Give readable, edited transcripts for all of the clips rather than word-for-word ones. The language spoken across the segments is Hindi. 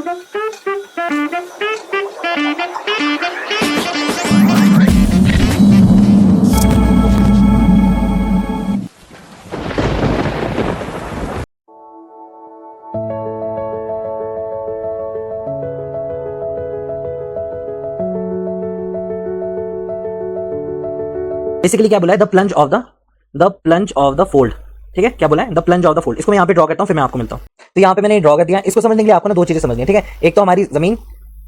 बेसिकली क्या बोला है, the plunge of the fold. ठीक है, क्या बोला है, the plunge of the fold. इसको मैं यहाँ पे ड्रॉ करता हूँ, फिर मैं आपको मिलता हूँ। तो यहाँ पे मैंने ड्रॉ कर दिया। इसको समझने के लिए आपको ना दो चीजें समझनी है। ठीक है, एक तो हमारी जमीन,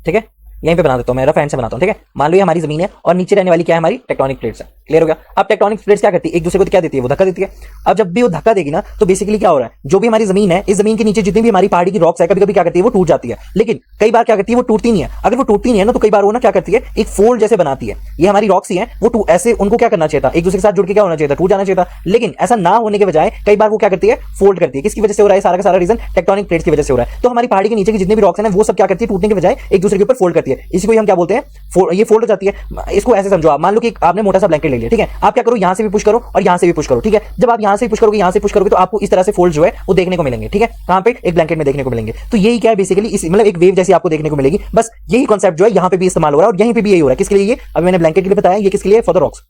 ठीक है, यहीं पे बना देता हूँ मैं, रफ हैंड से बनाता हूँ। ठीक है, मान लो ये हमारी जमीन है और नीचे रहने वाली क्या है, हमारी टेक्टोनिक प्लेट्स है। क्लियर हो गया। अब टेक्टोनिक प्लेट्स क्या करती है, एक दूसरे को क्या देती है, वो धक्का देती है। अब जब भी वो धक्का देगी ना, तो बेसिकली क्या हो रहा है, जो भी हमारी जमीन है, इस जमीन के नीचे जितनी भी हमारी पहाड़ी की रॉक्स है, कभी कभी क्या करती है, वो टूट जाती है। लेकिन कई बार क्या करती है, वो टूटती नहीं है। अगर वो टूटती नहीं है ना, तो कई बार वो ना क्या करती है, एक फोल्ड जैसे बनाती है। ये हमारी रॉक्स ही है, वो ऐसे उनको क्या करना चाहिए था, एक दूसरे के साथ जुड़ के क्या होना चाहिए था, टूट जाना चाहिए था। लेकिन ऐसा ना होने के बजाय कई बार वो क्या करती है, फोल्ड करती है। किसकी वजह से हो रहा है, सारा का सारा रीजन टेक्टोनिक प्लेट्स की वजह से हो रहा है। तो हमारी पहाड़ी के नीचे की जितनी भी रॉक्स है ना, वो सब क्या करती है, टूटने के बजाय एक दूसरे के ऊपर फोल्ड करती है। इसी को हम क्या बोलते हैं, ये फोल्ड हो जाती है। इसको ऐसे समझो आप, मान लो कि आपने मोटा सा ब्लैंकेट ले लिया। ठीक है, आप क्या करो, यहां से भी पुश करो और यहां से भी पुश करो। ठीक है, जब आप यहां से पुश करोगे, यहां से पुश करोगे, तो आपको इस तरह से फोल्ड जो है वो देखने को मिलेंगे। ठीक है, कहां पे, एक ब्लैंकेट में देखने को मिलेंगे। तो यही क्या है बेसिकली, मतलब एक वेव जैसी आपको देखने को मिलेगी। बस यही कॉन्सेप्ट जो है यहां पे भी इस्तेमाल हो रहा है और यहीं पे भी यही हो रहा है। किसके लिए, ये अभी मैंने ब्लैंकेट के लिए बताया, ये किसके लिए, फॉर द रॉक्स।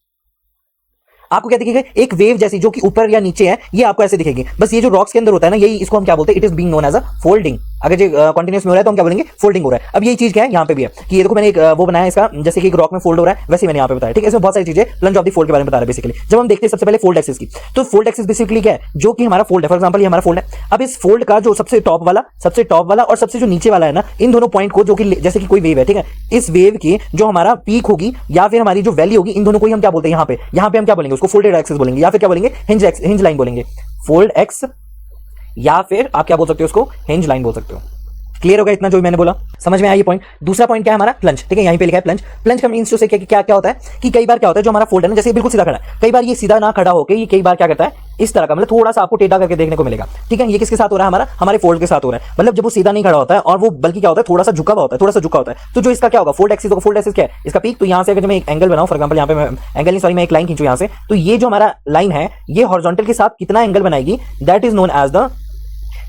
आपको क्या दिखेगा, एक वेव जैसी जो कि ऊपर या नीचे है, ये आपको ऐसे दिखेगी। बस ये जो रॉक्स के अंदर होता है ना, यही इसको हम क्या बोलते हैं, it is being known as a folding. अगर ये कंटीन्यूअस में हो रहा है तो हम क्या बोलेंगे, फोल्डिंग हो रहा है। अब यही चीज क्या है, यहाँ पे भी है कि ये देखो मैंने एक वो बनाया इसका, जैसे कि एक रॉक में फोल्ड हो रहा है, वैसे मैंने यहाँ पे बताया। ठीक है, इसमें बहुत सारी चीजें प्लंज ऑफ द फोल्ड के बारे में बता रहा है। बेसिकली जब हम देखते हैं सबसे पहले फोल्ड एक्सिस की, तो फोल्ड एक्सिस बेसिकली क्या है, जो कि हमारा फोल्ड है। फॉर एग्जांपल ये हमारा फोल्ड है। अब इस फोल्ड का जो सबसे टॉप वाला और सबसे जो नीचे वाला है ना, इन दोनों पॉइंट को, जो कि जैसे कि कोई वेव है, ठीक है, इस वेव की जो हमारा पीक होगी या फिर हमारी जो वैली होगी, इन दोनों को ही हम क्या बोलते हैं, यहाँ पे हम क्या बोलेंगे, उसको फोल्डेड एक्सिस बोलेंगे, या फिर क्या बोलेंगे, हिंज लाइन बोलेंगे। फोल्ड एक्स, या फिर आप क्या बोल सकते हो, उसको हिंज लाइन बोल सकते हो। क्लियर होगा इतना जो मैंने बोला, समझ में आया ये पॉइंट। दूसरा पॉइंट क्या है हमारा, प्लंज। ठीक है, यहीं पे लिखा है प्लंज। प्लंज का मींस जो से क्या होता है कि कई बार क्या होता है, जो हमारा फोल्ड है ना, जैसे बिल्कुल सीधा खड़ा है, कई बार ये सीधा ना खड़ा होकर ये कई बार क्या करता है, इस तरह का, मतलब थोड़ा सा आपको टेढ़ा करके देखने को मिलेगा। ठीक है, ये किसके साथ हो रहा है, हमारे फोल्ड के साथ हो रहा है। मतलब जब वो सीधा नहीं खड़ा होता है और वो बल्कि क्या होता है, थोड़ा सा झुका हुआ होता है, तो जो इसका क्या होगा, फोल्ड एक्सिस होगा। फोल्ड एक्सिस क्या है, इसका पीक। तो यहाँ से अगर मैं एक एंगल बनाऊं, फॉर एग्जांपल यहाँ पे एंगल नहीं, सॉरी, मैं एक लाइन खींचूं यहाँ से, तो ये जो हमारा लाइन है, ये हॉरिजॉन्टल के साथ कितना एंगल बनाएगी, that is known as the,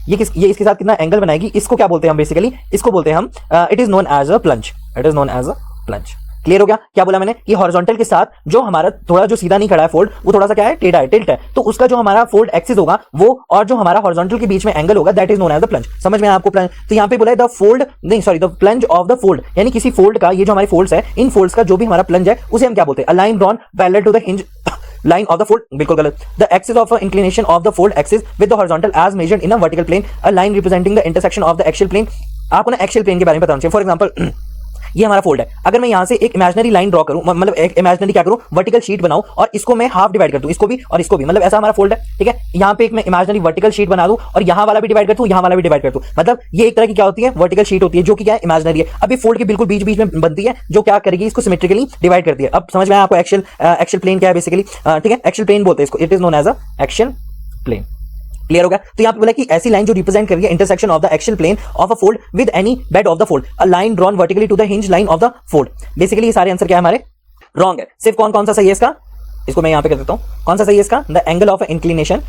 ये इसके साथ कितना एंगल बनाएगी, इसको क्या बोलते हैं हम, बेसिकली इसको बोलते हैं हम, it is known as a plunge. It is known as a plunge. Clear हो गया, क्या बोला मैंने, कि हॉरिजॉन्टल के साथ जो हमारा थोड़ा जो सीधा नहीं खड़ा है फोल्ड, वो थोड़ा सा क्या है, टेढ़ा है, टिल्ट है, तो उसका जो हमारा फोल्ड एक्सिस होगा वो, और जो हमारा हॉरिजॉन्टल के बीच में एंगल होगा, that is known as the plunge. समझ में आया आपको प्लंज। तो यहाँ पे बोला है द फोल्ड, नहीं sorry, the plunge of the fold, यानी किसी फोल्ड का, ये जो हमारे फोल्ड्स है, इन फोल्ड्स का जो भी हमारा प्लंज है, उसे हम क्या बोलते हैं, a line drawn parallel to the hinge line of the fold, बिल्कुल गलत। The axis of inclination of the fold axis with the horizontal as measured in a vertical plane, a line representing the intersection of the axial plane। आपको ना एक्सियल प्लेन के बारे में बताना चाहिए। फॉर एग्जांपल ये हमारा फोल्ड है, अगर मैं यहां से एक इमेजिनरी लाइन ड्रॉ करूं, मतलब एक इमेजिनरी क्या करूं, वर्टिकल शीट बनाऊं और इसको मैं हाफ डिवाइड कर दूं, इसको भी और इसको भी, मतलब ऐसा हमारा फोल्ड है। ठीक है, यहां पे एक मैं इमेजिनरी वर्टिकल शीट बना दूं और यहां वाला भी डिवाइड कर दूं, यहां वाला भी डिवाइड कर दूं, मतलब ये एक तरह की क्या होती है, वर्टिकल शीट होती है, जो कि क्या है, इमेजिनरी है। अब ये फोल्ड के बिल्कुल बीच बीच में बनती है, जो क्या करेगी, इसको सिमेट्रिकली डिवाइड करती है। अब समझ में आया आपको एक्सियल प्लेन क्या है बेसिकली। ठीक है, एक्सियल प्लेन बोलते हैं इसको, it is known as a axial plane. Clear होगा। तो यहां पे बोला कि ऐसी लाइन जो रिप्रेजेंट कर रही है intersection of the axial plane of a fold with any bed of the fold, a line drawn vertically to the hinge line of the fold. Basically ये सारे आंसर क्या है हमारे, रॉन्ग है। सिर्फ कौन सा सही है इसका, इसको मैं यहां पे कर देता हूं, कौन सा सही है इसका, the angle of inclination,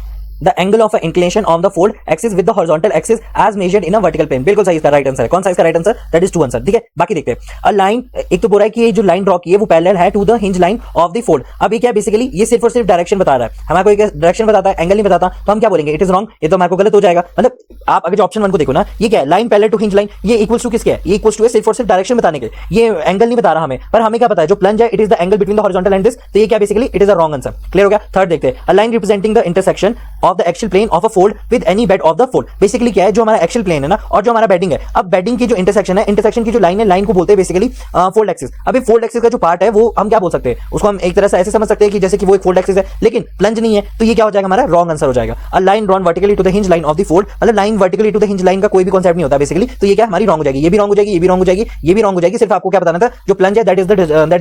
the angle of inclination on the fold axis with the horizontal axis as measured in a vertical plane. बिल्कुल सही इसका राइट आंसर है। कौन सा इसका right answer, that is 2 answer. ठीक है, बाकी देखते हैं। अ लाइन, एक तो बोल रहा है कि ये जो लाइन ड्रॉ की है वो पैरेलल है to the hinge line of the fold. अब ये क्या बेसिकली, ये सिर्फ और सिर्फ डायरेक्शन बता रहा है, हमारे को डायरेक्शन बताता है, एंगल नहीं बताता, तो हम क्या बोलेंगे, इट इज रॉन्ग। ये तो हमारे को गलत हो जाएगा। मतलब आप अगर ऑप्शन 1 को देखो ना, ये क्या है, line parallel to hinge line, ये इक्वल्स टू किसके है, ये इक्वल्स टू है सिर्फ और सिर्फ डायरेक्शन बताने के, ये एंगल नहीं बता रहा हमें, पर हमें क्या पता है, जो प्लंज है it is the angle between the horizontal and this, तो ये क्या basically, it is a wrong answer. Clear हो गया। थर्ड देखते हैं, a line representing the intersection of the axial plane of a fold with any bed of the fold. Basically क्या है, जो हमारा एक्सियल प्लेन है ना और जो हमारा बेडिंग है, अब बेडिंग की जो इंटरसेक्शन है, इंटरसेक्शन की जो लाइन है, लाइन को बोलते हैं बेसिकली फोल्ड एक्सिस। अभी फोल्ड एक्सिस का जो पार्ट है वो हम क्या बोल सकते हैं, उसको हम एक तरह से ऐसे समझ सकते हैं कि जैसे कि वो एक फोल्ड एक्सिस है, लेकिन प्लंज नहीं है, तो ये क्या हो जाएगा, हमारा रॉन्ग आंसर हो जाएगा। A line drawn vertically to the hinge line of the fold, मतलब line vertically to the hinge line का कोई भी कॉन्सेप्ट नहीं होता बेसिकली, तो ये क्या हमारी रॉन्ग हो जाएगी, ये भी रॉन्ग हो जाएगी, ये भी रॉन्ग हो जाएगी, ये भी रॉन्ग हो जाएगी। सिर्फ आपको क्या बताना था, जो प्लंज है that is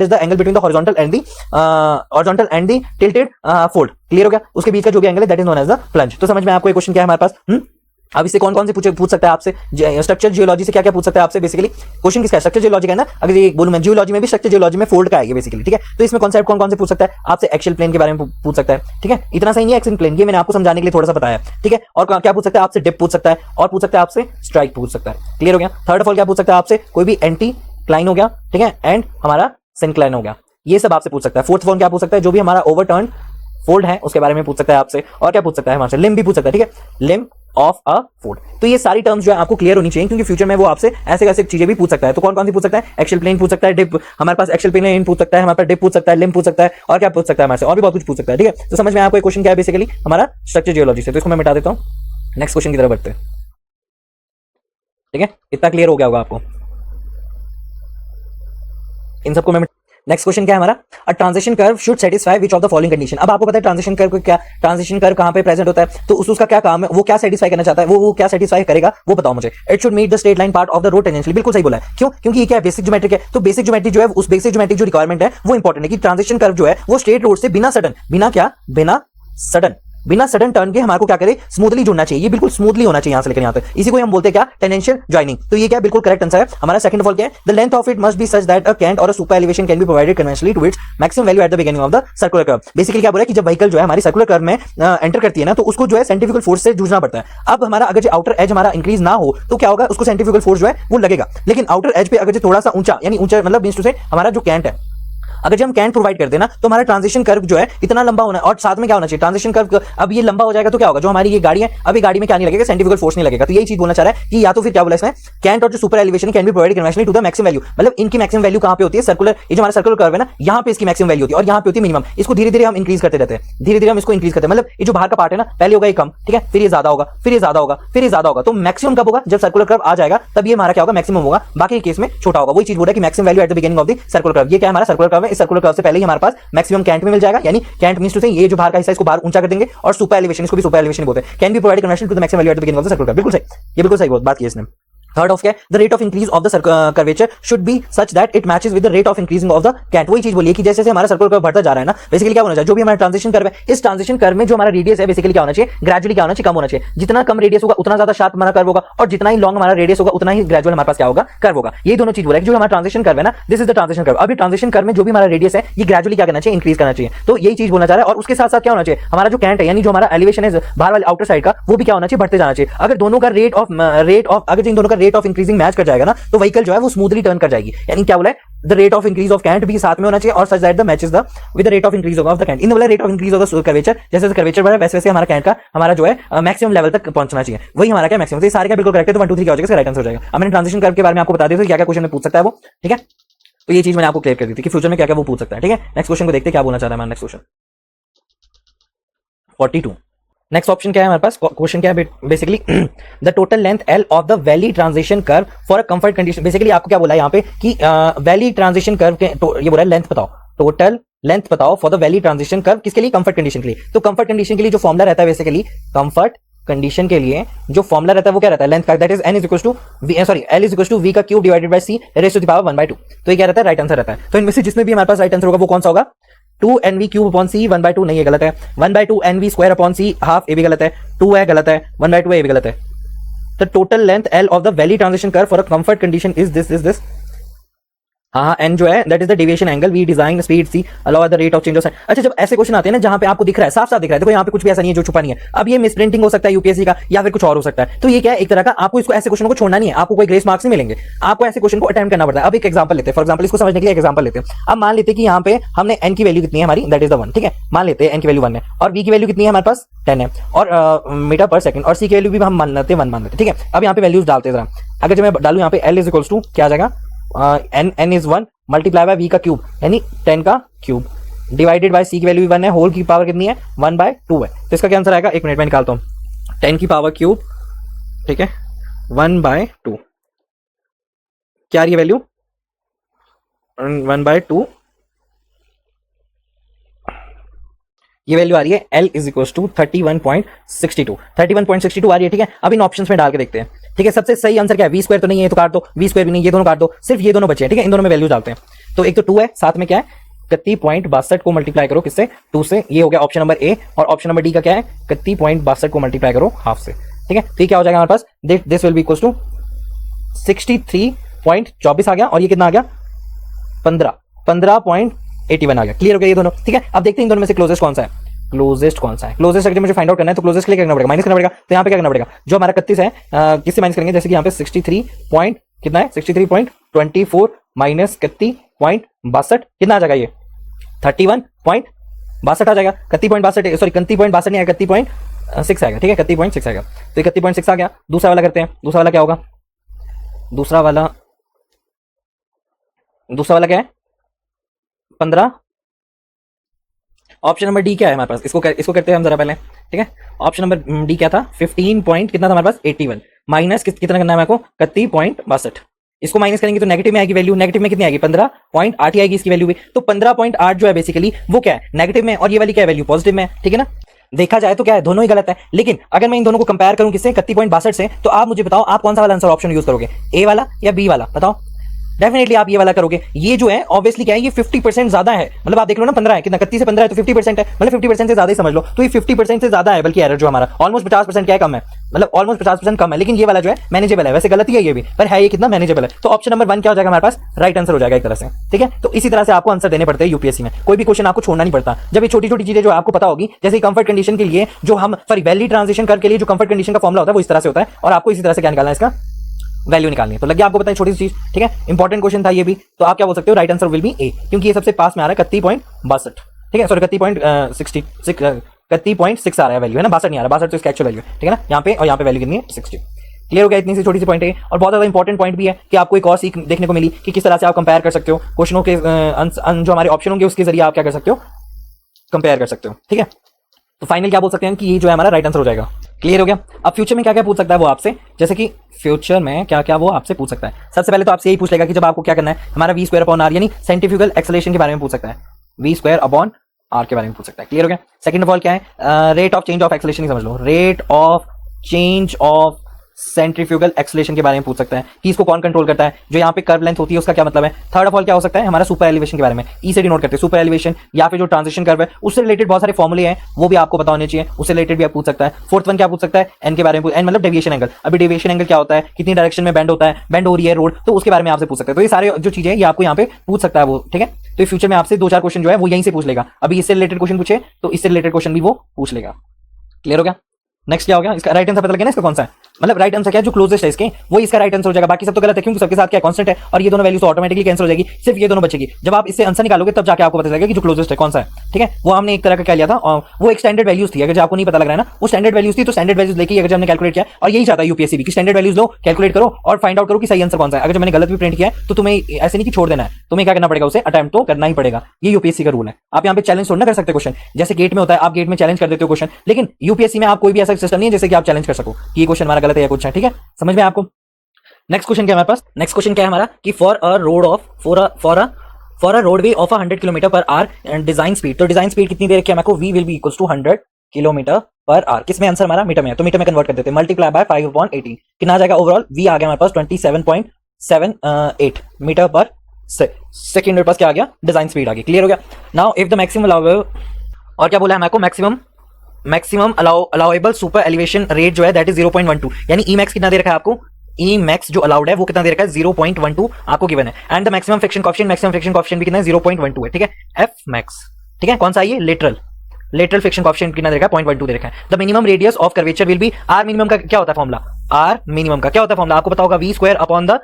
the angle between the horizontal and the tilted fold. Clear हो गया, उसके बीच का जो भी एंगल है that is known as the plunge. तो समझ में आपको ये क्वेश्चन क्या है हमारे पास, अब इससे कौन कौन से पूछ सकता है आपसे, स्ट्रक्चर जियोलॉजी से क्या क्या पूछ सकता है आपसे। बेसिकली क्वेश्चन किसका है, स्ट्रक्चर जियोलॉजी का है ना। अगर ये बोलूं मैं जियोलॉजी में भी स्ट्रक्चर जियोलॉजी में फोल्ड का आएगा बेसिकली, ठीक है। तो इसमें कॉन्सेप्ट कौन कौन से पूछ सकता है आपसे, एक्सियल प्लेन के बारे में पूछ सकता है, ठीक है। इतना सही नहीं है एक्सियल प्लेन, ये मैंने आपको समझाने के लिए थोड़ा सा बताया, ठीक है। और क्या पूछ सकता है आपसे, डिप पूछ सकता है, और पूछ सकता है आपसे स्ट्राइक पूछ सकता है। क्लियर हो गया। थर्ड ऑफ ऑल क्या पूछ सकता है आपसे, कोई भी एंटी क्लाइन हो गया, ठीक है, एंड हमारा सिंक्लाइन हो गया, ये सब आपसे पूछ सकता है। फोर्थ फॉर्म क्या पूछ सकता है, जो भी हमारा ओवरटर्न फोल्ड है उसके बारे में पूछ सकता है आपसे। और क्या पूछ सकता है हमारे से, लिम्ब भी पूछ सकता है, ठीक है, लिम्ब ऑफ अ फोल्ड। तो ये सारी टर्म्स जो है आपको क्लियर होनी चाहिए, क्योंकि फ्यूचर में वो आपसे ऐसे ऐसे चीजें भी पूछ सकता है। तो कौन कौन सी पूछ सकता है, एक्सियल प्लेन पूछ सकता है, डिप हमारे पास एक्सियल प्लेन पूछ सकता है, हमारे पास डिप पूछ सकता है, लिम्ब पूछ सकता है, और क्या पूछ सकता है हमारे से, और भी बहुत कुछ पूछ सकता है, ठीक है। तो समझ में आपको क्वेश्चन क्या है बेसिकली हमारा स्ट्रक्चर जियोलॉजी से। तो इसको मैं मिटा देता हूं, नेक्स्ट क्वेश्चन की तरफ बढ़ते हैं, ठीक है। इतना क्लियर हो गया होगा आपको इन सबको मैं। नेक्स्ट क्वेश्चन क्या है हमारा, a transition curve should satisfy which of the following condition. अब आपको पता है ट्रांजिशन कर्व क्या, ट्रांजिशन कर्व कहां पे प्रेजेंट होता है, तो उसका क्या काम है, वो क्या सेटिस्फाई करना चाहता है, वो क्या सेटिस्फाई करेगा वो बताओ मुझे। It should meet the straight line part of the road tangentially, बिल्कुल सही बोला है। क्यों, क्योंकि ये क्या है, बेसिक ज्योमेट्रिक है। तो बेसिक ज्योमेट्री जो है, उस बेसिक ज्योमेट्रिक जो रिक्वायरमेंट है वो इंपॉर्टेंट है कि ट्रांजिशन कर्व जो है वो स्ट्रेट रोड से बिना सडन, बिना सडन टर्न के हमारे को क्या करे, स्मूथली जुड़ना चाहिए। ये बिल्कुल स्मूथली होना चाहिए यहां से लेकर यहां तक। इसी को हम बोलते हैं क्या, टेंजेंशियल जॉइनिंग। तो ये क्या बिल्कुल करेक्ट आंसर है हमारा। सेकंड ऑफ ऑल क्या है, the length of it must be such that a cant or a super elevation can be provided conventionally to its maximum value at the beginning of the circular curve. Basically क्या बोला है कि जब व्हीकल जो है हमारी सर्कुलर कर्व में एंटर करती है ना, तो उसको जो है सेंट्रीफ्यूगल फोर्स से जूझना पड़ता है। अब हमारा अगर जो आउटर एज हमारा इंक्रीज ना हो तो क्या होगा, उसको सेंट्रीफ्यूगल फोर्स जो है वो लगेगा। लेकिन आउटर एज पे अगर जो थोड़ा सा ऊंचा, यानी ऊंचा मतलब मींस टू से हमारा जो कैंट है, अगर जब हम कैंट प्रोवाइड करते हैं ना, तो हमारा ट्रांजिशन कर्व जो है इतना लंबा होना है। और साथ में क्या होना चाहिए, ट्रांजिशन कर्व अब ये लंबा हो जाएगा तो क्या होगा, जो हमारी ये गाड़ी है, अब ये गाड़ी में क्या नहीं लगेगा, सेंट्रीफ्यूगल फोर्स नहीं लगेगा। तो यही चीज बोलना चाह रहा है कि या तो फिर क्या बोला इसमें, कैंट और जो super elevation can be provided conventionally to the maximum value, मतलब इनकी मैक्सिमम वैल्यू कहां पे होती है, सर्कुलर, ये जो हमारा सर्कुलर कर्व है ना, यहां पे इसकी मैक्सिमम वैल्यू होती है और यहां पे होती है मिनिमम। इसको धीरे धीरे हम इंक्रीज करते रहते हैं, धीरे धीरे हम इसको इंक्रीज करते हैं। मतलब ये जो बाहर का पार्ट है ना, पहले होगा ये कम, ठीक है, फिर ये ज्यादा होगा, फिर ये ज्यादा होगा, फिर ये ज्यादा होगा। तो मैक्सिमम कब होगा, जब सर्कुलर कर्व आ जाएगा तब ये हमारा क्या होगा, मैक्सिमम होगा। बाकी केस में छोटा होगा। वही चीज बोल रहा है कि maximum value at the beginning of the circular curve. ये क्या हमारा सर्कुलर कर्व है, इस सर्कुलर कर्व से पहले ही हमारे पास मैक्सिमम कैंट में मिल जाएगा। यानी कैंट मींस टू से ये जो बाहर का हिस्सा इसको बाहर ऊंचा कर देंगे, और सुपर एलिवेशन, इसको भी सुपर एलिवेशन बोलते हैं। Can be provided convention to the maximum value at the beginning of the circular curve. बिल्कुल सही, ये बिल्कुल सही बात की इसने। थर्ड ऑफ क्या है, the rate of increase of the curvature should be such that it matches with the rate of increasing of the cant. वही चीज बोलिए कि जैसे हमारा सर्कुलर कर्व बढ़ता जा रहा है ना, बेसिकली क्या होना चाहिए, जो भी हमारा ट्रांजिशन कर्व है, इस ट्रांजिशन कर्व में जो हमारा रेडियस है बेसिकली क्या होना चाहिए, ग्रेजुअली क्या होना चाहिए, कम होना चाहिए। जितना कम रेडियस होगा उतना ज्यादा शार्प हमारा कर्व होगा, और जितना ही लॉन्ग हमारा रेडियस होगा उतना ही ग्रेजुअल हमारे पास क्या होगा, कर्व होगा। ये दोनों चीज बोला है कि जो हमारा ट्रांजिशन कर्व है ना, this is the transition curve. अभी ट्रांजिशन कर्व में जो भी हमारा रेडियस है ये ग्रेजुअली क्या करना चाहिए, इंक्रीज करना चाहिए। तो यही चीज बोलना चाह रहा है। और उसके साथ साथ क्या होना चाहिए, हमारा जो कैंट है, यानी जो हमारा एलिवेशन है बाहर वाले आउटर साइड का, वो भी क्या होना चाहिए, बढ़ते जाना चाहिए। अगर दोनों का रेट ऑफ अगर इन दोनों का रेट ऑफ इंक्रीजिंग मैच कर जाएगा ना, तो व्हीकल जो है वो स्मूथली टर्न कर जाएगी। यानी क्या बोला है, the rate of increase of cant भी साथ में होना चाहिए, और such that the matches the with the rate of increase of the cant. इन वाला rate of increase of the curvature, जैसे जैसे कर्वेचर बढ़ा वैसे वैसे हमारा कैंट का हमारा जो है मैक्सिमम लेवल तक पहुंचना चाहिए। वही हमारा क्या मैक्सिमम। तो ये सारे क्या बिल्कुल करेक्ट है। तो 1 2 3 क्या हो जाएगा, इसका राइट आंसर हो जाएगा। अब मैंने ट्रांजिशन कर्व के बारे में आपको बता दिया, तो क्या क्या क्वेश्चन में पूछ सकता है वो, ठीक है। तो ये चीज मैंने आपको क्लियर कर दी थी कि फ्यूचर में क्या क्या वो पूछ सकता है, ठीक है। नेक्स्ट क्वेश्चन को देखते हैं क्या बोलना चाह रहा है हमारा नेक्स्ट क्वेश्चन 42। नेक्स्ट ऑप्शन क्या है हमारे पास, क्वेश्चन क्या है basically, the total length L of the valley transition curve for a comfort condition. Basically आपको क्या बोला है यहाँ पे कि वैली ट्रांजिशन कर्व के ये बोला है लेंथ बताओ, टोटल लेंथ बताओ for the valley transition curve, किसके लिए, कंफर्ट कंडीशन के लिए। तो कंफर्ट कंडीशन के लिए जो फॉर्मुला रहता है बेसिकली, कंफर्ट कंडीशन के लिए जो फॉर्मुला रहता है वो क्या रहता है, लेंथ का, that is n is equal to l is equal to v का cube divided by c raise to the power 1/2। तो ये क्या रहता है, राइट आंसर रहता है। तो इनमें से जिसमें भी हमारे पास राइट आंसर होगा वो कौन सा होगा, 2nv क्यूब अपॉन c 1/2 नहीं, ये गलत है। 1/2 nv square upon c half, ये भी गलत है। 2 है, गलत है। 1/2 है, ये भी गलत है। The total length l of the valley transition curve for a comfort condition is this. हाँ, एन जो है that is the deviation angle, V design speed C allow the rate of change of sign. अच्छा, जब ऐसे क्वेश्चन आते हैं ना जहां पे आपको दिख रहा है, साफ साफ दिख रहा है, देखो यहाँ पे कुछ भी ऐसा नहीं है जो छुपा नहीं है। अब ये मिस प्रिंटिंग हो सकता है यूपीएससी का, या फिर कुछ और हो सकता है। तो ये क्या है, एक तरह का आपको इसको ऐसे क्वेश्चन को छोड़ना नहीं है, आपको कोई ग्रेस मार्क्स नहीं मिलेंगे, आपको ऐसे क्वेश्चन को अटेम्प्ट करना पड़ता है। अब एक एग्जांपल लेते हैं, फॉर एग्जांपल इसको समझने के लिए एग्जांपल लेते हैं। अब मान लेते हैं कि यहाँ पे हमने एन की वैल्यू कितनी है हमारी, दैट इज द 1, ठीक है। मान लेते हैं एन की वैल्यू 1 है, और वी की वैल्यू कितनी है हमारे पास 10 है, और मीटर पर सेकंड, और सी की वैल्यू भी हम मान लेते हैं 1 मान लेते हैं, ठीक है। अब यहाँ पे वैल्यूज डालते हैं जरा। अगर जब मैं डालू यहाँ पे एल इज इक्वल्स टू क्या आ जाएगा, N is 1 multiply by V का क्यूब, यानी 10 का क्यूब डिवाइडेड बाय सी की वैल्यू भी 1 है, होल की पावर कितनी है 1/2 है। तो इसका क्या आंसर आएगा, एक मिनट में निकालता हूँ। 10 की पावर क्यूब, ठीक है, 1/2 क्या आ रही है वैल्यू, 1/2 ये वैल्यू आ रही है L इज इक्वल टू 31.62 आ रही है, ठीक है। अब इन ऑप्शंस में डाल के देखते हैं, ठीक है। सबसे सही आंसर क्या है, वी स्क्वायर तो नहीं है, तो काट दो, वी स्क्वायर भी नहीं, ये दोनों काट दो, सिर्फ ये दोनों बचे हैं, ठीक है। इन दोनों में वैल्यू डालते हैं। तो एक तो 2 है, साथ में क्या है 31.62 को मल्टीप्लाई करो किससे, 2 से, ये हो गया ऑप्शन नंबर ए। और ऑप्शन नंबर डी का क्या है 31.62 को मल्टीप्लाई करो हाफ से। ठीक है। तो ये क्या हो जाएगा हमारे पास, this will be equal to 63.24 आ गया, और ये कितना आ गया 15.81 आ गया। क्लियर हो गया ये दोनों, ठीक है। अब देखते हैं इन दोनों में से क्लोजेस्ट कौन सा है, क्लोजेस्ट कौन सा है। क्लोजेस्ट अगर मुझे फाइंड आउट करना है तो क्लोजेस्ट के लिए क्या करना पड़ेगा, माइनस करना पड़ेगा। तो यहाँ पे क्या करना पड़ेगा, जो हमारा 31 है किससे माइनस करेंगे, जैसे कि यहाँ पे 63 पॉइंट कितना है 63.24 माइनस 31.62 कितना आ जाएगा, ये 31.62 आ जाएगा। 31.62 सॉरी 31.62 नहीं आएगा, 31.6 आएगा, ठीक है 31.6 आएगा। तो 31.6 आ गया। दूसरा वाला करते हैं, दूसरा वाला क्या होगा, दूसरा वाला क्या है 15। ऑप्शन नंबर डी क्या है हमारे पास, इसको करते हैं हम जरा पहले, ठीक है। ऑप्शन नंबर डी क्या था, 15 पॉइंट कितना था हमारे पास 81 माइनस कितना करना है मेरे को 31.62। इसको माइनस करेंगे तो नेगेटिव में आएगी वैल्यू, नेगेटिव में कितनी आएगी 15.8 ही आएगी इसकी वैल्यू भी। तो 15.8 जो है बेसिकली वो क्या है नेगेटिव में, और ये वाली क्या है वैल्यू पॉजिटिव में, ठीक है ना। देखा जाए तो क्या है दोनों ही गलत है, लेकिन अगर मैं इन दोनों को कंपेयर करूं किससे 31.62 से, तो आप मुझे बताओ आप कौन सा वाला आंसर ऑप्शन यूज करोगे, ए वाला या बी वाला, बताओ। डेफिनेटली आप ये वाला करोगे। ये जो है ऑब्वियसली क्या है, ये 50% ज्यादा है, मतलब आप देख लो ना 15 है कितना 31 से 15 है तो 50% है, मतलब 50% से ज्यादा ही समझ लो। तो ये 50% से ज्यादा है, बल्कि एरर जो हमारा ऑलमोस्ट 50% क्या है कम है, मतलब ऑलमोस्ट 50% कम है। लेकिन ये वाला जो है मैनेजेबल है, वैसे गलती है ये भी, पर है ये कितना मैनेजेबल है। तो ऑप्शन नंबर 1 क्या हो जाएगा हमारे पास, राइट आंसर हो जाएगा एक तरह से, ठीक है। तो इसी तरह से आपको आंसर देने पड़ते हैं यूपीएससी में, कोई भी क्वेश्चन आपको छोड़ना नहीं पड़ता। जब ये छोटी छोटी चीजें जो आपको पता होगी, जैसे कंफर्ट कंडीशन के लिए जो हम सॉरी वैली ट्रांजिशन कर के लिए जो कंफर्ट कंडीशन का फॉर्मुला होता है वो इस तरह से होता है, और आपको इसी तरह से क्या निकालना है, इसका वैल्यू निकालनी है। तो लग गया आपको पता है छोटी सी चीज, ठीक है। इंपॉर्टेंट क्वेश्चन था ये भी, तो आप क्या बोल सकते हो, राइट आंसर विल बी ए, क्योंकि ये सबसे पास में आ रहा है 31.62, ठीक है सॉरी 31.6 आ रहा है वैल्यू, है ना 62 नहीं आ रहा, 62 तो इसका एक्चुअल वैल्यू है, ठीक है ना। यहाँ पे और यहाँ पे वैल्यू कितनी है 60। क्लियर हो गया, इतनी सी छोटी सी पॉइंट है, और बहुत ज्यादा इंपॉर्टेंट पॉइंट भी है कि आपको एक और सीख देखने को मिली कि किस तरह से आप कंपेयर कर सकते हो क्वेश्चनों के जो हमारे ऑप्शन होंगे उसके जरिए आप क्या कर सकते हो, कंपेयर कर सकते हो, ठीक है। तो फाइनल क्या बोल सकते हैं कि ये जो है हमारा राइट आंसर हो जाएगा। क्लियर हो गया। अब फ्यूचर में क्या क्या पूछ सकता है वो आपसे, जैसे कि फ्यूचर में क्या क्या वो आपसे पूछ सकता है। सबसे पहले तो आपसे यही पूछ लेगा कि जब आपको क्या करना है, हमारा v स्क्वायर अपॉन आर यानी सेंट्रीफ्यूगल एक्सेलरेशन के बारे में पूछ सकता है, v स्क्वायर अपॉन आर के बारे में पूछ सकता है। क्लियर हो गया। सेकंड ऑफ ऑल क्या है, rate of change of acceleration समझ लो, rate of change of centrifugal acceleration के बारे में पूछ सकता है कि इसको कौन कंट्रोल करता है, जो यहाँ पे कर्व लेंथ होती है उसका क्या मतलब है। थर्ड ऑफ ऑल क्या हो सकता है, हमारा सुपर एलिवेशन के बारे में, ई से डिनोट करते हैं सुपर एलिवेशन, या फिर जो ट्रांजिशन कर्व है उससे रिलेटेड बहुत सारे फॉर्मूले हैं वो भी आपको पता होने चाहिए, उससे रिलेटेड भी आप पूछ सकता है। फोर्थ वन क्या पूछ सकता है, एन के बारे में, एन मतलब डेविएशन एंगल। अभी डेविएशन एंगल क्या होता है, कितनी डायरेक्शन में बेंड होता है, बेंड हो रही है रोड, तो उसके बारे में आपसे पूछ सकते हैं। तो ये सारे जो चीजें ये आपको यहाँ पे पूछ सकता है वो, ठीक है। तो फ्यूचर में आपसे 2-4 क्वेश्चन जो है वो यहीं से पूछ लेगा। अभी इससे रिलेटेड क्वेश्चन पूछे तो इससे रिलेटेड क्वेश्चन भी वो पूछ लेगा। क्लियर हो गया। नेक्स्ट क्या हो गया, इसका राइट आंसर पता लगा ना, इसका कौन सा है, मतलब राइट आंसर क्या है जो क्लोजेस्ट है इसके, वो इसका राइट आंसर हो जाएगा। बाकी सब तो गलत है, क्योंकि सबके साथ क्या कांस्टेंट है, और ये दोनों वैल्यूज ऑटोमेटिकली कैंसिल हो जाएगी, सिर्फ ये दोनों बचेगी। जब आप इससे आंसर निकालोगे तब जाके आपको पता चलेगा कि जो क्लोजेस्ट है कौन सा है, ठीक है। वो हमने एक तरह का क्या लिया था, और वो एक स्टैंडर्ड वैल्यूज थी। अगर जो आपको नहीं पता लग रहा है ना, वो स्टैंडर्ड वैल्यूज थी, तो स्टैंडर्ड वैल्यूज लेके अगर हमने कैलकुलेट किया, और यही चाहता है यूपीएससी भी कि स्टैंडर्ड वैल्यूज लो, कैलकुलेट करो और फाइंड आउट करो कि सही आंसर कौन सा है। अगर जो मैंने गलत भी प्रिंट किया है तो तुम्हें ऐसे नहीं कि छोड़ देना है, तुम्हें क्या करना पड़ेगा, उसे अटेम्प्ट तो करना ही पड़ेगा। ये यूपीएससी का रूल है। आप यहाँ पे चैलेंज थोड़ा कर सकते क्वेश्चन, जैसे गेट में होता है आप गेट में चैलेंज कर देते हो क्वेश्चन, लेकिन यूपीएससी में आप कोई भी ऐसा सिस्टम नहीं है जैसे कि आप चैलेंज कर सको कि ये क्वेश्चन हमारा गलत है या कुछ है, ठीक है। समझ में आपको। नेक्स्ट क्वेश्चन क्या है हमारे पास, नेक्स्ट क्वेश्चन क्या है हमारा कि for a roadway of 100 kilometre per hour and design speed, तो डिजाइन स्पीड कितनी दे रखी है मेरे को, v will be equals to 100 kilometre per hour. किसमें आंसर हमारा मीटर में है, तो मीटर में कन्वर्ट कर देते हैं, मल्टीप्लाई बाय 5/18 कितना आ जाएगा ओवरऑल, v आ गया हमारे पास 27.78 मीटर पर सेकंड। मेरे पास क्या आ गया, डिजाइन स्पीड आ गई। क्लियर हो गया। Now if the maximum allowable, और क्या बोला है मेरे को, maximum allowable super elevation rate जो है दैट इज 0.12, यानी ई मैक्स कितना दे रखा है आपको, ई मैक्स जो अलाउड है वो कितना दे रखा है 0.12 आपको गिवन है। And the maximum friction coefficient भी कितना है 0.12 है, ठीक है। एफ मैक्स, ठीक है, कौन सा ये लेटरल फ्रिक्शन कोएफिशिएंट कितना दे रखा है 0.12 दे रखा है। The minimum radius of curvature will be, R minimum का क्या होता है फॉर्मूला, आर मिनिमम का क्या होता है फॉर्मूला आपको पता होगा, V square upon the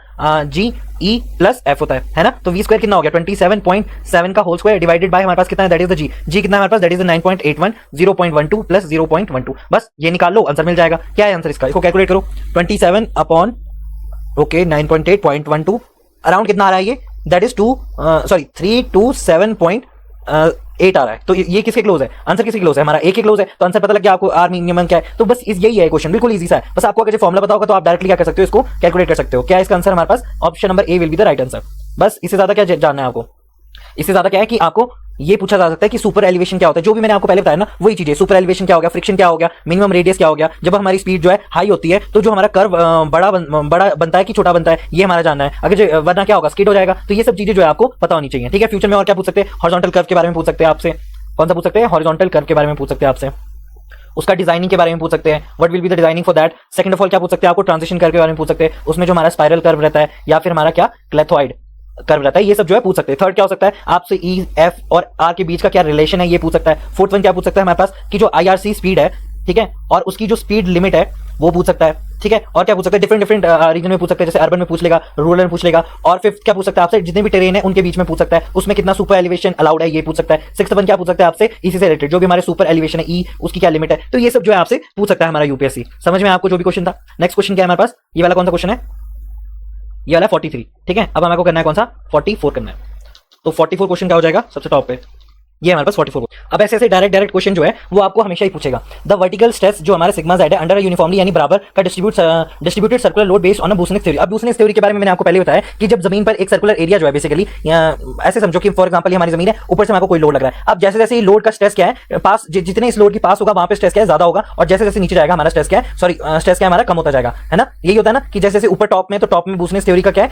G E plus F होता है ना। तो वी स्क्वायर कितना हो गया 27.7 का होल स्क्वायर डिवाइडेड बाय हमारे पास कितना है, दैट इज द जी कितना है हमारे पास, दैट इज 9.81, 0.12 प्लस 0.12, बस ये निकाल लो आंसर मिल जाएगा। क्या है आंसर इसका, इसको कैलकुलेट करो, 27 अपॉन 9.8.12 अराउंड कितना आ रहा है ये, दैट इज 327.8 आ रहा है। तो ये किसके क्लोज है, आंसर किसके क्लोज है, हमारा ए के क्लोज है। तो आंसर पता लग गया आपको, आर मिनिमम क्या है। तो बस यही है क्वेश्चन, बिल्कुल इजी सा है। बस आपको अगर फॉर्मुला पता होगा तो आप डायरेक्टली क्या कर सकते हो, इसको कैलकुलेट कर सकते हो। क्या है इसका आंसर हमारे पास, option number A will be the right answer. बस इससे ज्यादा क्या जानना है आपको, इससे ज्यादा क्या है कि आपको ये पूछा जा सकता है कि सुपर एलिवेशन क्या होता है, जो भी मैंने आपको पहले बताया ना वही चीजें। सुपर एलिवेशन क्या हो गया, फ्रिक्शन क्या हो गया, मिनिमम रेडियस क्या हो गया। जब हमारी स्पीड जो है हाई होती है तो जो हमारा कर्व बड़ा बनता है कि छोटा बनता है, ये हमारा जानना है। अगर वरना क्या होगा, स्किड हो जाएगा। तो ये सब चीजें जो है आपको पता होनी चाहिए, ठीक है। फ्यूचर में और क्या पूछ सकते हैं, हॉरिजॉन्टल कर्व के बारे में पूछ सकते हैं आपसे, कौन सा पूछ सकते हैं, हॉरिजॉन्टल कर्व के बारे में पूछ सकते हैं आपसे। उसका डिजाइनिंग के बारे में पूछ सकते हैं, what will be the designing for that. Second of all क्या पूछ सकते हैं, आपको ट्रांजिशन कर्व के बारे में पूछ सकते हैं, उसमें जो हमारा स्पाइरल कर्व रहता है या फिर हमारा क्या क्लेथोइड कर्व रहता है, ये सब जो है पूछ सकते हैं। थर्ड क्या हो सकता है, आपसे ई एफ और आर के बीच का क्या रिलेशन है, ये पूछ सकता है। फोर्थ वन क्या पूछ सकता है हमारे पास कि जो IRC स्पीड है, ठीक है, और उसकी जो स्पीड लिमिट है वो पूछ सकता है, ठीक है। और क्या पूछ सकते हैं, डिफरेंट डिफरेंट रीजन में पूछ सकते हैं, जैसे अर्बन में पूछ लेगा, रूरल में पूछ लेगा। और फिफ्थ क्या पूछ सकता है आपसे, जितने भी टेरेन है उनके बीच में पूछ सकता है, उसमें कितना सुपर एलिवेशन अलाउड है, ये पूछ सकता है। सिक्स्थ वन क्या पूछ सकता है आपसे, इसी से रिलेटेड जो भी हमारे सुपर एलिवेशन है ई, उसकी क्या लिमिट है। तो ये सब जो है आपसे पूछ सकता है हमारा यूपीएससी। समझ में आपको जो भी क्वेश्चन था। नेक्स्ट क्वेश्चन क्या है हमारे पास, ये वाला कौन सा क्वेश्चन है, ये वाला 43, ठीक है। अब हमारे को करना है कौन सा, 44 करना है। तो 44 क्वेश्चन क्या हो जाएगा सबसे टॉप पे, ये हमारे पास 44। अब ऐसे ऐसे डायरेक्ट क्वेश्चन जो है वो आपको हमेशा ही पूछेगा। द वर्टिकल स्ट्रेस जो हमारा सिग्मा जेड है अंडर यूनिफॉर्मली यानी बराबर का distributed circular load based on Boussinesq theory. अब बूसनिक थ्योरी के बारे में मैंने आपको पहले बताया कि जब जमीन पर एक सर्कुलर एरिया जो है बेसिकली ऐसे समझो कि फॉर एग्जांपल ये हमारी जमीन है, ऊपर से आपको कोई लोड लग रहा है। अब जैसे जैसे लोड का स्ट्रेस क्या है, पास जितने इस लोड के पास होगा वहां पे स्ट्रेस क्या है, ज्यादा होगा, और जैसे जैसे नीचे जाएगा हमारा स्ट्रेस क्या है, सॉरी स्ट्रेस क्या है हमारा कम होता जाएगा, है ना। यही होता है ना कि जैसे जैसे ऊपर टॉप में, तो टॉप में बूसनिक थ्योरी का क्या है,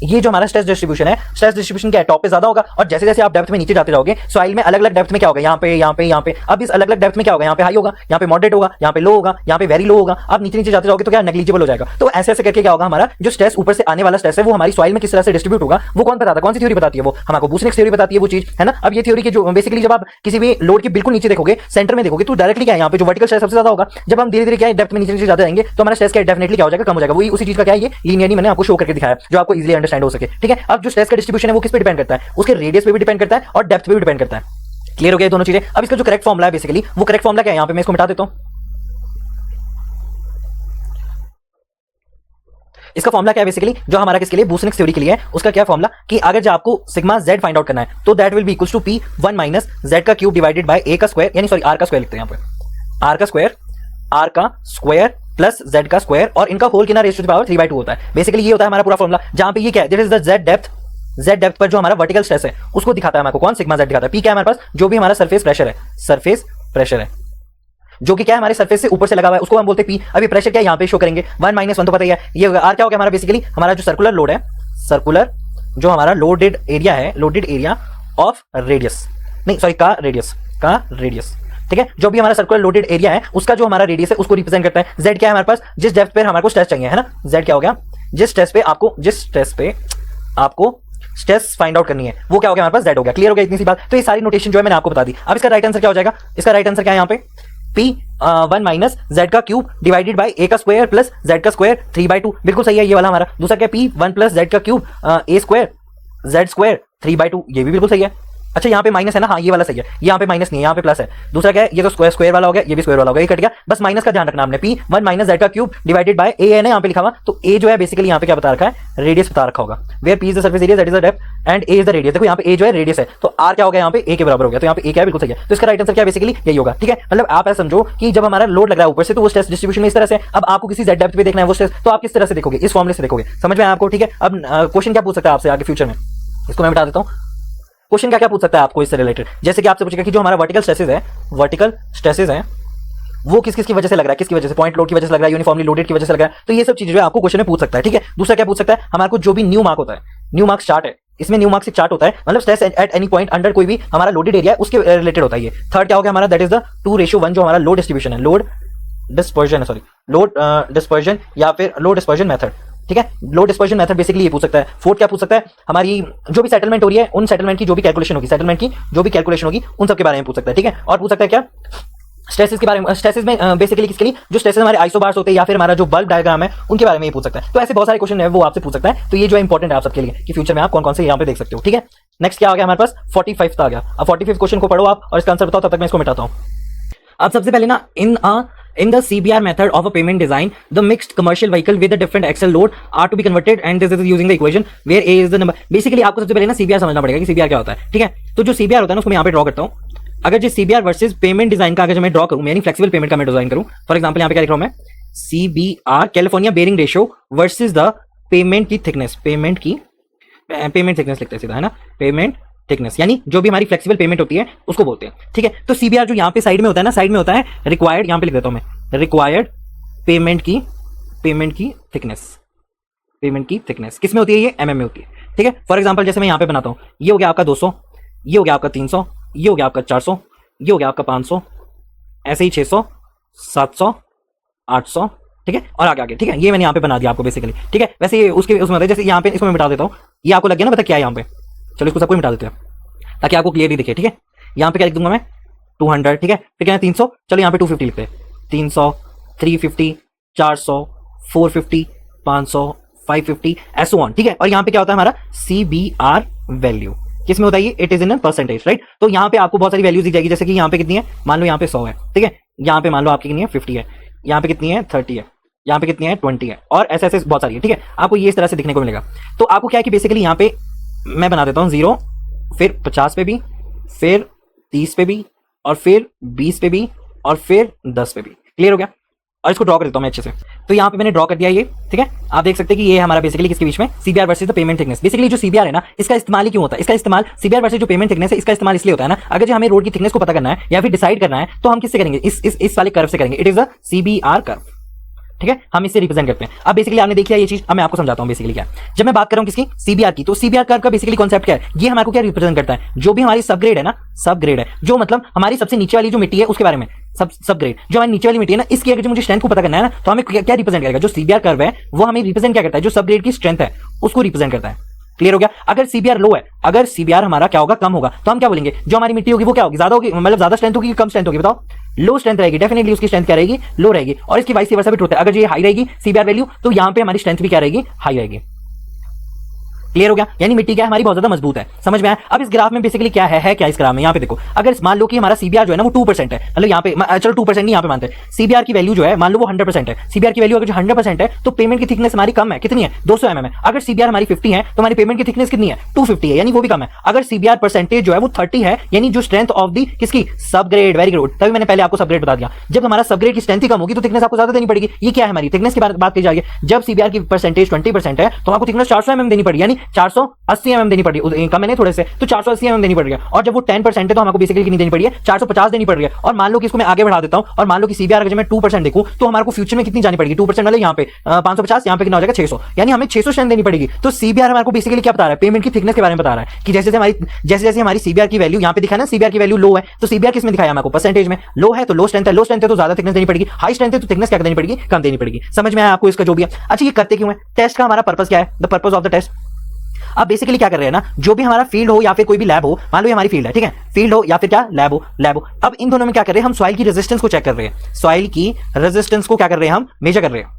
ये जो हमारा स्ट्रेस डिस्ट्रीब्यूशन है, स्ट्रेस डिस्ट्रीब्यूशन क्या है, टॉप पे ज्यादा होगा, और जैसे जैसे आप डेप्थ में नीचे जाते जाओगे सॉइल में अलग अलग डेप्थ में क्या होगा, यहाँ पे यहाँ पे यहाँ पे। अब इस अलग अलग डेप्थ में क्या होगा, यहाँ पे हाई होगा, यहाँ पे मॉडरेट होगा, यहाँ पे लो होगा, यहाँ पे वेरी लो होगा। अब नीचे नीचे जाते जाओगे तो क्या नेग्लिजिबल हो जाएगा। तो ऐसे ऐसे करके क्या होगा, हमारा जो स्ट्रेस ऊपर से आने वाला स्ट्रेस है वो हमारी सॉइल में किस तरह से डिस्ट्रीब्यूट होगा, वो कौन बताता है, कौन सी थ्योरी बताती है, वो हमको बूसनिक थ्योरी बताती है वो चीज, है ना। अब ये थ्योरी की जो बेसिकली जब आप किसी भी लोड के बिल्कुल नीचे देखोगे, सेंटर में देखोगे, तो डायरेक्टली क्या है, यहाँ पे जो वर्टिकल स्ट्रेस सबसे ज्यादा होगा। जब हम धीरे धीरे क्या है डेप्थ में नीचे नीचे जाते जाएंगे तो हमारा स्ट्रेस क्या डेफिनेटली क्या हो जाएगा, कम हो जाएगा। वही उसी चीज का क्या है, ये लीनियरली मैंने आपको शो करके दिखाया जो आपको इजीली अंडरस्टैंड हो सके, ठीक है। अब जो स्ट्रेस का डिस्ट्रीब्यूशन है वो किस पे डिपेंड करता है, उसके रेडियस पे भी डिपेंड करता है और डेप्थ पे भी डिपेंड करता है। क्लियर हो गया दोनों चीजें। अब इसका जो करेक्ट फॉर्मुला है बेसिकली, वो करेक्ट फॉर्मुला क्या है, यहाँ पे मैं इसको मिटा देता हूं। इसका फॉर्मुला क्या है बेसिकली, जो हमारा किसके लिए, बूसनिक थ्योरी के लिए है, उसका क्या फॉर्मुला कि अगर जो आपको सिग्मा जेड फाइंड आउट करना है तो that will be equals to P 1 minus Z का क्यूब डिवाइडेड बाय ए का स्क्वायर, यानी सॉरी आर का स्क्वायर लिखते हैं यहाँ पे, आर का स्क्वायर प्लस जेड का स्क्वायर, और इनका होल कितना रेज़ टू द पावर 3/2 होता है। बेसिकली ये होता है हमारा पूरा फॉर्मुला, जहां पे ये क्या है, this is the Z depth पर जो हमारा वर्टिकल स्ट्रेस है उसको दिखाता है हमारे को कौन, सिग्मा जेड दिखाता है। पी क्या है हमारे पास, जो भी हमारा सरफेस प्रेशर है जो कि क्या है हमारे सरफेस से ऊपर से लगा हुआ है, उसको हम बोलते हैं पी। अभी प्रेशर क्या है यहाँ पे शो करेंगे, 1 - 1 तो पता ही है, ये होगा। आर क्या हो गया हमारा, बेसिकली हमारा जो सर्कुलर लोड है, सर्कुलर जो हमारा लोडेड एरिया है, लोडेड एरिया ऑफ रेडियस, नहीं सॉरी का रेडियस, ठीक है। जो भी हमारा सर्कुलर लोडेड एरिया है उसका जो हमारा रेडियस है उसको रिप्रेजेंट करता है। जेड क्या है हमारे पास, जिस डेप्थ पे हमारे को स्ट्रेस चाहिए, है ना। जेड क्या हो गया, जिस स्ट्रेस पे आपको स्ट्रेस फाइंड आउट करनी है वो क्या हो गया हमारे पास, जेड हो गया। क्लियर हो गया इतनी सी बात। तो ये सारी नोटेशन जो है मैंने आपको बता दी। अब इसका राइट आंसर क्या हो जाएगा, इसका राइट आंसर क्या है यहाँ पे, P 1 माइनस जेड का क्यूब डिवाइडेड बाय ए का स्क्वायर प्लस जेड का स्क्वायर 3/2, बिल्कुल सही है ये वाला हमारा। दूसरा क्या, P 1 प्लस जेड का क्यूब ए स्क्वायर जेड स्क्वायर 3/2, ये भी बिल्कुल सही है। अच्छा यहाँ पे माइनस है ना, हाँ ये वाला सही है, यहाँ पे माइनस नहीं है, यहाँ पे प्लस है। दूसरा क्या है, ये तो स्क्वायर वाला हो गया, ये भी स्क्वायर वाला हो गया, ये कट गया, बस माइनस का ध्यान रखना आपने। P 1 माइनस जेड का क्यूब डिवाइडेड बाय ए है ना यहाँ पे लिखा हुआ, तो ए जो है बेसिकली यहाँ पे क्या बता रखा है, रेडियस बता रखा होगा, where P is the surface area that is the depth and A is the radius. देखो यहाँ पे ए जो है रेडियस है, तो आर क्या हो गया यहाँ पे, ए के बराबर हो गया, तो यहाँ पे ए क्या है, बिल्कुल सही है। तो इसका राइट आंसर क्या बेसिकली यही होगा, ठीक है। मतलब आप ऐसा समझो कि जब हमारा लोड लग रहा है ऊपर से तो वो स्ट्रेस डिस्ट्रीब्यूशन में इस तरह से, अब आपको किसी जेड डेप्थ पे देखना है वो स्ट्रेस, तो आप किस तरह से देखोगे, इस फॉर्मूले से देखोगे। समझ में आया आपको, ठीक है। अब क्वेश्चन क्या पूछ सकता है आपसे आगे फ्यूचर में, इसको मैं बता देता हूँ। क्वेश्चन क्या क्या पूछ सकता है आपको इससे रिलेटेड, जैसे कि आपसे पूछेगा कि जो हमारा वर्टिकल स्ट्रेसेस है वो किस किस की वजह से लग रहा है, किसकी वजह से, पॉइंट लोड की वजह से लग रहा है, यूनिफॉर्मली लोडेड की वजह से लग रहा है, तो ये सब चीजें जो है आपको क्वेश्चन में पूछ सकता है, ठीक है। दूसरा क्या पूछ सकता है, हमारे को जो भी न्यू मार्क होता है, न्यू मार्क चार्ट है, इसमें न्यू मार्क से चार्ट होता है, मतलब stress at any point under कोई भी हमारा लोडेड एरिया है उसके रिलेटेड होता है ये। थर्ड क्या हो गया हमारा, दैट इज द 2:1 जो हमारा लोड डिस्ट्रीब्यूशन है, लोड डिस्पर्जन या फिर लोड डिस्पर्जन मेथड, ठीक है। लोड डिस्पर्जन मेथड बेसिकली ये पूछ सकता है। फोर्थ क्या पूछ सकता है, हमारी जो भी सेटलमेंट हो रही है उन सेटलमेंट की जो भी कैलकुलेशन होगी, उन सब के बारे में पूछ सकता है, ठीक है। और पूछ सकता है क्या, स्ट्रेसेस के बारे में, स्ट्रेसेस में बेसिकली किसके लिए, जो स्ट्रेसेस हमारे आइसोबार्स होते हैं या फिर हमारा जो बल्ब डायग्राम है उनके बारे में ये पूछ सकता है। तो ऐसे बहुत सारे क्वेश्चन है वो आपसे पूछ सकता है। तो ये जो इंपॉर्टेंट है आप सबके लिए कि फ्यूचर में आप कौन कौन से यहाँ पे देख सकते हो, ठीक है। नेक्स्ट क्या आ गया हमारे पास, 45 आ गया। अब 45 क्वेश्चन को पढ़ो आप और इसका आंसर बताओ, तब तक मैं इसको मिटाता हूँ। अब सबसे पहले ना in the CBR method of a payment design, the mixed commercial vehicle with a different axle load are to be converted and this is using the equation where A is the number। Basically आपको सबसे पहले ना CBR समझना पड़ेगा कि CBR क्या होता है, ठीक है। तो जो CBR होता है ना उसको मैं यहाँ पे ड्रॉ करता हूँ। अगर जो CBR वर्सेज पेमेंट डिजाइन का अगर मैं ड्रॉ करूँ, यानी फ्लेक्सिबल पेमेंट का मैं डिजाइन करूँ, फॉर एग्जाम्पल यहाँ पे क्या लिख रहा हूँ मैं, CBR California bearing ratio versus the payment thickness लिखते हैं सीधा, है ना, पेमेंट थिकनेस, यानी जो भी हमारी फ्लेक्सिबल पेमेंट होती है उसको बोलते हैं, ठीक है। तो सीबीआर जो यहाँ पे साइड में होता है ना, साइड में होता है रिक्वायर्ड, यहाँ पे लिख देता हूं मैं, रिक्वायर्ड पेमेंट की थिकनेस किस में होती है, ये एमएम में होती है, ठीक है। फॉर एग्जांपल जैसे मैं यहाँ पे बनाता हूँ, ये हो गया आपका 200, ये हो गया आपका 300, ये हो गया आपका 400, ये हो गया आपका 500, ऐसे ही 600, 700, 800, ठीक है, और आगे आगे, ठीक है। ये मैंने यहाँ पे बना दिया आपको बेसिकली, ठीक है। वैसे ये उसके उसमें जैसे यहाँ पे इसको मैं मिटा देता हूँ, ये आपको लग गया ना पता क्या है यहाँ पे। चलो इसको सबको मिटा देते हैं ताकि आपको क्लियरली दिखे, ठीक है। यहाँ पे क्या लिख दूंगा मैं 200, ठीक है, फिर क्या है 300, चलो यहाँ पे 250 लिखते हैं, 300, 350, 400, 450, 500, 550 एसो ऑन, ठीक है। और यहाँ पे क्या होता है हमारा CBR वैल्यू, किस में होता है ये, it is in percentage, right. तो यहाँ पे आपको बहुत सारी वैल्यूज दी जाएगी, जैसे कि यहाँ पे कितनी है, मान लो यहाँ पे 100 है, ठीक है, यहाँ पे मान लो आपकी कितनी है 50 है, यहाँ पे कितनी है 30 है, यहाँ पे कितनी है 20 है, और ऐसे ऐसे बहुत सारी है, ठीक है। आपको ये इस तरह से दिखने को मिलेगा। तो आपको क्या है कि बेसिकली यहाँ पे मैं बना देता हूँ 0, फिर 50 पे भी, फिर 30 पे भी, और फिर 20 पे भी, और फिर 10 पे भी। क्लियर हो गया। और इसको ड्रॉ कर देता हूं मैं अच्छे से। तो यहाँ पे मैंने ड्रॉ कर दिया ये, ठीक है। आप देख सकते हैं कि ये हमारा बेसिकली किसके बीच में, CBR versus the payment thickness. Basically जो CBR है ना, इसका इस्तेमाल ही क्यों होता है, इसका इस्तेमाल CBR वर्सेस जो पेमेंट थिकनेस है, इसका इस्तेमाल इसलिए होता है ना, अगर जो हमें रोड की थिकनेस को पता करना है या फिर डिसाइड करना है, तो हम किससे करेंगे, इस वाले कर्व से करेंगे। It is the CBR curve, ठीक है, हम इससे रिप्रेजेंट करते हैं। अब बेसिकली आपने देख लिया ये चीज, अब मैं आपको समझाता हूं बेसिकली क्या है। जब मैं बात कर रहा हूं किसकी, CBR की, तो CBR कर्व का बेसिकली कॉन्सेप्ट क्या है, ये हमारे को क्या रिप्रेजेंट करता है, जो भी हमारी सब ग्रेड है ना, सब ग्रेड है, जो मतलब हमारी सबसे नीचे वाली जो मिट्टी है उसके बारे में, सब ग्रेड जो हमारी नीचे वाली मिट्टी है ना, इसकी अगर जो मुझे स्ट्रेंथ को पता करना है ना, तो हमें क्या रिप्रेजेंट करेगा, जो CBR कर्व है वो हमें रिप्रेजेंट क्या करता है, जो सब ग्रेड की स्ट्रेंथ है उसको रिप्रेजेंट करता है। क्लियर हो गया। अगर CBR लो है, अगर CBR हमारा क्या होगा, कम होगा, तो हम क्या बोलेंगे, जो हमारी मिट्टी होगी वो क्या होगी, ज्यादा होगी, मतलब ज्यादा स्ट्रेंथ होगी, कम स्ट्रेंथ होगी, बताओ। लो स्ट्रेंथ रहेगी, डेफिनेटली उसकी स्ट्रेंथ क्या रहेगी, लो रहेगी। और इसकी वाइस वर्सा भी ट्रूथ है, अगर ये हाई रहेगी CBR वैल्यू, तो यहां पे हमारी स्ट्रेंथ भी क्या रहेगी, हाई रहेगी। क्लियर हो गया। यानी मिट्टी क्या है हमारी, बहुत ज्यादा मजबूत है। समझ में आया। अब इस ग्राफ में बेसिकली क्या है क्या इस ग्राफ में, यहाँ पे देखो, अगर मान लो कि हमारा CBR जो है ना वो 2% है, मतलब यहाँ पे चलो 2% नहीं, यहाँ पे मानते हैं CBR की वैल्यू जो है, मान लो वो 100% है। CBR की वैल्यू अगर जो 100% है, तो पेमेंट की थिकनेस हमारी कम है, कितनी है 200 mm है। अगर CBR हमारी 50 है, तो हमारी पेमेंट की थिकनेस कितनी है 250 है, यानी वो भी कम है। अगर CBR परसेंटेज जो है वो 30 है, यानी जो स्ट्रेंथ ऑफ दी किसकी, सब ग्रेड, वेरी गुड। तभी मैंने पहले आपको सब ग्रेड बता दिया। जब हमारा सब ग्रेड की स्ट्रेंथ ही कम होगी, तो थिकनेस आपको ज्यादा देनी पड़ेगी। ये क्या है हमारी थिकनेस की बात की जाएगी। जब CBR की परसेंटेज 20% है, तो आपको थिकनेस 400 mm देनी पड़ेगी, यानी 480 mm देनी पड़ रही है, कम है नहीं थोड़े से, तो 480 mm देनी पड़ रही है। और जब वो 10% है, तो हमको बेसिकली कितनी देनी पड़ी है, 450 देनी पड़ रही है। और मान लो कि इसको मैं आगे बढ़ा देता हूं, और मान लो कि CBR अगर मैं 2% देखूं, तो हमारे को फ्यूचर में कितनी जानी पड़ेगी, 2% वाले यहाँ पे 550, यहाँ पे कितना हो जाएगा 600, यानी हमें 600 स्ट्रेंथ देनी पड़ेगी। तो CBR हमारे को बेसिकली क्या बता रहा है, पेमेंट की थिकनेस के बारे में बता रहा है कि जैसे जैसे हमारी CBR की वैल्यू यहाँ पे दिखा ना, CBR की वैल्यू लो है, तो CBR किस में दिखाया हमारे को, परसेंटेज में। लो है तो लो स्ट्रेंथ है, लो स्ट्रेंथ है तो ज्यादा थिकनेस देनी पड़ेगी, हाई स्ट्रेंथ है तो थिकनेस क्या देनी पड़ेगी, कम देनी पड़ेगी। समझ में आया आपको इसका जो भी है। अच्छा ये करते क्यों है, टेस्ट का हमारा पर्पस क्या है, the purpose of the test. अब बेसिकली क्या कर रहे हैं ना, जो भी हमारा फील्ड हो या फिर कोई भी लैब हो, मान लो ये हमारी फील्ड है, ठीक है, फील्ड हो या फिर क्या लैब हो, अब इन दोनों में क्या कर रहे हैं हम, सॉइल की रेजिस्टेंस को चेक कर रहे हैं, सॉइल की रेजिस्टेंस को क्या कर रहे हैं हम, मेजर कर रहे हैं,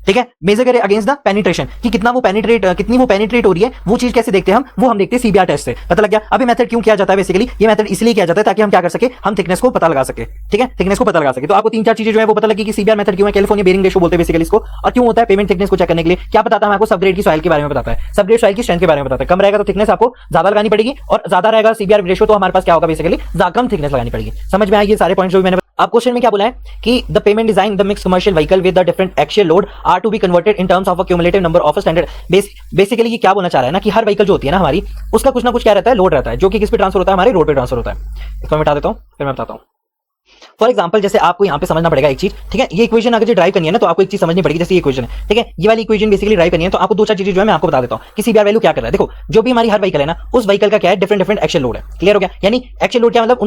ठीक है, मेजर करें अगेंस्ट द पेनिट्रेशन, कि कितनी वो पेनिट्रेट हो रही है, वो चीज कैसे देखते हैं हम देखते हैं CBR टेस्ट से। पता लग गया। अब ये मेथड क्यों किया जाता है, बेसिकली ये मेथड इसलिए किया जाता है ताकि हम क्या कर सके, हम थिकनेस को पता लगा सके, ठीक है, थिकनेस को पता लगा सके। तो आपको 3-4 चीजें जो है वो पता लगी कि CBR मेथड क्यों है, कैलिफोर्निया बेरिंग रेशियो बोलते हैं बेसिकली इसको, और क्यों होता है पेमेंट थिकनेस को चेक करने के लिए। क्या बताता है आपको, सब ग्रेड की सॉइल के बारे में बताता है, सब ग्रेड सॉइल की स्ट्रेंथ के बारे में बताता है। कम रहेगा तो थिकनेस आपको ज्यादा लगानी पड़ेगी, और ज्यादा रहेगा CBR रेशियो, तो हमारे पास क्या होगा बेसिकली, कम थिकनेस लगानी पड़ेगी। समझ में आया ये सारे पॉइंट्स जो मैंने। अब क्वेश्चन में क्या बोला है कि the pavement design the mix commercial vehicle with the different axial load are to be converted in terms of a cumulative number of standard. Basically ये क्या बोलना चाह रहा है ना, कि हर व्हीकल जो होती है ना हमारी, उसका कुछ ना कुछ क्या रहता है, लोड रहता है, जो कि किस पे ट्रांसफर होता है, हमारे रोड पे ट्रांसफर होता है। इसको मैं बता देता हूँ, फिर मैं बताता हूँ। फॉर एग्जाम्पल जैसे आपको यहाँ पे समझना पड़ेगा एक चीज, ठीक है, ये इक्वेशन अगर ड्राइव करनी है ना, तो आपको एक चीज समझनी पड़ेगी। जैसे ये इक्वेशन है, ठीक है, ये वाली इक्वेशन बेसिकली ड्राइव करनी है, तो आपको 2-4 चीजें जो है मैं आपको बता देता हूँ कि CBR वैल्यू क्या कर रहा है। देखो जो भी हमारी हर व्हीकल है ना, उस व्हीकल का क्या है, डिफरेंट एक्शन लोड है। क्लियर हो गया। यानी एक्शन लोड क्या मतलब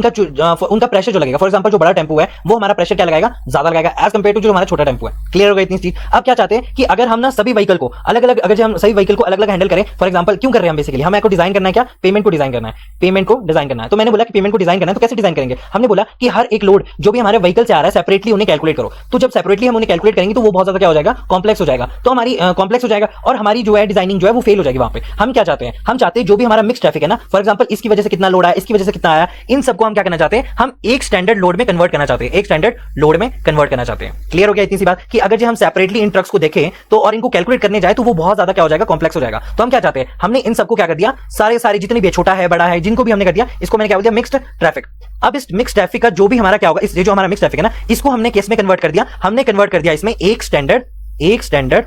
उनका प्रेशर जो लगेगा। फॉर एग्जाम्पल जो बड़ा टेम्पो है, वो हमारा प्रेशर क्या लगाएगा, ज्यादा लगाएगा एज कंपेयर टू जो हमारा छोटा टेम्पो है। क्लियर हो गया इतनी चीज। अब क्या चाहते हैं कि अगर हम ना सभी व्हीकल को अलग अलग, अगर हम सभी व्हीकल को अलग अलग हैंडल करें, फॉर एग्जाम्पल क्यों कर रहे हैं हम, बेसिकली हमें को डिजाइन करना है क्या, पेमेंट को डिजाइन करना है, पेमेंट को डिजाइन करना है। तो मैंने बोला कि पेमेंट को डिजाइन करना है, तो कैसे डिजाइन करेंगे, हमने बोला कि हर एक लोड जो भी हमारे व्हीकल से आ रहा है सेपरेटली उन्हें कैलकुलेट करो। तो जब सेपरेटली हम उन्हें कैलकुलेट करेंगे, तो वो बहुत ज्यादा क्या हो जाएगा, कॉम्प्लेक्स हो जाएगा। तो हमारी कॉम्प्लेक्स हो जाएगा, और हमारी जो है डिजाइनिंग जो है वो फेल हो जाएगी वहां पे। हम क्या चाहते हैं, हम चाहते हैं जो भी हमारा मिक्स ट्रैफिक है ना, फॉर एग्जांपल इसकी वजह से कितना लोड आया, इसकी वजह से कितना आया, इन सबको हम क्या करना चाहते हैं, हम एक स्टैंडर्ड लोड में कन्वर्ट करना चाहते हैं, एक स्टैंडर्ड लोड में कन्वर्ट करना चाहते हैं। क्लियर हो गया इतनी सी बात, कि अगर जो हम सेपरेटली इन ट्रक्स को देखें तो और इनको कैलकुलेट करने जाए, तो वो बहुत ज्यादा क्या हो जाएगा, कॉम्प्लेक्स हो जाएगा। तो हम क्या चाहते हैं, हमने इन सबको क्या कर दिया, सारे जितने भी छोटा है बड़ा है, जिनको भी हमने कर दिया, इसको मैंने क्या बोल दिया, मिक्स्ड ट्रैफिक। अब इस मिक्स ट्रैफिक का जो भी हमारा क्या होगा, इस जो हमारा मिक्स ट्रैफिक है ना, इसको हमने किस में कन्वर्ट कर दिया, हमने कन्वर्ट कर दिया इसमें एक स्टैंडर्ड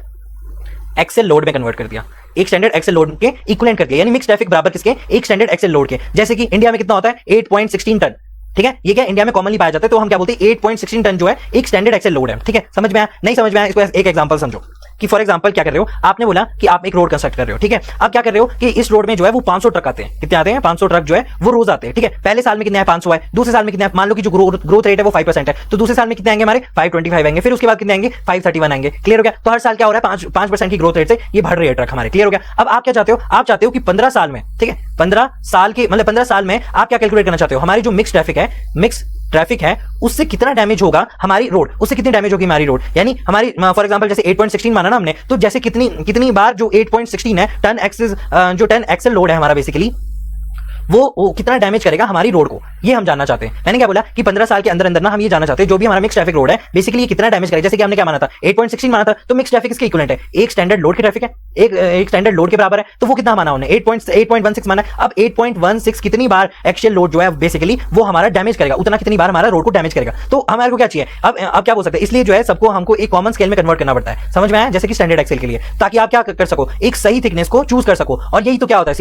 एक्सेल लोड में कन्वर्ट कर दिया, एक स्टैंडर्ड एक्सेल लोड के इक्विवेलेंट कर दिया। यानी मिक्स ट्रैफिक बराबर किसके, एक स्टैंडर्ड एक्सेल लोड के। जैसे कि इंडिया में कितना होता है, 8.16 टन, ठीक है, ये क्या इंडिया में कॉमनली पाया जाता है, तो हम क्या बोलते हैं 8.16 टन जो है एक स्टैंडर्ड एक्सेल लोड है। ठीक है, समझ में आया? नहीं समझ में आया, इसको एक एग्जांपल समझो कि फॉर एग्जांपल क्या कर रहे हो, आपने बोला कि आप एक रोड कंस्ट्रक्ट कर रहे हो। ठीक है, अब क्या कर रहे हो कि इस रोड में जो है वो 500 ट्रक आते हैं। कितने आते हैं? 500 ट्रक जो है वो रोज आते हैं। ठीक है, पहले साल में कितने आए? 500 आए। दूसरे साल में कितने आए? मान लो कि जो ग्रोथ रेट है वो 5% है, तो दूसरे साल में कितने आएंगे हमारे? 525 आएंगे। फिर उसके बाद कितने आएंगे? 531 आएंगे। क्लियर हो गया? तो हर साल क्या हो रहा है? 5% की ग्रोथ रेट से ये बढ़ रही है ट्रक हमारे। क्लियर हो गया? अब आप क्या चाहते हो? आप चाहते हो कि 15 साल में, ठीक है, 15 साल के मतलब 15 साल में आप क्या कैलकुलेट करना चाहते हो? हमारी जो मिक्स ट्रैफिक है उससे कितना डैमेज होगा हमारी रोड, उससे कितनी डैमेज होगी हमारी रोड, यानी हमारी फॉर एग्जांपल जैसे 8.16 माना ना हमने, तो जैसे कितनी बार जो 8.16 है टन एक्सेस जो 10 एक्सेल लोड है हमारा बेसिकली वो कितना डैमेज करेगा हमारी रोड को, ये हम जानना चाहते हैं। मैंने क्या बोला कि 15 साल के अंदर अंदर ना हम ये जानना चाहते हैं जो भी हमारा मिक्स ट्रैफिक रोड है बेसिकली ये कितना डैमेज करेगा। जैसे कि हमने क्या माना था? 8.16 माना था, तो मिक्स ट्रैफिक इसके इक्विवेलेंट है, एक स्टैंडर्ड लोड की ट्रैफिक है, एक स्टैंडर्ड लोड के बराबर है, तो वो कितना माना हमने? 8.16 माना। अब 8.16 कितनी बार एक्चुअल लोड जो है बेसिकली वो हमारा डैमेज करेगा, उतना कितनी बार हमारा रोड को डैमेज करेगा। तो हमारे को क्या चाहिए? अब क्या बोल सकते हैं, इसलिए जो है सबको हमको एक कॉमन स्केल में कन्वर्ट करना पड़ता है। समझ में आया? जैसे कि स्टैंडर्ड एक्सेल के लिए, ताकि आप क्या कर सको, एक सही थिकनेस को चूज कर सको। और यही तो क्या होता है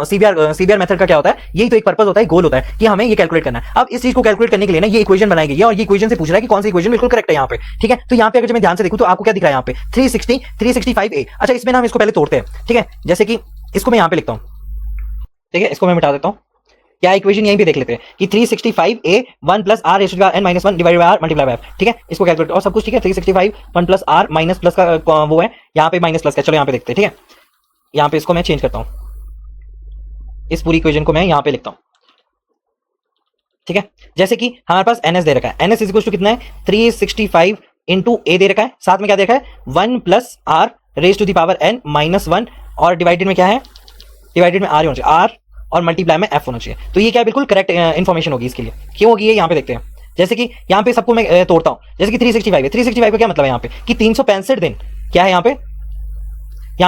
सीबीआर मेथड का क्या होता है, यही तो पर्पस होता है, गोल होता है कि हमें ये कैलकुलेट करना है। अब इस चीज को कैलकुलेट करने के लिए ना ये इक्वेशन बनाई गई है और ये इक्वेशन से पूछ रहा है कि कौन सी इक्वेशन बिल्कुल करेक्ट है यहाँ पे। ठीक है, तो यहाँ पे अगर मैं ध्यान से देखूं तो आपको क्या दिख रहा है यहाँ पे 365A। अच्छा, इसमें ना हम इसको पहले तोड़ते हैं। ठीक है, जैसे कि इसको मैं यहाँ पे लिखता हूँ। ठीक है, इसको मैं मिटा देता हूँ। क्या इक्वेशन यहीं पे देख लेते हैं कि 365A 1 + r raised to n - 1 divided by r multiply by f। ठीक है, इसको कैलकुलेट और सब कुछ ठीक है। 365 1 + r माइनस प्लस का वो है, यहाँ पे माइनस प्लस का। चलो यहाँ पे देखते हैं। ठीक है, यहाँ पे इसको मैं चेंज करता हूँ, इस पूरी इक्वेशन को मैं यहाँ पे लिखता हूँ। ठीक है, जैसे कि हमारे पास NS दे रखा है, NS इक्वल टू कितना है? 365 इंटू ए दे रखा है, साथ में क्या देखा है? 1 + r raise to the power n - 1 और डिवाइडेड में क्या है? डिवाइडेड में r होना चाहिए, r और मल्टीप्लाई में f होना चाहिए। तो ये क्या बिल्कुल करेक्ट इन्फॉर्मेशन होगी इसके लिए। क्यों होगी ये यहाँ पे देखते हैं। जैसे कि यहाँ पे सबको मैं तोड़ता हूँ, जैसे कि 365 है, 365 का क्या मतलब है यहाँ पे कि 365 दिन क्या है यहाँ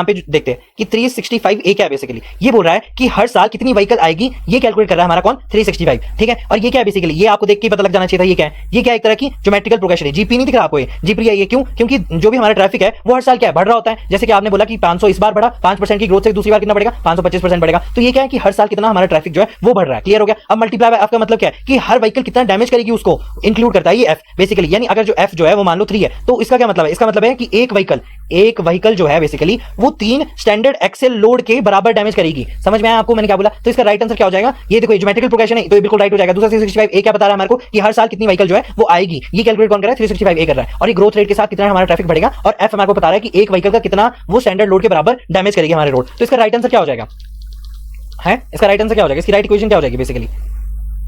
पे देखते हैं कि 365A क्या है बेसिकली, ये बोल रहा है कि हर साल कितनी व्हीकल आएगी, ये कैलकुलेट कर रहा है हमारा कौन? 365। ठीक है, और ये क्या है बेसिकली, ये आपको देख के पता लग जाना चाहिए था। ये क्या है? ये क्या एक तरह की ज्योमेट्रिकल प्रोग्रेशन है। जीपी नहीं दिख रहा आपको? ये जीपी है। ये क्यों? क्योंकि जो भी हमारा ट्रैफिक है वो हर साल क्या है? बढ़ रहा होता है। जैसे कि आपने बोला कि 500 इस बार बढ़ा, 5% की ग्रोथ से दूसरी बार कितना बढ़ेगा? 525% बढ़ेगा। तो ये क्या है कि हर साल कितना हमारा ट्रैफिक जो है वो बढ़ रहा है। क्लियर हो गया? अब मल्टीप्लाई बाय f का मतलब क्या है कि हर व्हीकल कितना डैमेज करेगी उसको इंक्लूड करता है ये f बेसिकली। यानी अगर जो f जो है वो मान लो 3 है, तो इसका क्या मतलब है? इसका मतलब है कि एक व्हीकल जो है बेसिकली वो 3 स्टैंडर्ड एक्सेल लोड के बराबर डैमेज करेगी। समझ में आया आपको मैंने क्या बोला? तो इसका राइट आंसर क्या हो जाएगा? ये देखो ज्योमेट्रिकल प्रोग्रेशन है, तो ये बिल्कुल राइट हो जाएगा। दूसरा 365A क्या बता रहा है हमारे को कि हर साल कितनी व्हीकल जो है वो आएगी, ये कैलकुलेट कौन कर रहा है? 365A कर रहा है। और ये ग्रोथ रेट के साथ कितना हमारा ट्रैफिक बढ़ेगा, और f हमारे को बता रहा है कि एक व्हीकल का कितना वो स्टैंडर्ड लोड के बराबर डैमेज करेगी हमारे रोड। तो इसका राइट आंसर क्या हो जाएगा? है इसका राइट आंसर क्या हो जाएगा? इसकी राइट इक्वेशन क्या हो जाएगी बेसिकली?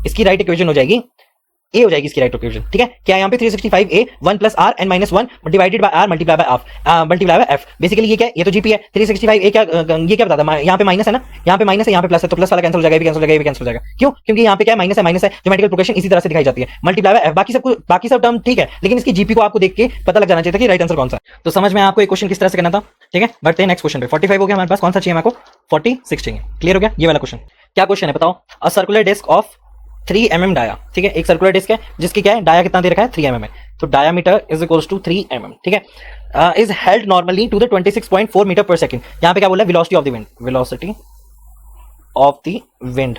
इसकी राइट इक्वेशन हो जाएगी ए हो जाएगी इसकी राइट इक्वेशन। ठीक है, क्या यहाँ पे 365A 1 + r n - 1 divided by r multiply by f basically ये क्या है? ये तो जीपी है। 365A क्या ये क्या बताता है? यहाँ पे माइनस है ना, यहाँ पे माइनस है, यहाँ पे प्लस है, तो प्लस वाला कैंसिल हो जाएगा, ये भी कैंसिल हो जाएगा, ये भी कैंसिल हो जाएगा। क्यों? क्योंकि यहाँ पे क्या है? माइनस है। ज्योमेट्रिकल प्रोग्रेशन इसी तरह से दिखाई जाती है, मल्टीप्लाई बाय f। बाकी सब टर्म ठीक है, लेकिन इसकी जीपी को आपको देख के पता लग जाना चाहिए था कि राइट आंसर कौन सा है। तो समझ में आपको एक क्वेश्चन किस तरह से करना था। ठीक है, बढ़ते हैं नेक्स्ट क्वेश्चन पे। 45 हो गया हमारे पास, कौन सा चाहिए मेरे को? 46 चाहिए। क्लियर हो गया? ये वाला क्वेश्चन क्या क्वेश्चन है बताओ? A circular disc of 3 mm dia. ठीक है, एक सर्कुलर डिस्क है जिसकी क्या है? डाया कितना दे रखा है? 3 mm है, तो diameter is equals to 3 mm। ठीक है, is held normally to the 26.4 metre per second. यहाँ पे क्या बोला? Velocity of the wind, velocity of the wind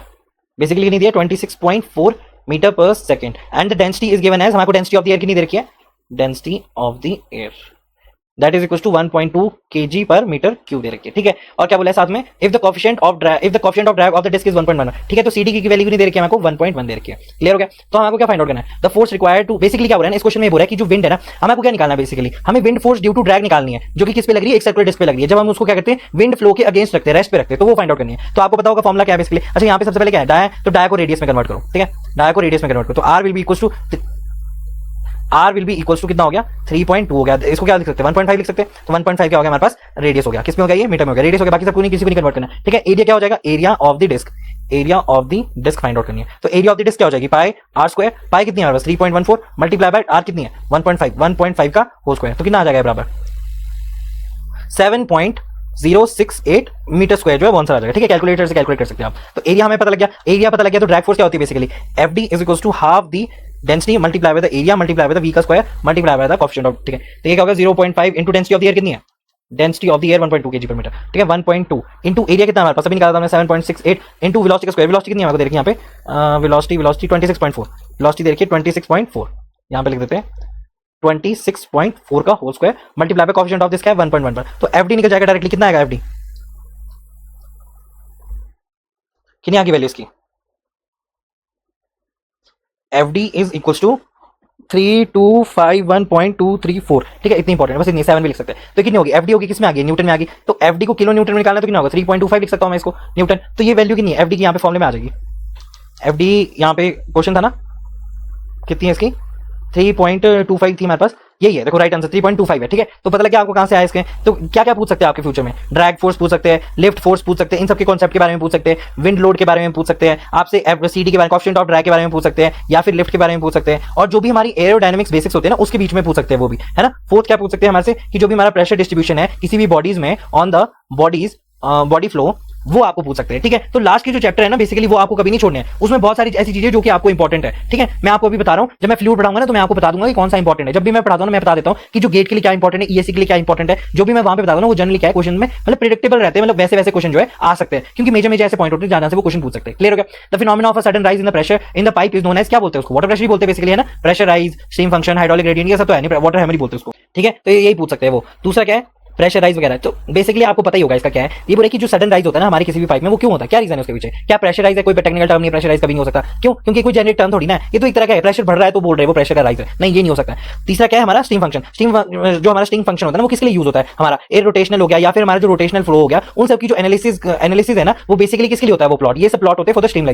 basically नहीं दिया 26.4 metre per second, and the density is given as, हमारे को डेंसिटी ऑफ द एयर कितनी दे रखी है? Density of the air that is equal to 1.2 kg per metre cube दे रखी है। ठीक है, और क्या बोला है साथ में? If the coefficient of drag of the disc is 1.1। ठीक है, तो CD की वैल्यू नहीं दे रखी है, हमको 1.1 दे रखी है। क्लियर हो गया? तो हमको क्या फाइंड आउट करना है? The force required to, basically क्या हो रहा है इस क्वेश्चन में बोल रहा है कि जो विंड है ना, हमको क्या निकालना है बेसिकली? हमें wind force due to drag निकालनी है, जो कि किस पे लग रही है? एक सर्कुलर डिस्क पे लग रही है। जब हम उसको क्या करते हैं? विंड फ्लो के अगेंस्ट रखते हैं, रेस्ट पे रखते हैं, तो वो फाइंड आउट करनी है। तो आपको पता होगा फॉर्मुला क्या है बेसिकली। अच्छा, यहाँ पे सबसे पहले क्या है? डाया, तो डाया को रेडियस में कन्वर्ट करो। ठीक है, डाया को रेडियस में कन्वर्ट करो, तो R will be equals to कितना हो गया? 3.2 हो गया। इसको क्या लिख सकते हैं? 1.5 लिख सकते हैं। तो 1.5 क्या हो गया हमारे पास? रेडियस हो गया। किस में हो गया? ये मीटर में हो गया। रेडियस हो गया, बाकी सबको नहीं, किसी को नहीं कन्वर्ट करना। ठीक है, एरिया क्या हो जाएगा? Area of the disc, area of the disc find out करनी है। तो एरिया ऑफ द डिस्क क्या हो जाएगी? पाई r स्क्वायर। पाई कितनी है हमारे पास? 3.14 मल्टीप्लाई बाय r कितनी है? 1.5 का होल स्क्वायर, तो कितना आ जाएगा बराबर? 7.068 मीटर स्क्वायर जो है वो आंसर आ जाएगा। ठीक है, कैलकुलेटर से कैलकुलेट कर सकते हैं आप। तो एरिया हमें पता लग गया। एरिया पता लग गया तो ड्रैग फोर्स क्या होती है basically? FD is equals to half the density multiply by the area multiply by the v का square multiply by the coefficient of. ठीक है, तो ये क्या होगा? 0.5 into density of the air कितनी है? Density of the air 1.2 kg per metre, ठीक है। 1.2 इंटू एरिया कितना हमारे पास अभी निकाला था हमने 7.68 इंटू वेलोसिटी का स्क्वायर। वेलोसिटी कितनी है आपको दे रखी है यहाँ पे, वेलोसिटी 26.4, वेलोसिटी दे रखी है 26.4, यहाँ पे लिख देते हैं 26.4 का whole square multiply by coefficient of this क्या है 1.1 पर, तो एफडी निकल जाएगा डायरेक्टली। कितना आएगा एफडी, कितनी आगे वैल्यू इसकी, एफडी इज इक्वल्स टू 3251.234, ठीक है। इतनी इंपॉर्टेंट है, बस इतनी 7 भी लिख सकते हैं। तो कितनी होगी एफडी, होगी किसमें आ गई, न्यूटन में आ गई। तो एफडी को किलो न्यूटन में निकालना तो कितना होगा 3.25 लिख सकता हूं मैं इसको न्यूटन। तो ये वैल्यू कितनी है एफडी की, यहाँ पे फॉर्मूले में आ जाएगी। एफडी यहाँ पे क्वेश्चन था ना, कितनी है इसकी 3.25 थी हमारे पास, यही है देखो राइट आंसर 3.25 है, ठीक है। तो पता लग गया आपको कहां से आया इसके। तो क्या क्या पूछ सकते हैं आपके फ्यूचर में, ड्रैग फोर्स पूछ सकते हैं, लिफ्ट फोर्स पूछ सकते हैं, इन सब के कॉन्सेप्ट के बारे में पूछ सकते हैं, विंड लोड के बारे में पूछ सकते हैं आपसे, सीडी के बारे में, कोएफिशिएंट ऑफ ड्रैग के बारे में पूछ सकते हैं, या फिर लिफ्ट के बारे में पूछ सकते हैं, और जो भी हमारी एरोडायनामिक्स बेसिक्स होते हैं ना उसके बीच में पूछ सकते हैं वो भी, है ना। फोर्थ क्या पूछ सकते हैं हमारे से कि जो भी हमारा प्रेशर डिस्ट्रीब्यूशन है किसी भी बॉडीज में ऑन द बॉडी फ्लो, वो आपको पूछ सकते हैं, ठीक है। तो लास्ट की जो चैप्टर है ना बेसिकली वो आपको कभी नहीं छोड़ने हैं, उसमें बहुत सारी ऐसी चीजें जो कि आपको इंपॉर्टेंट है, ठीक है। मैं आपको अभी बता रहा हूं, जब मैं फ्लूइड पढ़ाऊंगा ना तो मैं आपको बता दूंगा कि कौन सा इंपॉर्टेंट है। जब भी मैं पढ़ाता हूं मैं बता देता हूं कि जो गेट के लिए क्या इंपॉर्टेंट है, ईएससी के लिए क्या इंपॉर्टेंट है, जो भी मैं वहां पे बताता हूं वो जनरली क्या है क्वेश्चन में मतलब प्रेडिक्टेबल रहते हैं, मतलब वैसे वैसे क्वेश्चन जो है आ सकते हैं, क्योंकि मेजर ऐसे पॉइंट होते हैं जहां से वो क्वेश्चन पूछ सकते हैं। क्लियर हो गया। The phenomena of a sudden rise in the pressure in the pipe is known as, क्या बोलते हैं उसको, वाटर प्रेशर ही बोलते हैं बेसिकली, है ना। Pressure rise, steam function, hydraulic gradient, ये सब तो है नहीं, वाटर हैमर ही बोलते हैं उसको, ठीक है। तो यही पूछ सकते हैं वो। दूसरा क्या है प्रेशर राइज वगैरह, तो बेसिकली आपको पता ही होगा इसका क्या है। ये बोले कि जो सडन राइज होता है ना हमारी किसी भी पाइप में, वो क्यों होता है, क्या रीजन है उसके पीछे, क्या प्रेशर राइज है, कोई टेक्निकल टर्म नहीं, प्रेशर राइज कभी नहीं हो सकता, क्यों, क्योंकि कोई जेनरिक टर्म थोड़ी ना है, ये तो एक तरह का है, प्रेशर बढ़ रहा है तो बोल रहे हैं वो प्रेशर का राइज है, नहीं ये नहीं हो सकता। तीसरा क्या है हमारा स्टीम फंक्शन, जो हमारा स्टीम फंक्शन होता है ना वो किसके लिए यूज होता है, हमारा एयर रोटेशनल हो गया या फिर हमारा जो रोटेशनल फ्लो हो गया, उन सब की जो एनालिसिस है ना वो बेसिकली किसके लिए होता है, वो प्लॉट, ये सब प्लॉट होते हैं फॉर द स्टीम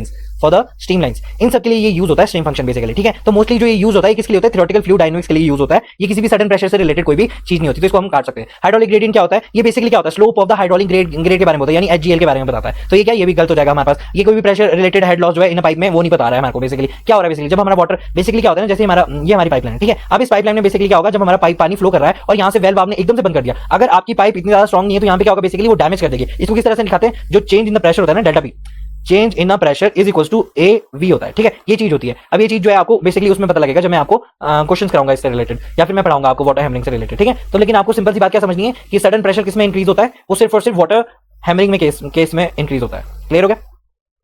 लाइंस, इन सब के लिए ये यूज होता है स्टीम फंक्शन बेसिकली, ठीक है। तो मोस्टली जो ये यूज होता है किसके लिए होता है, थ्योरेटिकल फ्लूइड डायनामिक्स के लिए यूज होता है, ये किसी भी सडन प्रेशर से रिलेटेड कोई भी चीज नहीं होती, तो इसको हम काट सकते हैं। हाइड्रोलिक ग्रेडियंट क्या होता है, ये बेसिकली क्या होता है, slope of the hydraulic grade के बारे में होता है, यानी एचजीएल के बारे में बताता है। तो ये क्या, ये भी गलत हो जाएगा हमारे पास, ये कोई भी प्रेशर रिलेटेड हेड लॉस जो है इन पाइप में वो नहीं बता रहा है हमारे को। बेसिकली क्या हो रहा है, बेसिकली जब हमारा वाटर बेसिकली क्या होता है ना, जैसे हमारा ये हमारी पाइपलाइन है, ठीक है। अब इस पाइपलाइन में बेसिकली क्या होगा, जब हमारा पाइप पानी फ्लो कर रहा है और यहाँ से वेल्व आपने एकदम से बंद कर दिया, अगर आपकी पाइप इतनी ज्यादा स्ट्रॉन्ग नहीं है तो यहाँ पे क्या होगा, बेसिकली वो डैमेज कर देगी। इसको किस तरह से दिखाते हैं, जो चेंज इन द प्रेशर होता है ना delta P, change in the pressure is equals to A V होता है, ठीक है। ये चीज होती है। अब ये चीज जो है आपको बेसिकली उसमें पता लगेगा जब मैं आपको क्वेश्चंस कराऊंगा इससे रिलेटेड, या फिर मैं पढ़ाऊंगा आपको वाटर हैमरिंग से रिलेटेड, ठीक है। तो लेकिन आपको सिंपल सी बात क्या समझनी है कि सडन प्रेशर किसमें इंक्रीज होता है, वो सिर्फ और सिर्फ वाटर हैमरिंग में केस में इंक्रीज होता है। क्लियर हो गया,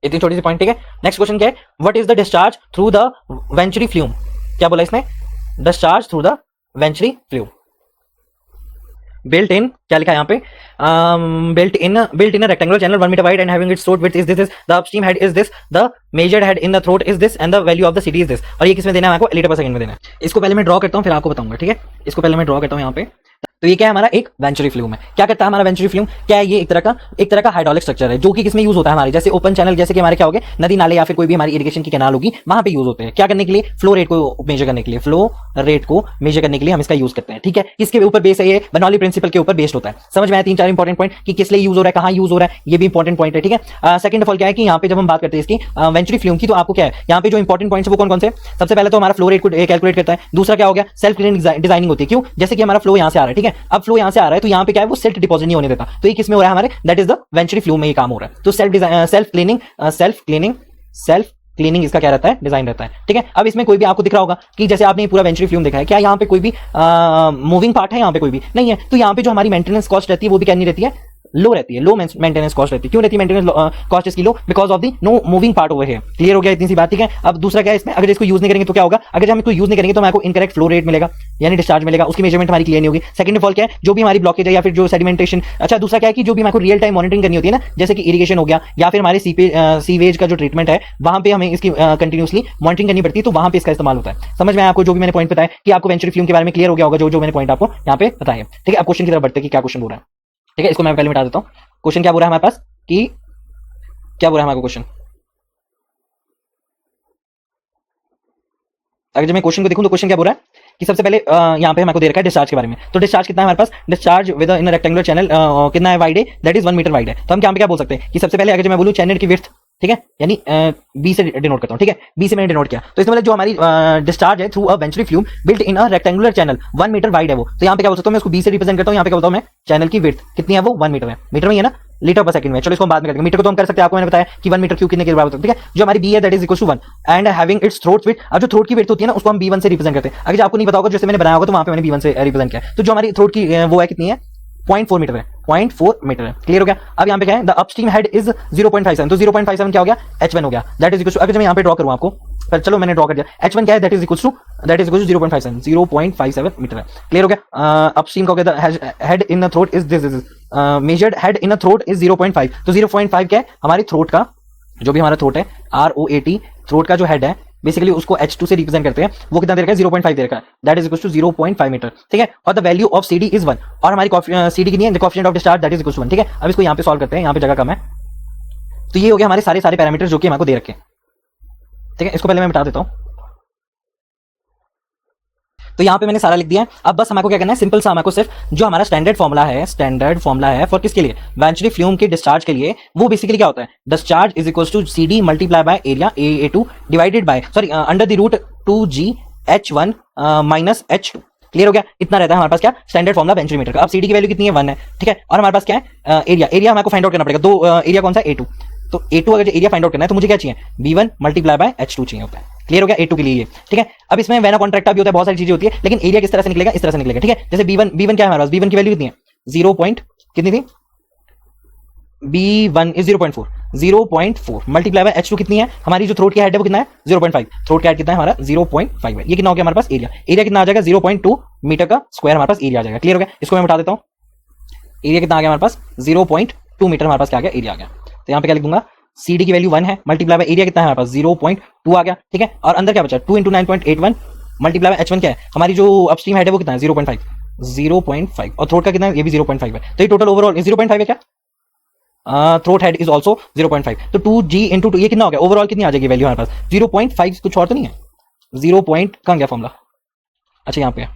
इतनी छोटी सी पॉइंट, ठीक है। नेक्स्ट क्वेश्चन क्या है, what is the discharge through the venturi flume, क्या बोला इसने, discharge through the venturi flume. built in क्या लिखा है यहाँ पे, built in a rectangular channel 1 meter wide and having its throat width is this, the upstream head is this, the measured head in the throat is this and the value of the CD is this। और ये किसमें देना है आपको, लीटर पर सेकंड में देना है। इसको पहले मैं ड्रॉ करता हूँ फिर आपको बताऊंगा, ठीक है। इसको पहले मैं ड्रॉ करता हूँ यहाँ पे। तो ये क्या है हमारा एक वेंचुरी फ्लूम है। क्या करता है हमारा वेंचुरी फ्लूम, क्या है ये एक तरह का हाइड्रोलिक स्ट्रक्चर है जो कि किसमें यूज होता है हमारे, जैसे ओपन चैनल, जैसे कि हमारे क्या हो गए नदी नाले या फिर कोई भी हमारी इरिगेशन की कैनाल होगी, वहां पे यूज होते हैं। क्या करने के लिए, फ्लो रेट को मेजर करने के लिए, फ्लो रेट को मेजर करने के लिए हम इसका यूज करते हैं, ठीक है। किसके ऊपर बेस है, ये बर्नौली प्रिंसिपल के ऊपर बेस्ड होता है। समझ में आया 3-4 इंपॉर्टेंट पॉइंट कि किस लिए यूज हो रहा है, कहां यूज हो रहा है, ये भी इंपॉर्टेंट पॉइंट है, ठीक है। सेकंड ऑफ ऑल क्या है कि यहाँ पे जब हम बात करते हैं इसकी वेंचुरी फ्लूम की, तो आपको क्या है यहाँ पे जो इंपॉर्टेंट पॉइंट्स है वो कौन कौन से, सबसे पहले तो हमारा फ्लो रेट को कैलकुलेट करता है। दूसरा क्या हो गया, सेल्फ क्लीनिंग डिजाइनिंग होती है, क्यों, जैसे कि हमारा फ्लो यहाँ से आ रहा है, ठीक है। अब फ्लो यहाँ से आ रहा है तो यहाँ पे क्या है वो सेल्फ डिपॉजिट नहीं होने देता, तो ये किसमें हो रहा है हमारे, that is the venturi flume में ये काम हो रहा है। तो सेल्फ क्लीनिंग इसका क्या रहता है, डिजाइन रहता है, ठीक है। अब इसमें कोई भी आपको दिख रहा होगा कि जैसे आपने पूरा वेंचुरी फ्लूम देखा है, क्या यहाँ पे कोई भी मूविंग पार्ट है, यहाँ पे कोई भी नहीं है, तो यहाँ पे जो हमारी मेंटेनेंस कॉस्ट रहती है वो भी क्या नहीं रहती है, लो रहती है, लो मेंटेनेंस कॉस्ट रहती है। क्यों रहती है मेंटेनेंस कॉस्ट इसकी low, because of the no moving part over here. Clear हो गया, इतनी सी बात, ठीक है। अब दूसरा क्या है इसमें, अगर इसको यूज नहीं करेंगे तो क्या होगा, अगर हम इसको यूज नहीं करेंगे तो हमको इनकरेक्ट फ्लो रेट मिलेगा, यानी डिस्चार्ज मिलेगा, उसकी मेजरमेंट हमारी क्लियर नहीं होगी। सेकंड ऑफ ऑल क्या है, जो भी हमारी ब्लॉकेज है या फिर जो सेडिमेंटेशन, अच्छा दूसरा क्या है कि जो भी हमको रियल टाइम मॉनिटरिंग करनी होती है ना, जैसे कि इरिगेशन हो गया या फिर हमारे सीवेज का जो ट्रीटमेंट है, वहां पे हमें इसकी कंटिन्यूसली मॉनिटरिंग करनी पड़ती है, तो वहां पे इसका इस्तेमाल होता है। समझ में आपको जो भी मैंने पॉइंट बताया कि आपको वेंचुरी फ्लूम के बारे में क्लियर हो गया होगा, जो मैंने पॉइंट आपको यहाँ पे बताया, ठीक है। अब क्वेश्चन की तरफ बढ़ते हैं कि क्या क्वेश्चन हो रहा है, ठीक है। इसको मैं पहले मिटा देता हूँ। क्वेश्चन क्या बोल रहा है हमारे पास कि क्या बोल रहा है हमारे क्वेश्चन, अगर जब मैं क्वेश्चन को देखूं तो क्वेश्चन क्या बोल रहा है कि सबसे पहले यहाँ पे हमको दे रखा है डिस्चार्ज के बारे में। तो डिस्चार्ज कितना है हमारे पास, discharge within rectangular channel कितना है, वाइड है, दैट इज 1 मीटर वाइड है। तो हम यहाँ पे क्या बोल सकते हैं कि सबसे पहले अगर मैं बोलूं चैनल की विड्थ, ठीक है, यानी बी से डिनोट करता हूं, ठीक है, बी से मैंने डिनोट किया, तो इसमें मतलब जो हमारी डिस्चार्ज है through a venturi flume built in a rectangular channel 1 metre wide है वो, तो यहाँ पे क्या बोल सकता हूं मैं, इसको बी से रिप्रेजेंट करता हूं। यहाँ पे क्या बोलता हूं मैं, चैनल की विड्थ कितनी है वो 1 मीटर है, मीटर में है ना, लीटर पर सेकंड में, चलो इसको हम बाद में करेंगे। मीटर को तो हम कर सकते हैं, आपको मैंने बताया कि 1 मीटर क्यूब कितने के बराबर होता है, ठीक है। जो हमारी बी है that is equal to 1 and having its throat width. अब जो थ्रोट की विड्थ होती है ना उसको हम b1 से रिप्रेजेंट करते हैं। अगर आपको नहीं पता होगा, जैसे मैंने बनाया होगा तो वहां पे मैंने b1 से रिप्रेजेंट किया, तो जो हमारी थ्रोट की वो है कितनी है 0.4 मीटर है, 0.4 मीटर है। क्लियर हो गया। अब यहाँ पे क्या है, द अपस्ट्रीम हेड इज 0.57, तो 0.57 क्या हो गया, h1 हो गया। दैट इज इक्वल टू, अगर मैं यहाँ पे ड्रॉ करूँ आपको, पर चलो मैंने ड्रॉ कर दिया, h1 क्या है, that is equal to 0.57 metre है। क्लियर हो गया। अपस्ट्रीम का हो गया, head in the throat is this, measured head in the throat is 0.5, तो 0.5 क्या है, हमारी थ्रोट का जो भी हमारा थ्रोट है, ROAT, थ्रोट का जो हेड है बेसिकली उसको H2 से रिप्रेजेंट करते हैं, वो कितना दे रखा है, 0.5 दे रखा है, that is equal to 0.5 metre. ठीक है। और the value of CD is 1, और हमारी CD कितनी है, the coefficient of discharge that is equal to 1। ठीक है। अब इसको यहाँ पे सॉल्व करते हैं, यहाँ पे जगह कम है, तो ये हो गया हमारे सारे पैरामीटर जो कि हमारे को दे रखे हैं। ठीक है। इसको पहले मैं बता देता हूँ, तो यहाँ पे मैंने सारा लिख दिया है। अब बस हमारे को क्या करना है, सिंपल सा हमारे को सिर्फ जो हमारा स्टैंडर्ड फॉर्मूला है फॉर किसके लिए, वेंचुरी फ्लूम के डिस्चार्ज के लिए, वो बेसिकली क्या होता है, discharge is equal to CD multiply by area A2 divided by under the root 2G H1 minus H2। Clear हो गया। इतना रहता है हमारे पास क्या, स्टैंडर्ड फॉर्मूला वेंचुरी मीटर का। अब CD की वैल्यू कितनी है, 1 है। ठीक है। और हमारे पास क्या है, एरिया हमारे को फाइंड आउट करना पड़ेगा। दो एरिया कौन सा, A2, तो A2 अगर एरिया फाइंड आउट करना है तो मुझे क्या चाहिए, V1 मल्टीप्लाई बाय H2 चाहिए होता है। क्लियर हो गया। A2 के लिए ये। ठीक है। अब इसमें वेना कॉन्ट्रैक्टा भी होता है, बहुत सारी चीजें होती है, लेकिन एरिया किस तरह से निकलेगा, इस तरह से निकलेगा। ठीक है। जैसे B1 क्या है हमारे पास, B1 की वैल्यू कितनी है, 0 पॉइंट कितनी थी, B1 is 0.4 multiply by H2 कितनी है, हमारी जो थ्रोट की हेड है वो कितना है, 0.5, थ्रोट का हेड कितना है हमारा, 0.5 है। ये कितना हो गया हमारे पास, एरिया कितना आ जाएगा, 0.2 मीटर का स्क्वायर हमारे पास एरिया आ जाएगा। क्लियर हो गया। इसको मैं बता देता हूँ, एरिया कितना आ गया हमारे पास, 0.2 मीटर हमारे पास क्या आ गया, एरिया आ गया। तो यहाँ पे क्या लिख दूंगा, CD की वैल्यू 1 है, मल्टीप्लाई बाय एरिया कितना है हमारे पास, 0.2 आ गया। ठीक है। और अंदर क्या बचा, 2 × 9.81 मल्टीप्लाई बाय H1 क्या है, हमारी जो अपस्ट्रीम हेड है वो कितना है, 0.5, और थ्रोट का कितना है, ये भी 0.5 है। तो ये टोटल ओवरऑल 0.5 है क्या, थ्रोट हेड इज ऑल्सो 0.5, तो 2G × 2 ये कितना हो गया, ओवरऑल कितनी आ जाएगी वैल्यू हमारे पास, 0.5, कुछ और तो नहीं है, 0 पॉइंट कहाँ गया फॉर्मूला, अच्छा यहाँ पे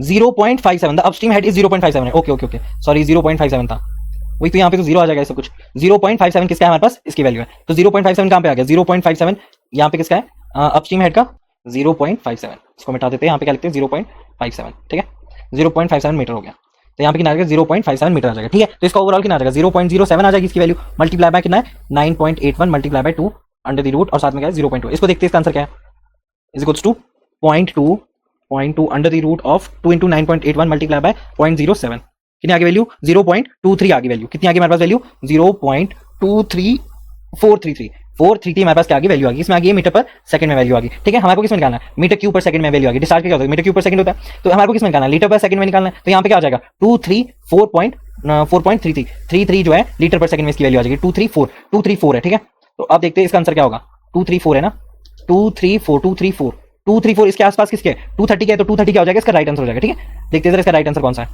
0.57, द अपस्ट्रीम हेड इज 0.57 है। ओके सॉरी, 0.57 था, वही तो यहाँ पे तो 0 आ जाएगा, सब कुछ 0.57 किसका है हमारे पास, इसकी वैल्यू है, तो 0.57 कहाँ पे आ गया, 0.57 यहाँ पे किसका है, अपस्ट्रीम हेड का 0.57, इसको मिटा देते हैं, यहाँ पे क्या लिखते हैं 0.57। ठीक है। 0.57 मीटर हो गया, तो यहाँ पे कितना आ जाएगा, 0.57 मीटर आ जाएगा। ठीक है। तो इसका ओवरऑल कितना आ जाएगा, 0.07 आ जाएगी इसकी वैल्यू, मल्टीप्लाई बाय कितना है, 9.81 multiply by 2 under the root, और साथ में क्या है 0.2। इसको देखते हैं, इसका आंसर क्या है, is equals to 0.2 under the root of 2 × 9.81 multiply by 0.07, कितनी आगे वैल्यू, 0.23 आगे वैल्यू, कितनी आगे हमारे पास वैल्यू, 0.23433 हमारे पास क्या आगे वैल्यू आ गई, इसमें आ गई मीटर पर सेकंड में वैल्यू आ गई। ठीक है। हमारे को किसमें निकालना है, मीटर क्यूब पर सेकंड में वैल्यू आ गई, डिस्चार्ज क्या होता है, मीटर क्यूब पर सेकंड होता है, तो हमारे को किसमें निकालना है, लीटर पर सेकंड में निकालना है। तो यहाँ पे क्या आ जाएगा, 234.33 जो है लीटर पर सेकंड में इसकी वैल्यू आ जाएगी, 234 है। ठीक है। तो अब देखते हैं इसका आंसर क्या होगा, 234 है ना, 234 इसके आसपास किसके है, 230 है, तो 230 क्या हो जाएगा, इसका राइट आंसर हो जाएगा। ठीक है। देखते हैं इसका राइट आंसर कौन सा है,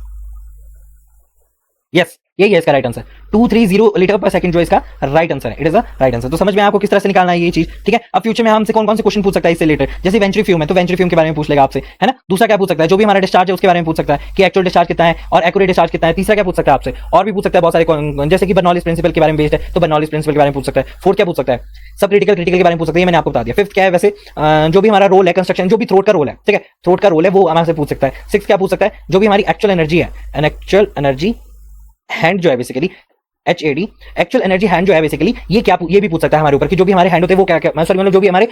यस यही है इसका right answer, 230 litre per second जो इसका राइट आंसर है, it is the right answer. तो समझ में आपको किस तरह से निकालना है ये चीज। ठीक है। अब फ्यूचर में हमसे कौन कौन से क्वेश्चन पूछ सकता है इससे रिलेटेड, जैसे वेंचुरी फ्यूम है तो वेंचुरी फ्यूम के बारे में पूछ लेगा आपसे, है ना। दूसरा क्या पूछ सकता है, जो भी हमारा डिस्चार्ज है उसके बारे में पूछ सकता है कि एक्चुअल डिस्चार्ज कितना है और एक्यूरेट डिस्चार्ज कितना है। तीसरा क्या पूछ सकता है आपसे, और भी पूछ सकता है बहुत सारे, जैसे कि बर्नौलीज प्रिंसिपल के बारे में बेस्ड है तो बर्नौलीज प्रिंसिपल के बारे में पूछ सकता है। फोर्थ क्या पूछ सकता है, सब क्रिटिकल के बारे में पूछ सकता है, मैंने आपको बता दिया। फिफ्थ क्या है, वैसे जो भी हमारा रोल है कंस्ट्रक्शन, जो भी थ्रोट का रोल है, ठीक है, थ्रोट का रोल है वो हमारे से पूछ सकता है। सिक्स क्या पूछ सकता है, जो भी हमारी एक्चुअल एनर्जी है, एन एक्चुअल एनर्जी हैंड जो है basically HAD, actual energy hand जो है बेसिकली ये भी पूछ सकता है हमारे ऊपर कि जो भी हमारे हैंड होते हैं वो क्या मतलब जो भी हमारे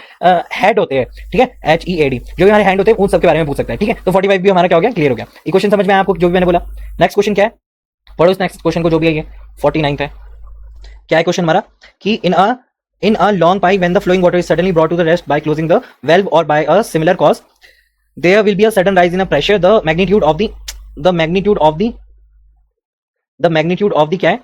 हेड होते हैं, ठीक है, HEAD, जो भी हमारे हैंड होते हैं उन सब के बारे में पूछ सकता है। ठीक है। तो 45 भी हमारा क्या हो गया, क्लियर हो गया। ये क्वेश्चन समझ में आया आपको, जो भी मैंने बोला। नेक्स्ट क्वेश्चन क्या है, पढ़ो इस नेक्स्ट क्वेश्चन को, जो भी है ये 49th है। क्या है क्वेश्चन हमारा कि in a long pipe when the flowing water is suddenly brought to the rest by closing the valve or by a similar cause there will be a sudden rise in a pressure, the magnitude of the क्या है,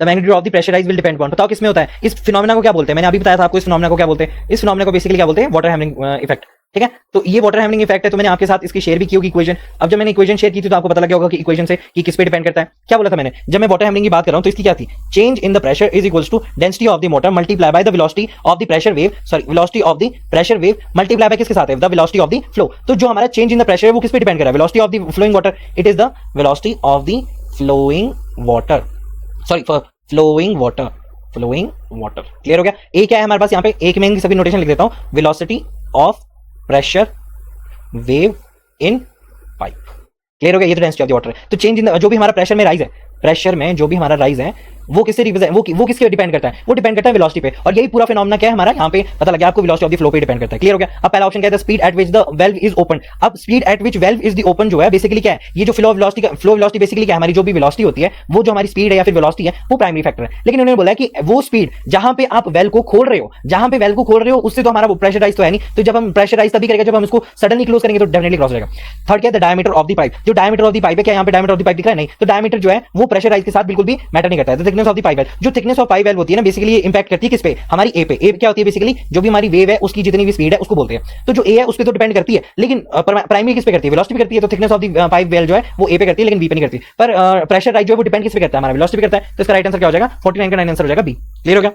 the magnitude of the pressure rise will depend upon, बताओ किसमें होता है, इस फिनोमेना को क्या बोलते हैं, मैंने अभी बताया था आपको इस फिनोमेना को क्या बोलते हैं, इस फिनोमेना को बेसिकली क्या बोलते हैं, वाटर हैमरिंग इफेक्ट। ठीक है। तो ये वाटर हैमरिंग इफेक्ट है, तो मैंने आपके साथ इसकी शेयर भी की होगी इक्वेशन। अब जब मैंने इक्वेशन शेयर की थी तो आपको पता लग गया होगा कि इक्वेशन से कि किस पे डिपेंड करता है। क्या बोला था मैंने, जब मैं वाटर हैमरिंग की बात कर रहा हूं तो इसकी क्या थी, change in the pressure is equals to density of the motor multiply by the velocity of the pressure wave, velocity of the pressure wave multiply by किसके साथ है, the velocity of the flow. तो जो हमारा चेंज इन द प्रेशर है वो किस पे डिपेंड कर रहा है, velocity of the flowing water, it is the velocity of the flowing water, flowing water. Clear हो गया। ए क्या है हमारे पास, यहाँ पे एक में सभी नोटेशन लिख देता हूं, velocity of pressure wave in pipe. Clear हो गया। ये तो डेंसिटी ऑफ द वाटर है। तो चेंज इन जो भी हमारा प्रेशर में राइज है, प्रेशर में जो भी हमारा राइज है वो किससे रिप्रेजेंट वो किसके डिपेंड करता है, वो डिपेंड करता है वेलोसिटी पे। और यही पूरा फिनोमेना क्या है हमारा यहाँ पे पता लगा आपको, वेलोसिटी ऑफ द फ्लो पे डिपेंड करता है। क्लियर हो गया। अब पहला ऑप्शन क्या है, speed at which the valve is open. अब speed at which valve is the open जो है बेसिकली क्या है, ये जो फ्लो वेलोसिटी बेसिकली क्या है, हमारी जो भी वेलोसिटी होती है वो जो हमारी स्पीड है या फिर वेलोसिटी है वो प्राइमरी फैक्टर है। लेकिन उन्होंने बोला कि वो स्पीड जहां पे आप वेल को खोल रहे हो, जहां पे वेल को खोल रहे हो उससे तो हमारा प्रेशराइज तो है नहीं, तो जब हम प्रेशराइज तभी करेगा जब हम इसको सडनली क्लोज करेंगे तो डेफिनेटली क्रॉस हो जाएगा। थर्ड क्या है, the diameter of the pipe. जो डायमीटर ऑफ द पाइप है, क्या यहाँ पे डायमीटर ऑफ द पाइप दिख रहा है, नहीं, तो डायमीटर जो है वो प्रेशराइज के साथ बिल्कुल भी मैटर नहीं करता है। थिकनेस ऑफ द पाइप, जो थिकनेस ऑफ पाइप होती है ना बेसिकली इंपैक्ट करती है किस पे, हमारी ए पे। ए क्या होती है बेसिकली, जो भी हमारी वेव है उसकी जितनी भी स्पीड है उसको बोलते हैं। तो जो ए है उस पर तो डिपेंड करती है, लेकिन प्राइमरी किस पे करती है, वेलोसिटी पे करती है। तो thickness of the pipe well जो है वो ए पे करती है लेकिन बी पे नहीं करती। पर प्रेशर राइज जो है वो डिपेंड किस पे करता है, हमारा वेलोसिटी पे करता है। तो इसका राइट आंसर क्या हो जाएगा, 49 का राइट आंसर हो जाएगा बी। क्लियर हो गया।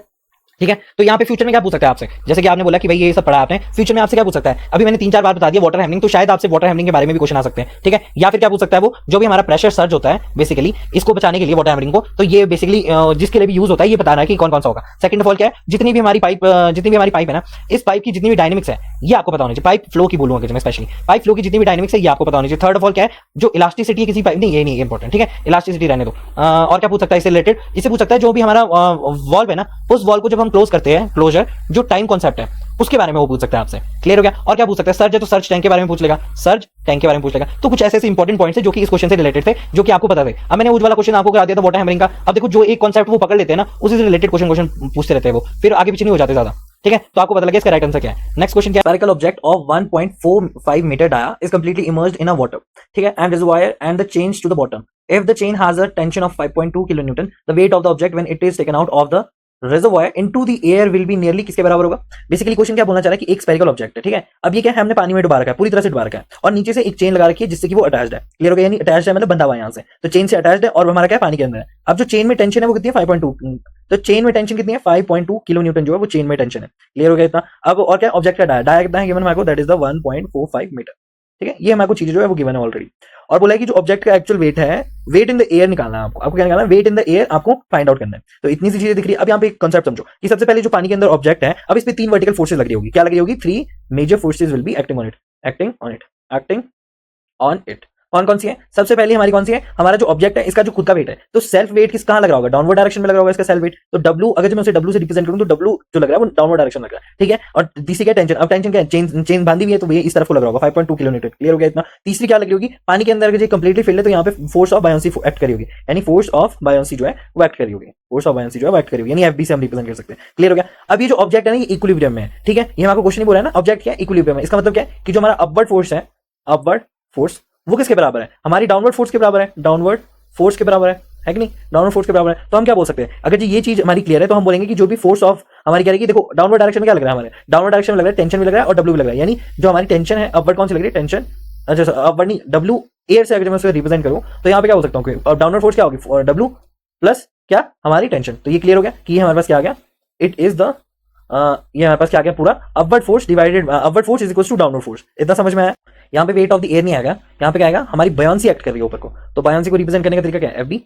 ठीक है, तो यहाँ पे फ्यूचर में क्या पूछ सकता है आपसे, जैसे कि आपने बोला कि भाई ये सब पढ़ा आपने, फ्यूचर में आपसे क्या पूछ सकता है, अभी मैंने 3-4 बार बता दिया वाटर हैमरिंग, तो शायद आपसे वाटर हैमरिंग के बारे में भी क्वेश्चन आ सकते हैं। ठीक है, या फिर क्या पूछ सकता है वो, जो भी हमारा प्रेशर सर्ज होता है बेसिकली इसको बचाने के लिए वाटर हैमरिंग को, तो ये बेसिकली जिसके लिए भी यूज होता है ये बताना है कि कौन कौन सा होगा। सेकंड ऑफ ऑल क्या है, जितनी भी हमारी पाइप है ना, इस पाइप की जितनी भी डायनेमिक्स है ये आपको पता होनी चाहिए। पाइप फ्लो की बोलूंगा मैं स्पेशली, पाइप फ्लो की जितनी भी डायनेमिक्स है ये आपको पता होनी चाहिए। थर्ड ऑफ ऑल क्या है, जो इलास्टिसिटी है किसी पाइप, नहीं ये नहीं इंपॉर्टेंट, ठीक है, इलास्टिसिटी रहने दो। और क्या पूछ सकता है इससे रिलेटेड, इससे पूछ सकता है जो भी हमारा वॉल्व है ना, उस वॉल्व को जब हम क्लोज करते हैं, क्लोजर जो टाइम कॉन्सेप्ट है उसके बारे में वो पूछ सकता है आपसे। क्लियर हो गया। और क्या पूछ सकता है, सर्ज है तो सर्ज टैंक के बारे में पूछ लेगा, सर्ज टैंक के बारे में पूछ लेगा। तो कुछ ऐसे ऐसे इंपॉर्टेंट पॉइंट्स है जो कि इस क्वेश्चन से रिलेटेड थे, जो कि आपको पता थे। अब मैंने उस वाला क्वेश्चन आपको करा दिया था वाटर हैमरिंग का। अब देखो जो एक कॉन्सेप्ट वो पकड़ लेते हैं ना, उसी से रिलेटेड क्वेश्चन पूछते रहते हैं वो, फिर आगे पीछे नहीं हो जाते ज्यादा। ठीक है, तो आपको पता लगे इसका राइट आंसर क्या है। नेक्स्ट क्वेश्चन क्या है, spherical object of 1.45 metre dia is completely immersed in a water, ठीक है, and reservoir and the chain to the bottom. If the chain has a tension of 5.2 kilonewton, the weight of the object when it is taken out of the reservoir into the air will be nearly किसके बराबर होगा। बेसिकली क्वेश्चन क्या बोलना चाह रहा है कि एक स्फेरिकल ऑब्जेक्ट है, ठीक है, अब ये क्या है, हमने पानी में डुबा रखा है, पूरी तरह से डुबा रखा है, और नीचे से एक चेन लगा रखी है जिससे कि वो अटैच्ड है। क्लियर हो गया, यानी अटैच्ड है मतलब बंधा हुआ है यहाँ से, तो चेन से अटैच्ड है और हमारा क्या है, पानी के अंदर है। अब जो चेन में टेंशन है वो कितनी है, 5.2, तो चेन में टेंशन कितनी है, 5.2 किलो न्यूटन जो है वो चेन में टेंशन है। क्लियर हो गया इतना। अब और क्या, ऑब्जेक्ट का डाया कितना है गिवन हमारे को, दैट इज द 1.45 मीटर। ठीक है, ये हमारे को चीज जो है वो गिवन है ऑलरेडी। और बोला है कि जो ऑब्जेक्ट का एक्चुअल वेट है, वेट इन द एयर निकालना है आपको क्या निकालना है, वेट इन द एयर आपको फाइंड आउट करना है। तो इतनी सी चीजें दिख रही है। अब यहाँ पे एक कांसेप्ट समझो कि सबसे पहले जो पानी के अंदर ऑब्जेक्ट है, अब इस पे 3 वर्टिकल फोर्सेज लग रही होगी। क्या लग रही होगी, 3 major forces will be acting on it. कौन कौन सी है, सबसे पहले हमारी कौन सी है, हमारा जो ऑब्जेक्ट है इसका जो खुद का वेट है, तो सेल्फ वेट किस कहां लग रहा होगा, डाउनवर्ड डायरेक्शन में लग रहा होगा इसका सेल्फ वेट। तो W अगर मैं उसे W से रिप्रेजेंट करूं तो W जो लग रहा है वो डाउनवर्ड डायरेक्शन लग रहा है। ठीक है, और तीसरी क्या टेंशन, अब टेंशन क्या है, चेन बांधी हुई है तो ये इस तरफ को लग रहा होगा 5.2 किलोमीटर। क्लियर हो गया इतना। तीसरी क्या लग रही होगी, पानी के अंदर अगर ये कंप्लीटली फिल्ड है तो यहाँ पे फोर्स ऑफ बायोंसी एक्ट करी होगी, यानी फोर्स ऑफ बायोंसी जो है वो एक्ट करी होगी, फोर्स ऑफ बायोंसी जो है वो एक्ट करी होगी, यानी FB से हम रिप्रेजेंट कर सकते हैं। क्लियर हो गया। अब ये जो ऑब्जेक्ट है ना ये इक्विलिब्रियम में है, ठीक है, ये हमारा क्वेश्चन ही बोला है ना, ऑब्जेक्ट क्या है, इक्विलिब्रियम में। इसका मतलब क्या है कि जो हमारा अपवर्ड फोर्स है, अपवर्ड फोर्स वो किसके बराबर है, हमारी डाउनवर्ड फोर्स के बराबर है, डाउनवर्ड फोर्स के बराबर है कि नहीं, डाउनवर्ड फोर्स के बराबर है। तो हम क्या बोल सकते हैं, अगर जी ये चीज हमारी क्लियर है तो हम बोलेंगे कि जो भी फोर्स ऑफ हमारी क्या रहेगी, देखो डाउनवर्ड डायरेक्शन में क्या लग रहा है, हमारे डाउनवर्ड डायरेक्शन में लग रहा है टेंशन भी लग रहा है और W भी लग रहा है, यानी जो हमारी टेंशन है अपवर्ड कौन सी लग रही है, टेंशन, अच्छा अपवर्ड नहीं, W एयर से अगर मैं उसको रिप्रेजेंट करूं तो यहाँ पे क्या हो सकता हूँ, और डाउनवर्ड फोर्स क्या होगी, W प्लस क्या हमारी टेंशन। तो ये क्लियर हो गया कि हमारे पास क्या आ गया, इट इज द ये हमारे पास क्या आ गया, पूरा upward force divided upward force is equals to downward force. इतना समझ में आया। यहाँ पे वेट ऑफ द एयर नहीं आएगा, यहाँ पे क्या आएगा, हमारी बायोंसी एक्ट कर रही है ऊपर को, तो बायोंसी को रिप्रेजेंट करने का तरीका क्या है, FB।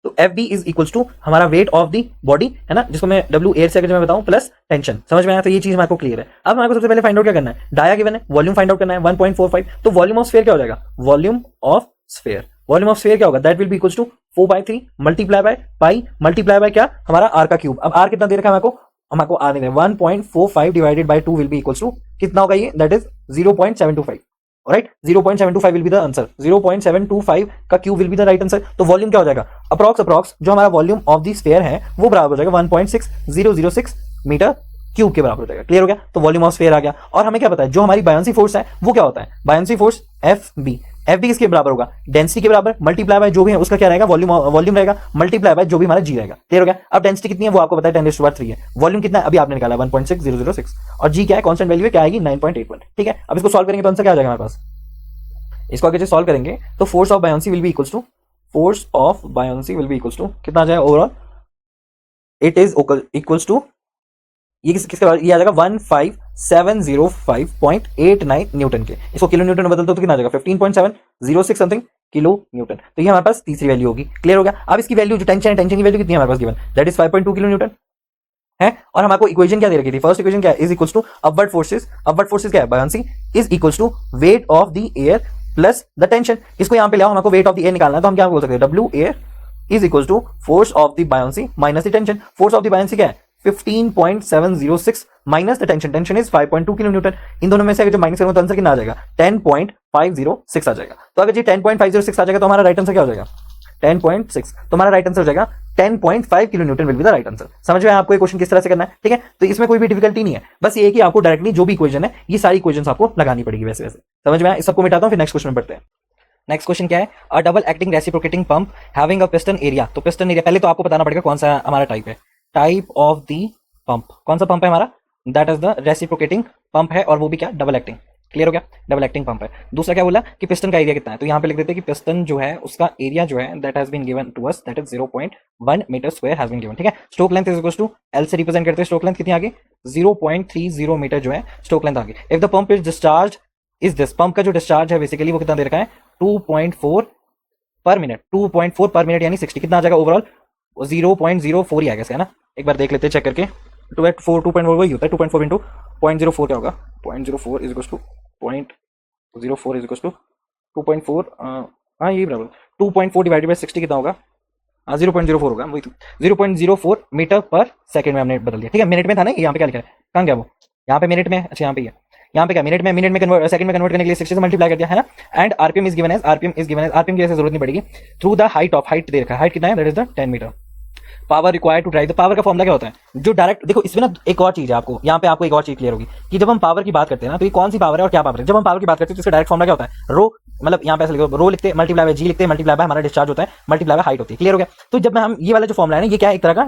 तो FB इज इक्वल्स टू हमारा वेट ऑफ द बॉडी है ना, जिसको मैं W एयर से अगर मैं बताऊं प्लस टेंशन। समझ में आया। तो ये चीज हमारे को क्लियर है। अब हमारे को सबसे पहले फाइंड आउट क्या करना है, डाया गिवन है, वॉल्यूम फाइंड आउट करना है 1.45। तो वॉल्यूम ऑफ स्फीयर क्या हो जाएगा, वॉल्यूम ऑफ स्फीयर क्या होगा, that will be equals to 4/3 multiply by pi multiply by क्या, हमारा R का क्यूब। अब R कितना दे रखा है हमारे को R नहीं दे, 1.45 divided by 2 will be equals to कितना होगा ये, that is 0.725। Right, 0.725 will be the answer, 0.725 का cube will be the right answer. तो वॉल्यूम क्या हो जाएगा, अप्रॉक्स जो हमारा वॉल्यूम ऑफ द स्फीयर है वो बराबर हो जाएगा 1.6006 मीटर क्यूब के बराबर हो जाएगा। क्लियर हो गया। तो वॉल्यूम ऑफ स्फीयर आ गया। और हमें क्या पता है, जो हमारी बायोंसी फोर्स है वो क्या होता है, बायोंसी फोर्स FB किसके बराबर होगा, डेंसिटी के बराबर मल्टीप्लाई बाय जो भी है उसका क्या रहेगा, वॉल्यूम रहेगा मल्टीप्लाई बाय जो भी हमारा G रहेगा। क्लियर हो गया। अब डेंसिटी कितनी है वो आपको पता है, 10⁻³ है। वॉल्यूम कितना है अभी आपने निकाला 1.6006 और G क्या है, कांस्टेंट वैल्यू है, क्या आएगी 9.81। ठीक है, अब इसको सॉल्व करेंगे तो आंसर क्या आ जाएगा हमारे पास, इसको आगे सॉल्व करेंगे तो force of buoyancy will be equals to कितना आ जाएगा overall, it is equals to ये किसके बराबर, ये आ जाएगा 15705.89 न्यूटन के। इसको किलो न्यूटन में बदल दो तो कितना आ जाएगा 15.706 समथिंग किलो न्यूटन। तो ये हमारे पास तीसरी वैल्यू होगी। क्लियर हो गया। अब इसकी वैल्यू जो टेंशन की वैल्यू कितनी है हमारे पास given, that is 5.2 kilo newton है। और हमारे को इक्वेशन क्या दे रखी थी, फर्स्ट इक्वेशन क्या है, is equals to upward forces क्या है, buoyancy is equals to weight of the air plus the tension. इसको यहाँ पे ले आओ, हमको वेट ऑफ द एयर निकालना है तो हम क्या बोल सकते हैं, W air is equal to force of the buoyancy minus the tension. Force of the buoyancy क्या है 15.706 minus the tension, tension is 5.2 kilo newton. इन दोनों में से अगर जो माइनस करूंगा तो आंसर कितना आ जाएगा 10.506 आ जाएगा। तो अगर जी 10.506 आ जाएगा तो हमारा राइट आंसर क्या हो जाएगा 10.6, तो हमारा राइट आंसर हो जाएगा 10.5 kilo Newton will be the right answer. समझ में आपको ये क्वेश्चन किस तरह से करना है, ठीक है। तो इसमें कोई भी डिफिकल्टी नहीं है, बस ये है कि आपको डायरेक्टली जो भी इक्वेशन है ये सारी इक्वेशंस आपको लगानी पड़ेगी वैसे वैसे। समझ में आया, इस सबको मिटाता हूं फिर नेक्स्ट क्वेश्चन में बढ़ते हैं। नेक्स्ट क्वेश्चन क्या है, अ double acting reciprocating pump having a piston area. तो पिस्टन एरिया पहले तो आपको बताना पड़ेगा कौन सा हमारा टाइप है, टाइप ऑफ द पंप, कौन सा पंप है हमारा, that is the reciprocating pump है, और वो भी क्या डबल एक्टिंग। क्लियर हो गया, डबल एक्टिंग पंप है। दूसरा क्या बोला कि पिस्टन का एरिया कितना है, तो यहाँ पे लिख देते हैं कि पिस्टन जो है उसका एरिया जो है that has been given to us, that is 0.1 metre square has been given, ठीक है। Stroke length is equal to L से रिप्रेजेंट करते हैं, स्ट्रोक लेंथ कितनी आ गई 0.30 मीटर जो है स्ट्रोक लेंथ आ गई। If the pump is discharge is this, pump का जो डिस्चार्ज है बेसिकली वो कितना दे रखा है 2.4 पर मिनट, 2.4 पर मिनट यानी 60 कितना आ जाएगा ओवरऑल 0.04 ही आएगा इसका, है ना। एक बार देख लेते हैं चेक करके, 2.4 वही होता है 2.4 इंटू 0.04 क्या होगा 0.04 is equal to 0.04 is equal to 2.4, हाँ ये बराबर 2.4 डिवाइडेड बाय 60 कितना होगा 0.04 होगा, वही तो 0.04 मीटर पर सेकंड में हमने बदल दिया, ठीक है। मिनट में था ना, यहाँ पे क्या लिखा है, कहाँ गया वो, यहाँ पे मिनट में, अच्छा यहाँ पे है, यहाँ पे क्या मिनट में कन्वर्ट, सेकंड में कन्वर्ट करने के लिए 60 से मल्टीप्लाई कर दिया है ना। And RPM is given as, RPM की ऐसे जरूरत नहीं पड़ेगी, through the height of, height दे रखा है, हाइट कितना है that is the 10 metre. Power required to drive, the power का फॉर्मूला क्या होता है, जो डायरेक्ट देखो इसमें ना एक और चीज है आपको, यहाँ पे आपको एक और चीज क्लियर होगी कि जब हम पावर की बात करते हैं ना तो ये कौन सी पावर है और क्या पावर है। जब हम पावर की बात करते हैं तो इसका डायरेक्ट फॉर्मूला क्या होता है रो, मतलब यहाँ पे ऐसे लिखो रो लिखते हैं, मल्टीप्लाई बाय जी लिखते हैं, मल्टीप्लाई बाय हमारा डिस्चार्ज होता है, मल्टीप्लाई बाय हाइट होती है। क्लियर हो गया। तो जब हम ये वाला जो फॉर्मूला है ना ये क्या है, एक तरह का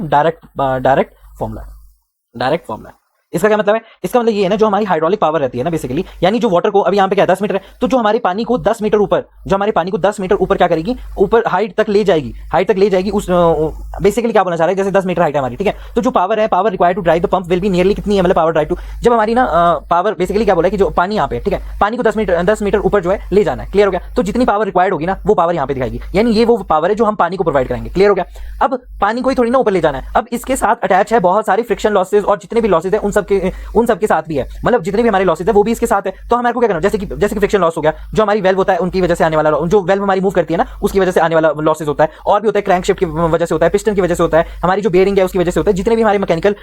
डायरेक्ट फॉर्मूला है। इसका क्या मतलब है, इसका मतलब ये है ना जो हमारी हाइड्रोलिक पावर रहती है ना बेसिकली, यानी जो वाटर को अभी यहाँ पे क्या 10 मीटर है, तो जो हमारे पानी को 10 मीटर ऊपर, जो हमारे पानी को 10 मीटर ऊपर क्या करेगी, ऊपर हाइट तक ले जाएगी उस बेसिकली क्या बोलना चाह रहा है, जैसे 10 मीटर हाइट है हमारी, ठीक है। तो जो पावर है, power required to drive the pump will be nearly कितनी है, मतलब पावर ड्राइव टू, जब हमारी ना पावर बेसिकली क्या बोला है कि जो पानी यहाँ पे, ठीक है, पानी को 10 मीटर ऊपर जो है ले जाना है। क्लियर हो गया। तो जितनी पावर रिक्वायर्ड होगी ना वो पावर यहाँ पे दिखाएगी, यानी ये वो पावर है जो हम पानी को प्रोवाइड करेंगे। क्लियर हो गया। अब पानी को ही थोड़ी ना ऊपर ले जाना है, अब इसके साथ अटैच है बहुत सारी फ्रिक्शन लॉसेज, और जितने भी लॉसेज है उन सब के साथ भी है, मतलब जितने भी हमारे लॉसेज है वो भी इसके साथ है। तो हमारे को क्या करना, जैसे कि फ्रिक्शन लॉस हो गया, जो हमारी वेल्व होता है उनकी वजह से आने वाला, जो वेल्व हमारी मूव करती है ना उसकी वजह से आने वाला लॉसेज होता है, और भी होता है क्रैंकशाफ्ट की वजह से होता है, पिस्टन की वजह से होता है, हमारी जो बेयरिंग है उसकी वजह से होता है, जितने भी हमारे मैकेनिकल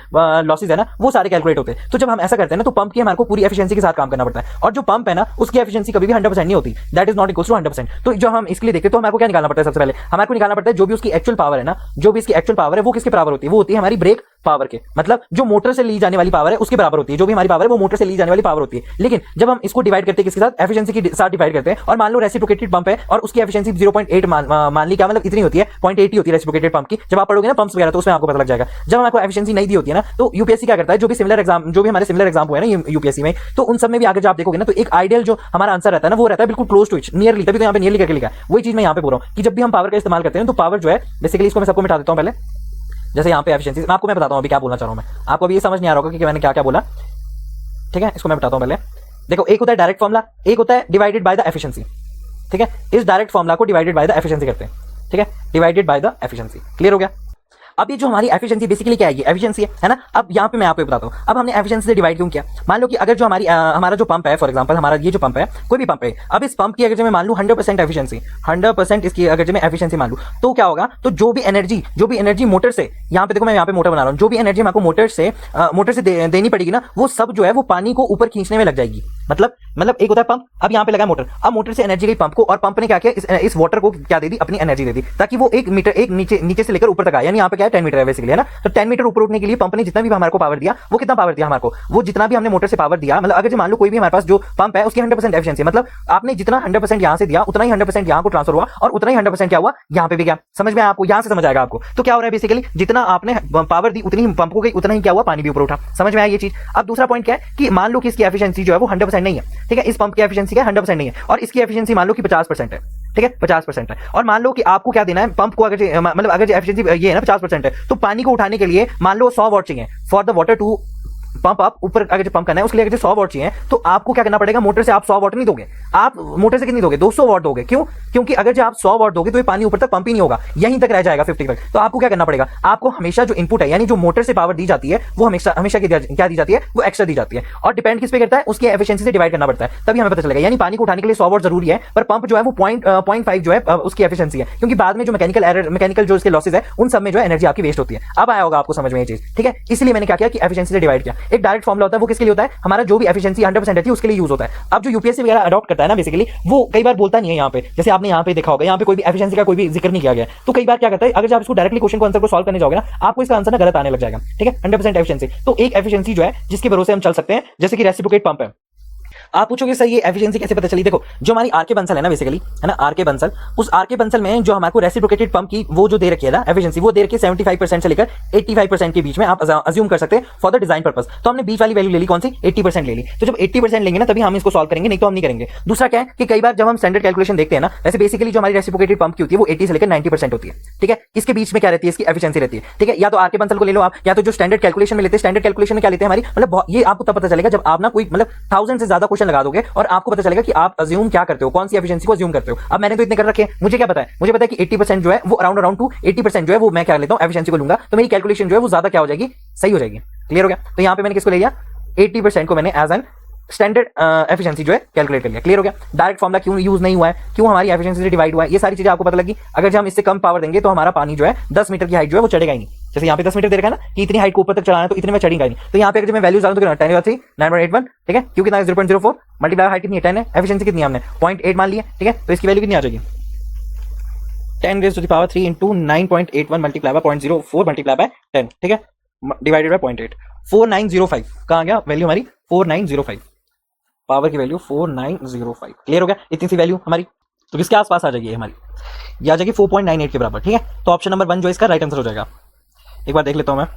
लॉसेज है ना वो सारे कैलकुलेट होते हैं। तो जब हम ऐसा करते हैं ना तो पंप की हमारे को पूरी एफिशिएंसी के साथ काम करना पड़ता है, और जो पंप है ना उसकी एफिशिएंसी कभी भी 100% नहीं होती, that is not equal to 100%। तो जो हम इसके लिए देखते हैं तो हमारे को क्या निकालना पड़ता है, सबसे पहले हमारे को निकालना पड़ता है जो भी उसकी एक्चुअल पावर है ना, जो भी इसकी एक्चुअल पावर है वो किसके बराबर होती है, वो होती है हमारी ब्रेक पावर के, मतलब जो मोटर से ली जाने वाली पावर है उसके बराबर होती है, जो भी हमारी पावर है वो मोटर से ली जाने वाली पावर होती है। लेकिन जब हम इसको डिवाइड करते हैं किसके साथ, एफिशिएंसी के साथ डिवाइड करते हैं, और मान लो रेसिप्रोकेटेड पंप है और उसकी एफिशिएंसी 0.8 मान ली, क्या मतलब इतनी होती है 0.8 ही होती है रेसिप्रोकेटेड पंप की। जब आप पढ़ोगे ना पंप्स वगैरह तो उसमें आपको पता लग जाएगा। जब हमारे को एफिशिएंसी नहीं दी होती है ना तो यूपीएससी क्या करता है, जो भी हमारे सिमिलर एग्जाम हुए ना यूपीएससी में, तो उन सब में भी आगे जब आप देखोगे ना तो एक आइडियल जो हमारा आंसर रहता है ना वो रहता है बिल्कुल क्लोज टू इट, नियरली, तभी तो यहाँ पे नियरली करके लिखा है। वही चीज मैं यहाँ पे बोल रहा हूँ कि जब भी हम पावर का इस्तेमाल करते हैं तो पावर जो है बेसिकली, इसको मैं सबको मिटा देता हूँ पहले, जैसे यहाँ पे एफिशिएंसी मैं बताता हूँ अभी क्या बोलना चाह रहा हूँ मैं, आपको अभी ये समझ नहीं आ रहा होगा कि मैंने क्या क्या बोला, ठीक है। इसको मैं बताता हूँ पहले, देखो एक होता है डायरेक्ट फॉर्मूला, एक होता है डिवाइडेड बाय द एफिशिएंसी, ठीक है। इस डायरेक्ट फॉर्मूला को डिवाइडेड बाय द एफिशिएंसी करते हैं, ठीक है, divided by the efficiency. Clear हो गया। अब ये जो हमारी एफिशिएंसी बेसिकली क्या है, एफिशिएंसी है ना। अब यहाँ पे मैं आपको बताता हूँ, अब हमने एफिशिएंसी से डिवाइड क्यों किया। मान लो कि अगर जो हमारा जो पंप है, फॉर एग्जांपल हमारा ये जो पंप है, कोई भी पंप है, अब इस पंप की अगर मैं मान लूँ 100% एफिशिएंसी, 100% इसकी अगर मैं एफिशिएंसी मान लूँ तो क्या होगा, तो जो भी एनर्जी मोटर से, यहाँ पे देखो मैं यहाँ पे मोटर बना रहा हूँ, जो भी एनर्जी हमको मोटर से देनी पड़ेगी ना वो सब जो है वो पानी को ऊपर खींचने में लग जाएगी। मतलब एक होता है पंप, अब यहाँ पे लगा मोटर, अब मोटर से एनर्जी गई पंप को, और पंप ने क्या किया, इस वाटर को क्या दे दी, अपनी एनर्जी दे दी, ताकि वो 1 मीटर नीचे से लेकर ऊपर तक आए, यानी यहाँ पे क्या है 10 मीटर है बेसिकली, है ना। तो 10 मीटर ऊपर उठने के लिए पंप ने जितना भी हमारे को पावर दिया, वो कितना पावर दिया हमारे को, वो जितना भी हमने मोटर से पावर दिया, मतलब अगर मान लो कोई भी हमारे पास जो पंप है उसकी 100% एफिशिएंसी, मतलब आपने जितना 100% यहाँ से दिया उतना ही 100% यहाँ को ट्रांसफर हुआ, और उतना ही 100% क्या हुआ यहाँ पे भी गया। समझ में आपको, यहाँ से समझ आएगा आपको। तो क्या हो रहा है बेसिकली, जितना आपने पावर दी उतनी ही पंप को गई, उतना ही क्या हुआ, पानी भी ऊपर उठा। समझ में आया ये चीज। अब दूसरा पॉइंट क्या है कि मान लो कि इसकी एफिशिएंसी जो है वो 100% नहीं है, ठीक है, इस पंप की एफिशिएंसी क्या 100% नहीं है, और इसकी एफिशिएंसी मान लो कि 50% है, ठीक है, 50% है। और मान लो कि आपको क्या देना है पंप को, अगर एफिशिएंसी ये है ना 50% है, तो पानी को उठाने के लिए मान लो 100 वाट चाहिए for the water to pump आप ऊपर अगर पंप करना है उसके लिए अगर 100 वॉट चाहिए तो आपको क्या करना पड़ेगा, मोटर से आप 100 वॉट नहीं दोगे, आप मोटर से कितनी दोगे, 200 वॉट दोगे। क्यों? क्योंकि अगर जो आप 100 वॉट दोगे तो ये पानी ऊपर तक पंप ही नहीं होगा, यहीं तक रह जाएगा 50 तक। तो आपको क्या करना पड़ेगा, आपको हमेशा जो इनपुट है यानी जो मोटर से पावर दी जाती है वो हमेशा हमेशा क्या दी जाती है, वो एक्स्ट्रा दी जाती है। और डिपेंड किस पे करता है, उसकी एफिशिएंसी से डिवाइड करना पड़ता है, तभी हमें पता चलेगा। यानी पानी को उठाने के लिए 100 वॉट जरूरी है, पर पंप जो है वो 0.5 जो है उसकी एफिशिएंसी है, क्योंकि बाद में जो मैकेनिकल एरर, मैकेनिकल जो इसके लॉसेज है उन सब में जो है एनर्जी आपकी वेस्ट होती है। अब आया होगा आपको समझ में ये चीज, ठीक है। इसलिए मैंने क्या किया कि एफिशिएंसी से डिवाइड किया। एक डायरेक्ट फॉर्मूला होता है, वो किसके लिए होता है, हमारा जो भी एफिशिएंसी 100% रहती है उसके लिए यूज होता है। अब जो यूपीएससी वगैरह अडॉप्ट करता है ना, बेसिकली वो कई बार बोलता नहीं है यहाँ पे, जैसे आपने यहाँ पे देखा होगा, यहाँ पे कोई भी एफिशिएंसी का कोई भी जिक्र नहीं किया गया, तो कई बार क्या करता है, अगर आप इसको डायरेक्टली क्वेश्चन को आंसर को सॉल्व करने जाओगे ना, आपको इसका आंसर ना गलत आने लग जाएगा, ठीक है। 100% एफिशिएंसी, तो एक एफिशिएंसी जो है जिसके भरोसे हम चल सकते हैं, जैसे कि रेसिप्रोकेट पंप है। आप पूछोगे सर ये एफिशिएंसी कैसे पता चली? देखो, जो हमारी आरके बंसल है ना, बेसिकली है ना आरके बंसल, उस आरके बंसल में जो हमारे को रेसिप्रोकेटेड पंप की वो जो दे रखी है ना एफिशिएंसी, वो दे रखी है 75% से लेकर 85% के बीच में, आप अज्यूम कर सकते हैं फॉर द डिजाइन पर्पस। तो हमने बीच वाली वैल्यू ले ली, कौन सी, 80% ले ली। तो जब 80% लेंगे ना तभी हम इसको सॉल्व करेंगे, नहीं तो हम नहीं करेंगे। दूसरा क्या है कि कई बार जब हम स्टैंडर्ड कैलकुलेशन देखते हैं ना, वैसे बेसिकली जो हमारी रेसिप्रोकेटेड पंप की होती है वो 80 से लेकर 90% होती है, ठीक है। इसके बीच में क्या रहती है, इसकी एफिशिएंसी रहती है, ठीक है। या तो आरके बंसल को ले लो आप, या तो जो स्टैंडर्ड कैलकुलेशन में लेते हैं, स्टैंडर्ड कैलकुलेशन में क्या लेते हैं हमारी, मतलब ये आपको तब पता चलेगा जब आप ना कोई मतलब 1000 से ज्यादा क्वेश्चन लगा दोगे और आपको पता चलेगा कि आप अज्यूम क्या करते हो, कौन सी एफिशिएंसी को अज्यूम करते हो। अब मैंने तो इतने कर रखे हैं, मुझे क्या पता है, मुझे पता है कि 80% जो है वो अराउंड टू 80% जो है वो मैं क्या लेता हूं, एफिशिएंसी को लूंगा, तो मेरी कैलकुलेशन जो है वो ज्यादा क्या हो जाएगी, सही हो जाएगी। क्लियर हो गया? तो यहां पे मैंने किसको ले लिया, 80% को मैंने एज एन स्टैंडर्ड एफिशिएंसी जो है कैलकुलेट कर लिया। क्लियर हो गया? डायरेक्ट फॉर्मूला क्यों यूज नहीं हुआ है, क्यों हमारी एफिशिएंसी से डिवाइड हुआ है, ये सारी चीजें आपको पता लगी। अगर जब हम इससे कम पावर देंगे तो हमारा पानी जो है 10 मीटर की हाइट जो है वो चढ़ेगा ही नहीं। जैसे यहाँ पे 10 मीटर दे रखा है ना कि इतनी हाइट को ऊपर तक चढ़ाना है, तो इतने में चढ़ेगा ही नहीं। तो यहाँ पे अगर मैं वैल्यूज डालूं तो 10 9.81, ठीक है, क्योंकि 0.04 मल्टीप्लाई हाइट कितनी है 10 है, एफिशिएंसी कितनी है हमने 0.8 मान लिया, ठीक है। तो इसकी वैल्यू कितनी आ जाएगी, 10⁻³ into 9.81 multiply bye 0.04 multiply by 10, ठीक है, डिवाइडेड बाय 0.8, 4905 कहाँ आ गया वैल्यू हमारी, 4905, पावर की वैल्यू 4905। क्लियर हो गया? इतनी सी वैल्यू हमारी, तो किसके आसपास आ जाएगी हमारी, ये आ जाएगी 4.98 के बराबर, ठीक है। तो ऑप्शन नंबर 1 जो इसका राइट आंसर हो जाएगा। एक बार देख लेता हूं मैं,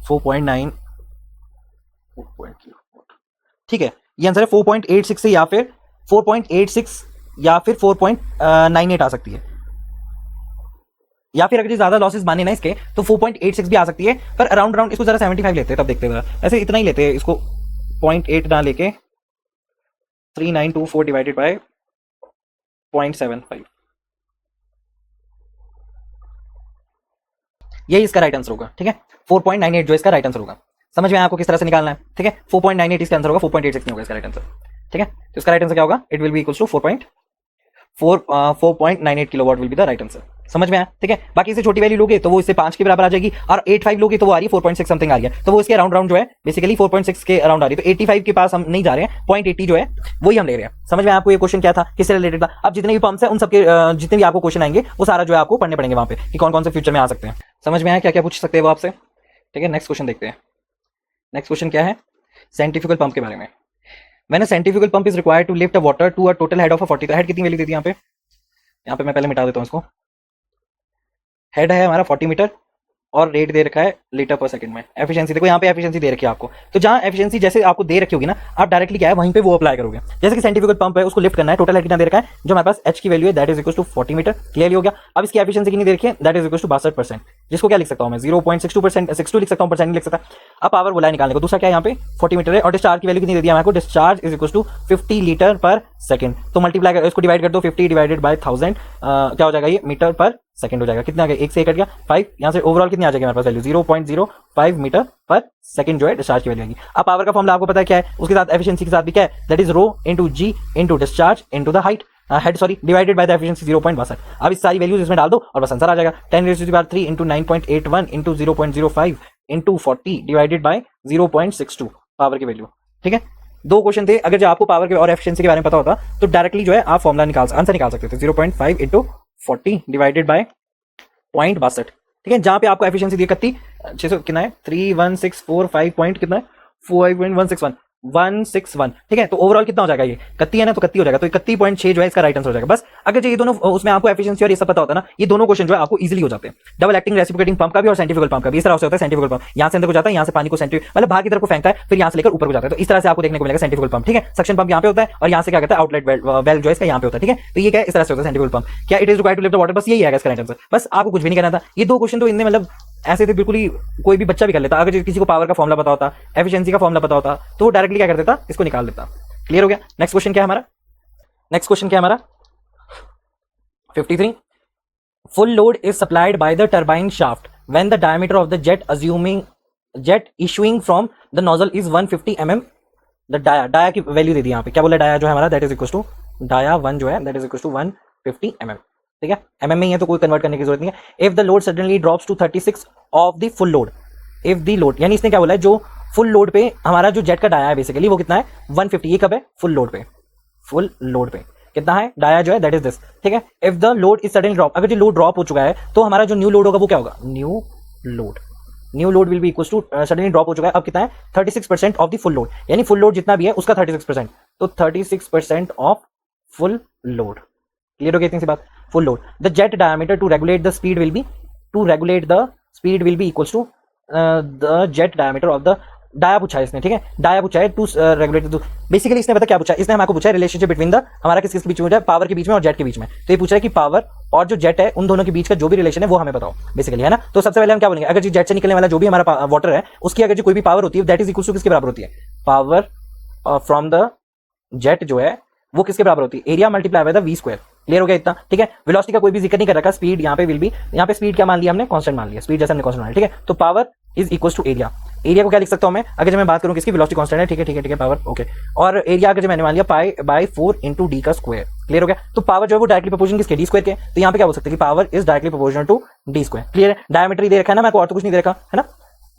4.9, ठीक है, ये आंसर है 4.86 से या फिर 4.86 या फिर 4.98 आ सकती है, या फिर अगर ज्यादा लॉसेस माने ना इसके तो 4.86 भी आ सकती है, पर अराउंड इसको जरा 75 लेते हैं, तब देखते हैं। ऐसे इतना ही लेते हैं इसको, 0.8 ना लेके 3924 डिवाइडेड बाय 0.75, यही इसका राइट आंसर होगा, ठीक है। 4.98 जो इसका राइट आंसर होगा। समझ में आपको किस तरह से निकालना है, ठीक है। 4.98 इसका आंसर होगा, 4.86 नहीं होगा इसका राइट आंसर, ठीक है। तो इसका राइट आंसर क्या होगा, it will be equals to 4.98 kilowatt will be the right answer. समझ में आया, ठीक है। बाकी इससे छोटी वैल्यू लोगे तो वो इससे 5 के बराबर आ जाएगी, और 85 लोगे तो वो आ रही है 4.6 समथिंग आ रही है, तो वो इसके अराउंड जो है बेसिकली 4.6 के अराउंड आ रही है। तो 85 के पास हम नहीं जा रहे हैं, 0.80 जो है वही हम ले रहे हैं। समझ में आपको ये क्वेश्चन क्या था, किससे रिलेटेड था। अब जितने भी पंप्स हैं उन सबके जितने भी आपको क्वेश्चन आएंगे वो सारा जो है आपको पढ़ने पड़ेंगे वहां पे कि कौन कौन से फ्यूचर में आ सकते हैं। समझ में आया क्या क्या पूछ सकते हैं वो आपसे, ठीक है। नेक्स्ट क्वेश्चन देखते हैं। नेक्स्ट क्वेश्चन क्या है, सेंट्रीफ्यूगल पंप के बारे में। When a centrifugal pump is required to lift a water to a total head of a 40, तो हेड कितनी वैल्यू दी थी यहाँ पे मैं पहले मिटा देता हूँ इसको। हेड है हमारा 40 मीटर और रेट दे रखा है लीटर पर सेकंड में। एफिशिएंसी देखो यहाँ पे एफिशिएंसी दे रखी है आपको, तो जहां एफिशिएंसी जैसे आपको दे रखी होगी ना, आप डायरेक्टली क्या है वहीं पे वो अप्लाई करोगे। जैसे कि सेंट्रीफ्यूगल पंप है, उसको लिफ्ट करना है, टोटल हेड कितना दे रखा है, जो हमारे पास एच की वैल्यू है that is equal to 40 metre. Clear हो गया? अब इसकी एफिशिएंसी कितनी दे रखी है, दैट इज इक्वल टू 62%, जिसको क्या लिख सकता हूं मैं 0.62%, 62 लिख सकता हूं, परसेंट नहीं लिख सकता। अब पावर बोला है निकालने को। दूसरा क्या है यहाँ पे 40 मीटर है, और डिस्चार्ज की वैल्यू कितनी दे दी है हमको, discharge is equal to 50 litre per second. तो मल्टीप्लाई कर, इसको डिवाइड कर दो, 50 डिवाइडेड बाय 1000 क्या हो जाएगा, ये मीटर पर सेकंड हो जाएगा। कितना आ गया, 1 से 1 कट गया 5, यहाँ से ओवरऑल कितनी आ जाएगी हमारे पास वैल्यू 0.05 मीटर पर सेकंड जो है डिस्चार्ज की वैल्यू आएगी। अब पावर का फॉर्मूला आपको पता है क्या है, उसके साथ एफिशिएंसी के साथ भी क्या है, that is rho into G into discharge into the height head sorry divided by the efficiency 0.62। अब इस सारी वैल्यूज इसमें डाल दो और बस आंसर आ जाएगा। 10⁻³ into 9.81 into 0.05 into 40 divided by 0.62 power की वैल्यू, ठीक है। दो क्वेश्चन थे, अगर जो आपको पावर के और एफिशिएंसी के बारे में पता होता तो डायरेक्टली जो है आप फॉर्मूला आंसर निकाल सकते थे। 0.5 इंटू 40 डिवाइडेड बाय 0.62, ठीक है। जहां पे आपको एफिशिएंसी दी कत्ती 600 कितना है 31645 पॉइंट कितना है 4.161, ठीक है। तो ओवरऑल कितना हो जाएगा, ये कत्ती है ना, तो कत्ती हो जाएगा, तो 31.6 जो है इसका राइट आंसर हो जाएगा। बस अगर ये दोनों उसमें आपको एफिशिएंसी और ये सब पता होता है ना, ये दोनों क्वेश्चन जो है आपको इजीली हो जाते हैं। डबल एक्टिंग रेसिप्रोकेटिंग पंप का भी और सेंट्रीफ्यूगल पंप का भी इस तरह से होता है। सेंट्रीफ्यूगल पंप यहाँ से अंदर को जाता है, यहाँ से पानी को मतलब बाहर की तरफ को फेंकता है, फिर यहाँ से लेकर ऊपर को जाता है। तो इस तरह से आपको देखने को मिलेगा सेंट्रीफ्यूगल पंप, ठीक है। सक्शन पंप यहाँ पे होता है और यहाँ से क्या करता है आउटलेट वेल जो है इसका यहाँ पे होता है, ठीक है। तो ये क्या इस तरह से होता है सेंट्रीफ्यूगल पंप। क्या it is required to lift the water, बस यही है इसका राइट आंसर। बस आपको कुछ भी नहीं करना था। ये दो क्वेश्चन तो इनमें मतलब ऐसे तो बिल्कुल ही कोई भी बच्चा भी कर लेता। अगर किसी को पावर का फॉर्मूला पता होता, एफिशिएंसी का फॉर्मूला पता होता, तो वो डायरेक्टली क्या कर देता, इसको निकाल देता। क्लियर हो गया। नेक्स्ट क्वेश्चन क्या है हमारा, नेक्स्ट क्वेश्चन क्या है हमारा 53, full load is supplied by the turbine shaft when the diameter of the jet issuing from the nozzle is 150 mm. The dia की वैल्यू दे दी यहाँ पे, क्या बोला, डाया जो है हमारा that is equal to dia 1 जो है that is equal to 150 mm। ठीक है, mm में ही है तो कोई कन्वर्ट करने की जरूरत नहीं है। If the load suddenly drops to 36 of the full load, if the load, यानी इसने क्या बोला है, जो फुल लोड पे हमारा जो जेट का डाया है बेसिकली वो कितना है 150। ये कब है, फुल लोड पे, फुल लोड पे कितना है डाया जो है दैट इज दिस। ठीक है, if the load is suddenly drop, अगर जो लोड ड्रॉप हो चुका है तो हमारा जो न्यू लोड होगा वो क्या होगा, new load will be equal to, suddenly drop हो चुका है अब कितना है 36% ऑफ द फुल लोड, यानी फुल लोड जितना भी है उसका 36%, तो 36% ऑफ फुल लोड। क्लियर हो गया इतनी सी बात। Full load, the jet diameter to regulate the speed will be equal to the jet diameter of the dia पूछा है इसने। ठीक है, डाया पूछा है टू रेगुलेट, बेसिकली इसने पता क्या पूछा है, इसने हमको पूछा है रिलेशनशिप बिटवीन द, हमारा किस के बीच में, पावर के बीच में और जेट के बीच में। तो ये पूछा है कि पावर और जो जेट है उन दोनों के बीच का जो भी रिलेशन है वो हमें बताओ बेसिकली, है ना। तो सबसे पहले हम क्या बोलेंगे, अगर जी जेट से निकलने वाला जो भी हमारा वाटर है उसकी अगर जो कोई भी पावर होती है दैट इज इक्वल टू किसके बराबर होती है, पावर फ्रॉम द जेट जो है वो किसके बराबर होती है, area multiply by the V square. Clear हो गया इतना। ठीक है, वेलोसिटी का कोई भी जिक्र नहीं कर रखा, स्पीड यहाँ पे विल बी, यहाँ पे स्पीड क्या मान लिया हमने, कांस्टेंट मान लिया, स्पीड जैसे हमने कांस्टेंट मान लिया। ठीक है, तो power is equal to area, area को क्या लिख सकता हूं मैं, अगर जब मैं बात करूं किसकी, वेलोसिटी कांस्टेंट है। ठीक है ठीक है ठीक है, पावर ओके, और एरिया अगर जब मैंने मान लिया पाई बाय 4 इंटू डी का स्क्वायर। क्लियर हो गया, तो पावर जो है वो डायरेक्टली प्रोपोर्शनल किसके, डी स्क्वायर के। तो यहाँ पे क्या बोल सकते हैं कि power is directly proportional to D square. Clear है, डायमीटर दे रखा है ना, मैं और तो कुछ नहीं दे रखा है ना,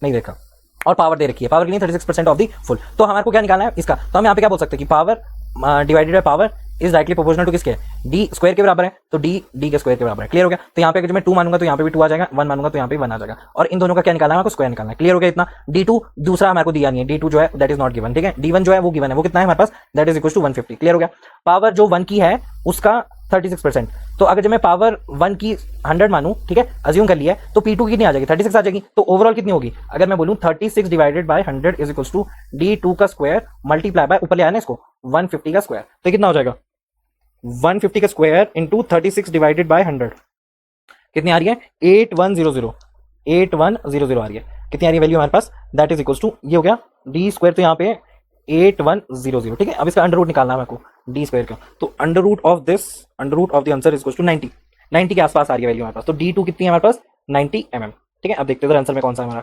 नहीं देखा, और पावर दे रखी है, पावर के लिए 36% ऑफ दी फुल। तो हमारे को क्या निकालना है इसका, तो हम यहाँ पे क्या बोल सकते हैं कि power divided by power is directly proportional to किसके, डी स्क्वायर के बराबर है, तो डी के स्क्वायर के बराबर है। क्लियर हो गया, तो यहाँ पे अगर मैं 2 मानूंगा तो यहाँ पे भी 2 आ जाएगा, 1 मानूंगा तो यहाँ पे 1 आ जाएगा, और इन दोनों का क्या निकालना है, आपको स्क्वायर निकालना है। क्लियर हो गया इतना। D2 दूसरा हमारे को दिया नहीं है, D2 जो है दैट इज नॉट गिवन। ठीक है, D1 जो है वो गिवन है, वो कितना है हमारे पास, that is equal to 150। Clear हो गया, पावर जो 1 की है उसका 36%, तो अगर जब मैं पावर 1 की 100 मानूं, ठीक है, अज्यूम कर लिया है, तो P2 की कितनी आ जाएगी, 36 आ जाएगी। तो ओवरऑल कितनी होगी, अगर मैं बोलूं 36 divided by 100 is equal to D2 का स्क्वायर मल्टीप्लाई बाय, ऊपर ले आना इसको 150 का स्क्वायर, तो कितना हो जाएगा 150 का स्क्वायर इंटू 36 डिवाइडेड बाय 100, कितनी आ रही है 8100 आ रही है। कितनी आ रही है वैल्यू हमारे पास, दैट इज इक्वल टू, ये हो गया डी स्क्वायर, तो यहाँ पे 8100। ठीक है, अब इसका अंडर रूट निकालना है मेरे को डी स्क्वायर का, तो under root of the answer is equal to 90 के आसपास आ रही है वैल्यू हमारे पास। तो D2 कितनी है हमारे पास 90 mm। ठीक है, अब देखते हैं आंसर में कौन सा है हमारा,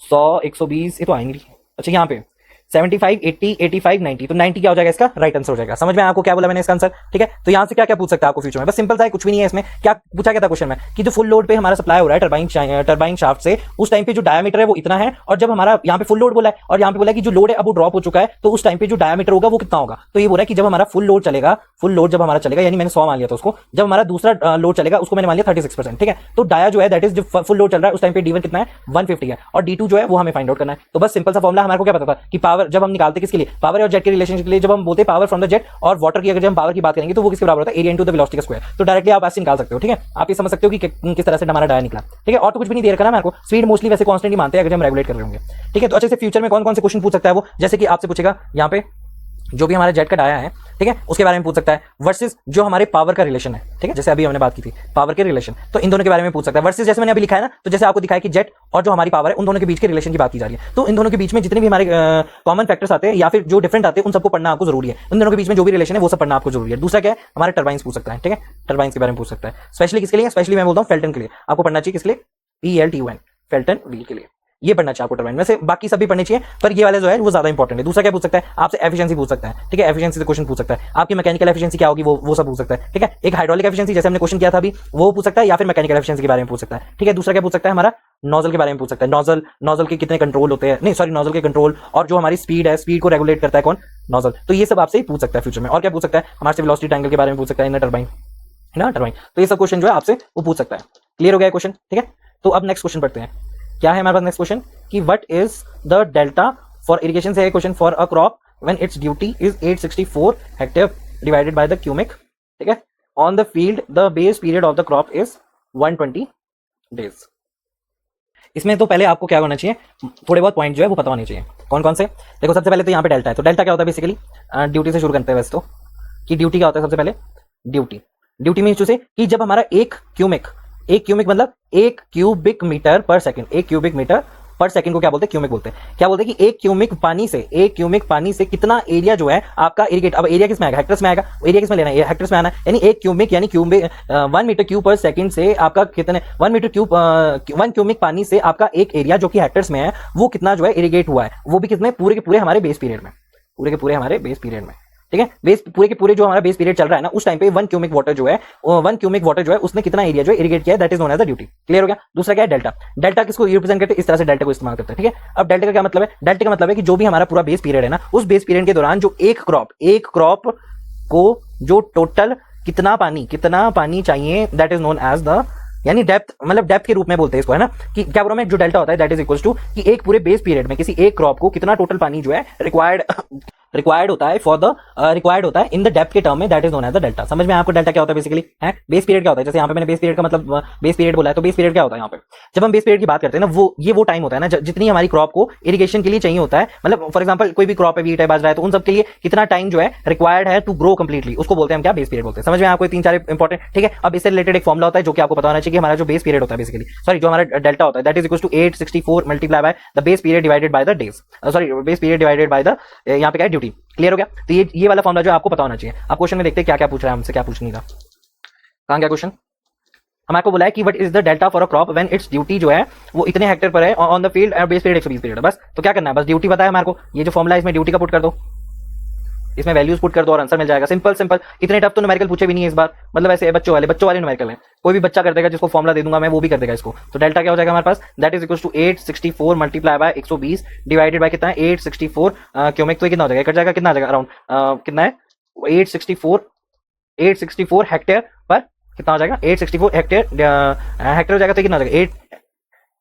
100 120 ये तो आएंगे। अच्छा यहाँ पे 75 80 85 90, तो 90 क्या हो जाएगा, इसका राइट आंसर हो जाएगा। समझ में आपको क्या बोला मैंने इसका आंसर। ठीक है, तो यहाँ से क्या क्या पूछ सकता है आपको फ्यूचर में, बस सिंपल सा है, कुछ भी नहीं है इसमें। क्या पूछा गया था क्वेश्चन में कि जो फुल लोड पे हमारा सप्लाई हो रहा है टरबाइन शाफ्ट से, उस टाइम पे जो डायमीटर है वो इतना है, और जब हमारा यहाँ पे फुल लोड बोला है और यहाँ पे बोला है कि जो लोड है अब वो ड्रॉप हो चुका है, तो उस टाइम पे जो डायमीटर होगा वो कितना होगा। तो ये बोला है कि जब हमारा फुल लोड चलेगा, जब हमारा चलेगा, यानी मैंने 100 मान लिया था उसको, जब हमारा दूसरा लोड चलेगा उसको मैंने मान लिया 36%। ठीक है, तो डाया जो है दैट इज जो फुल लोड चल रहा है उस टाइम पे D1 कितना है 150 है, और D2 जो है वो हमें फाइंड आउट करना है। तो बस सिंपल सा फॉर्मूला हमारे को क्या पता था कि पावर जब हम निकालते किसके लिए, पावर और जेट के रिलेशनशिप के लिए, जब हम बोलते हैं पावर फ्रॉम द जेट और वाटर की, अगर हम पावर की बात करेंगे तो वो किसके बराबर होता है, एरिया इनटू द वेलोसिटी का स्क्वायर। तो डायरेक्टली आप ऐसे निकाल सकते हो। ठीक है, आप ये समझ सकते हो कि किस तरह से हमारा डाया निकला। ठीक है, और तो कुछ भी नहीं दे रखा ना मेरे को, स्पीड मोस्टली वैसे कांस्टेंट ही मानते हैं अगर हम रेगुलेट कर रहे होंगे। ठीक है, तो अच्छे से फ्यूचर में कौन कौन से क्वेश्चन पूछ सकता है वो, जैसे कि आपसे पूछेगा यहाँ पे जो भी हमारा जेट का डाया है, ठीक है, उसके बारे में पूछ सकता है, वर्सेस जो हमारे पावर का रिलेशन है। ठीक है, जैसे अभी हमने बात की थी पावर के रिलेशन, तो इन दोनों के बारे में पूछ सकता है। वर्सेस जैसे मैंने अभी लिखा है ना, तो जैसे आपको दिखाया कि जेट और जो हमारी पावर है उन दोनों के बीच के रिलेशन की बात की जा रही है, तो इन दोनों के बीच में जितने भी हमारे कॉमन फैक्टर्स आते हैं या फिर जो डिफरेंट आते हैं उन सबको पढ़ना आपको जरूरी है। उन दोनों के बीच में जो भी रिलेशन है वो सब पढ़ना आपको जरूरी है। दूसरा क्या है, हमारे टर्बाइंस पूछ सकता है। ठीक है, टर्बाइंस के बारे में पूछ सकता है, स्पेशली किसके लिए, स्पेशली मैं बोलता हूँ फेल्टन के लिए आपको पढ़ना चाहिए, किसके लिए, PLTUN, फेल्टन व्हील के लिए ये पढ़ना चाहिए आपको टर्बाइन। वैसे बाकी सब भी पढ़ने चाहिए, पर ये वाले जो है वो ज्यादा इंपॉर्टेंट है। दूसरा क्या पूछ सकता है आपसे, एफिशिएंसी पूछ सकता है। ठीक है, एफिशिएंसी से क्वेश्चन पूछ सकता है, आपकी मैकेनिकल एफिशिएंसी क्या होगी वो सब पूछ सकता है। ठीक है, एक हाइड्रोलिक एफिशिएंसी जैसे हमने क्वेश्चन किया था अभी वो पूछ सकता है, या फिर मैकेनिकल एफिशिएंसी के बारे में पूछ सकता है। ठीक है, दूसरा क्या पूछ सकता है, हमारा नोजल के बारे में पूछ सकता है, नोजल के कितने कंट्रोल होते हैं, नहीं सॉरी, नोजल के कंट्रोल और जो हमारी स्पीड है, स्पीड को रेगुलेट करता है कौन, नोजल। तो ये सब आपसे ही पूछ सकता है फ्यूचर में। और क्या पूछ सकता है, हमारे वेलोसिटी ट्रायंगल के बारे में पूछ सकता है, इन टर्बाइन, है ना, टर्बाइन। तो ये सब क्वेश्चन जो है आपसे वो पूछ सकता है। क्लियर हो गया क्वेश्चन। ठीक है, तो अब नेक्स्ट क्वेश्चन पढ़ते हैं। क्या है हमारे पास नेक्स्ट क्वेश्चन कि what is the delta for irrigation से है question, for a crop when its duty is 864 hectare divided by the cumec. ठीक है, on the field the base period of the crop is 120 days. इसमें तो पहले आपको क्या होना चाहिए, थोड़े बहुत पॉइंट जो है वो पता होने चाहिए। कौन कौन से, देखो सबसे पहले तो यहाँ पे डेल्टा है, तो डेल्टा क्या होता है बेसिकली, ड्यूटी से शुरू करते हैं वैसे तो, कि ड्यूटी क्या होता है सबसे पहले, ड्यूटी मीन्स टू से कि जब हमारा एक एक क्यूबिक मतलब एक क्यूबिक मीटर पर सेकंड, एक क्यूबिक मीटर पर सेकंड को क्या बोलते हैं, क्यूबिक बोलते हैं। क्या बोलते हैं कि एक क्यूबिक पानी से कितना एरिया जो है आपका इरिगेट, अब एरिया किस में आएगा, हेक्टर्स में आएगा, एरिया किस में लेना है, हेक्टर्स में आना है, यानी एक क्यूबिक यानी क्यूबिक 1 मीटर क्यूब पर सेकंड से आपका कितने 1 मीटर क्यूब 1 क्यूबिक पानी से आपका एक एरिया जो कि हेक्टर्स में है वो कितना जो है इरिगेट हुआ है, वो भी कितने पूरे के पूरे हमारे बेस पीरियड में, पूरे के पूरे हमारे बेस पीरियड में, ठीक है। बेस पूरे के पूरे जो हमारा बेस पीरियड चल रहा है ना, उस टाइम पे 1 क्यूबिक वाटर जो है 1 क्यूबिक वाटर जो है उसने कितना एरिया जो है इरिगेट किया है, that is known as the duty. Clear हो गया। दूसरा क्या है, डेल्टा। डेल्टा किसको रिप्रेजेंट करते हैं, इस तरह से डेल्टा को इस्तेमाल करते हैं, ठीक है। अब डेल्टा का क्या मतलब है, डेल्टा का मतलब है कि जो भी हमारा पूरा बेस पीरियड है ना, उस बेस पीरियड के दौरान जो एक क्रॉप को जो टोटल कितना पानी चाहिए, that is known as the, यानी डेप्थ, मतलब डेप्थ के रूप में बोलते हैं इसको, है ना, कि क्या बोल रहा हूं मैं, जो डेल्टा होता है दैट इज इक्वल्स टू कि एक पूरे बेस पीरियड में किसी एक क्रॉप को कितना टोटल पानी जो है रिक्वायर्ड होता है रिक्वायर्ड होता है इन द डेप्थ के टर्म में, that is known as the delta. समझ में आपको डेल्टा क्या होता है बेसिकली, है बेस पीरियड क्या होता है। जैसे यहाँ पे मैंने बेस पीरियड का मतलब बेस पीरियड बोला है, तो बेस पीरियड क्या होता है यहाँ पे, जब हम बेस पीरियड की बात करते हैं ना, वो टाइम होता है ना जितनी हमारी क्रॉप को इरिगेशन के लिए चाहिए होता है, मतलब फॉर एग्जांपल कोई भी क्रॉप है, व्हीट है, बाजरा है, तो उन सब के लिए कितना टाइम जो है रिक्वायर्ड है टू ग्रो कंप्लीटली, उसको बोलते हैं हम क्या, बेस पीरियड बोलते हैं। समझ में आपको 3-4 इंपॉर्टेंट, ठीक है। अब इससे रिलेटेड एक फॉर्मूला होता है जो कि आपको पता होना चाहिए कि हमारा जो बेस पीरियड होता है बेसिकली, सॉरी जो हमारा डेल्टा होता है, that is equal to 864 multiply by the base period divided by the days, sorry base period divided by the, यहाँ पे क्या है, ड्यूटी। क्लियर हो गया। तो ये वाला फॉर्मूला जो आपको पता होना चाहिए। अब क्वेश्चन में देखते हैं क्या क्या पूछ रहा है हमसे, क्या पूछने का, कहां क्या क्वेश्चन। हम आपको बोला है कि what is the delta for a crop when its duty जो है वो इतने हेक्टेयर पर है on the field base period 120 period. बस तो क्या करना है, बस ड्यूटी पता है हमारे को, ये जो फॉर्मूला है इसमें ड्यूटी का पुट कर दो, इसमें वैल्यूज पुट कर दो और आंसर मिल जाएगा। सिंपल। इतने टफ तो न्यूमेरिकल पूछे भी नहीं है इस बार, मतलब ऐसे बच्चों वाले न्यूमेरिकल है, कोई भी बच्चा कर देगा, जिसको फॉर्मूला दे दूंगा मैं वो भी कर देगा इसको। तो डेल्टा क्या हो जाएगा हमारे पास, that is equal to 864 multiply by 120 divided by कितना है 864 क्यूबिक, तो ये कितना हो जाएगा, कट जाएगा, कितना आ जाएगा अराउंड कितना है 864 हेक्टेयर पर कितना हो जाएगा 864 हेक्टेयर हो जाएगा, तो कितना हो जाएगा 8,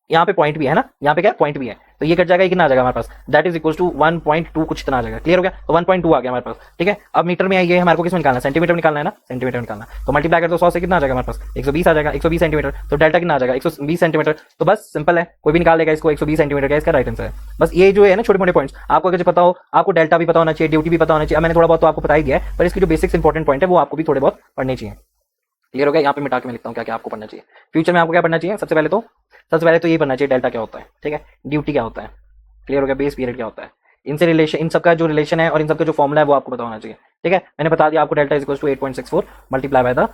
यहाँ पे पॉइंट भी है ना, यहाँ पे क्या पॉइंट भी है, तो ये कट जाएगा, ये कितना आ जाएगा हमारे पास, दैट इज इक्वल टू 1.2 कुछ इतना आ जाएगा। क्लियर हो गया। तो 1.2 आ गया हमारे पास, ठीक है। अब मीटर में आइए, हमारे को किसमें निकालना है, सेंटीमीटर निकालना है ना, सेंटीमीटर निकालना, तो मल्टीप्लाई कर दो 100 से, कितना आ जाएगा हमारे पास 120 आ जाएगा, 120 सेंटीमीटर। तो डेल्टा कितना आ जाएगा 120 सेंटीमीटर। तो बस सिंपल है, कोई भी निकाल लेगा इसको, 120 सेंटीमीटर का इसका राइट आंसर है। बस ये जो है ना छोटे मोटे पॉइंट्स आपको अगर पता हो, आपको डेल्टा भी पता होना चाहिए, ड्यूटी भी पता होना चाहिए। मैंने थोड़ा बहुत तो आपको बता ही दिया है, पर इसकी जो बेसिक्स इंपॉर्टेंट पॉइंट है वो आपको भी थोड़े बहुत पढ़ने चाहिए। क्लियर हो गया। यहाँ पे मिटा के मैं लिखता हूँ क्या क्या आपको पढ़ना चाहिए फ्यूचर में। आपको क्या पढ़ना चाहिए, सबसे पहले तो ये पढ़ना चाहिए डेल्टा क्या होता है, ठीक है, ड्यूटी क्या होता है, क्लियर हो गया, बेस पीरियड क्या होता है, इनसे रिलेशन, इन सबका जो रिलेशन है और इन सबका जो फॉर्मूला है वो आपको पता होना चाहिए, ठीक है। मैंने बता दिया आपको delta is equal to 8.64 multiply by the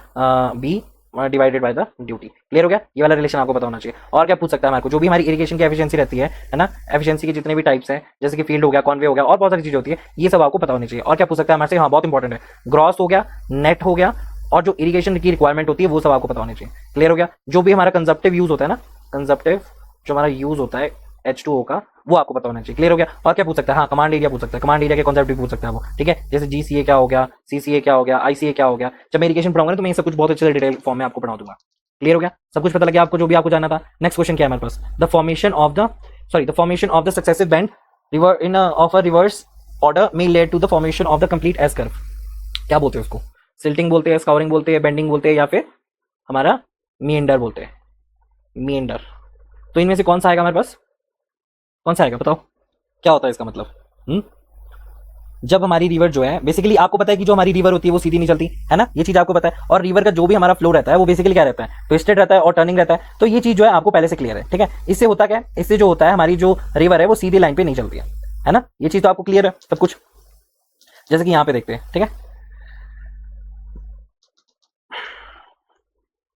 B divided by the duty. Clear हो गया। ये वाला रिलेशन आपको पता होना चाहिए। और क्या पूछ सकता है हमारे को, जो भी हमारी इरिगेशन की एफिशिएंसी रहती है ना, एफिशिएंसी के जितने भी टाइप्स हैं, जैसे कि फील्ड हो गया, कॉन्वे हो गया, और बहुत सारी चीजें होती है, ये सब आपको पता होनी चाहिए। और क्या पूछ सकता है हमारे से, हाँ बहुत इंपॉर्टेंट है, ग्रॉस हो गया, नेट हो गया, और जो इरिगेशन की रिक्वायरमेंट होती है वो सब आपको पता होनी चाहिए। क्लियर हो गया। जो भी हमारा कंजप्टिव यूज होता है ना, कंजप्टिव जो हमारा यूज होता है H2O का, वो आपको पता होना चाहिए। क्लियर हो गया। और क्या पूछ सकता है, हाँ कमांड एरिया पूछ सकता है, कमांड एरिया के कॉन्सेप्ट भी पूछ सकता है वो, ठीक है। जैसे GCA क्या हो गया, CCA क्या हो गया, ICA क्या हो गया। जब मैं इरिगेशन पढ़ाऊंगा तो मैं ये सब कुछ बहुत अच्छे से डिटेल फॉर्म में आपको पढ़ा दूंगा। क्लियर हो गया, सब कुछ पता लग गया आपको जो भी आपको जानना था। नेक्स्ट क्वेश्चन क्या है हमारे पास, the formation of the successive bend river in of a reverse order may lead to the formation of the complete S curve. क्या बोलते हैं उसको, सिल्टिंग बोलते हैं, स्काउरिंग बोलते हैं, बेंडिंग बोलते हैं, या फिर हमारा मीएंडर बोलते हैं, मीएंडर। तो इनमें से कौन सा आएगा हमारे पास, कौन सा आएगा बताओ, क्या होता है इसका मतलब। जब हमारी रिवर जो है, बेसिकली आपको पता है कि जो हमारी रिवर होती है वो सीधी नहीं चलती है ना, ये चीज आपको पता है। और रिवर का जो भी हमारा फ्लो रहता है वो बेसिकली क्या रहता है, ट्विस्टेड रहता है और टर्निंग रहता है। तो ये चीज जो है आपको पहले से क्लियर है, ठीक है। इससे होता क्या है, इससे जो होता है हमारी जो रिवर है वो सीधी लाइन पे नहीं चलती है ना, ये चीज तो आपको क्लियर है सब कुछ। जैसे कि यहाँ पे देखते हैं, ठीक है,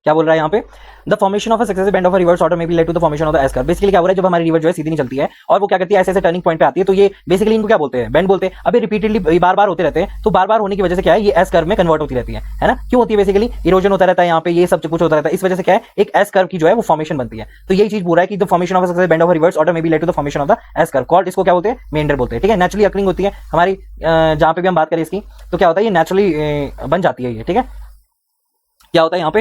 क्या बोल रहा है यहाँ पे, the formation of a successive band of a reverse order may be led to the formation of the S curve. Basically क्या हो रहा है, जब हमारी रिवर जो है सीधी नहीं चलती है और वो क्या करती है, ऐसे ऐसे टर्निंग पॉइंट पे आती है, तो ये बेसिकली इनको क्या बोलते हैं, बैंड बोलते हैं। अभी रिपीटेडली बार बार होते रहते हैं, तो बार बार होने की वजह से क्या है, ये एस कर्व में कन्वर्ट होती रहती है ना। क्यों होती है, बेसिकली इरोजन होता रहता है यहाँ पे, ये सब कुछ होता रहता है, इस वजह से क्या है, एक एस कर्व की जो है वो फॉर्मेशन बनती है। तो यही चीज पूरा है कि the formation of a successive band of a reverse order may be led to the formation of the S curve, called, इसको क्या बोलते हैं, मेंडर बोलते हैं, ठीक है। नेचुरली अकरिंग होती है हमारी, जहां पे भी हम बात करें इसकी, तो क्या होता है, ये नेचुरली बन जाती है ये, ठीक है। क्या होता है यहाँ पे,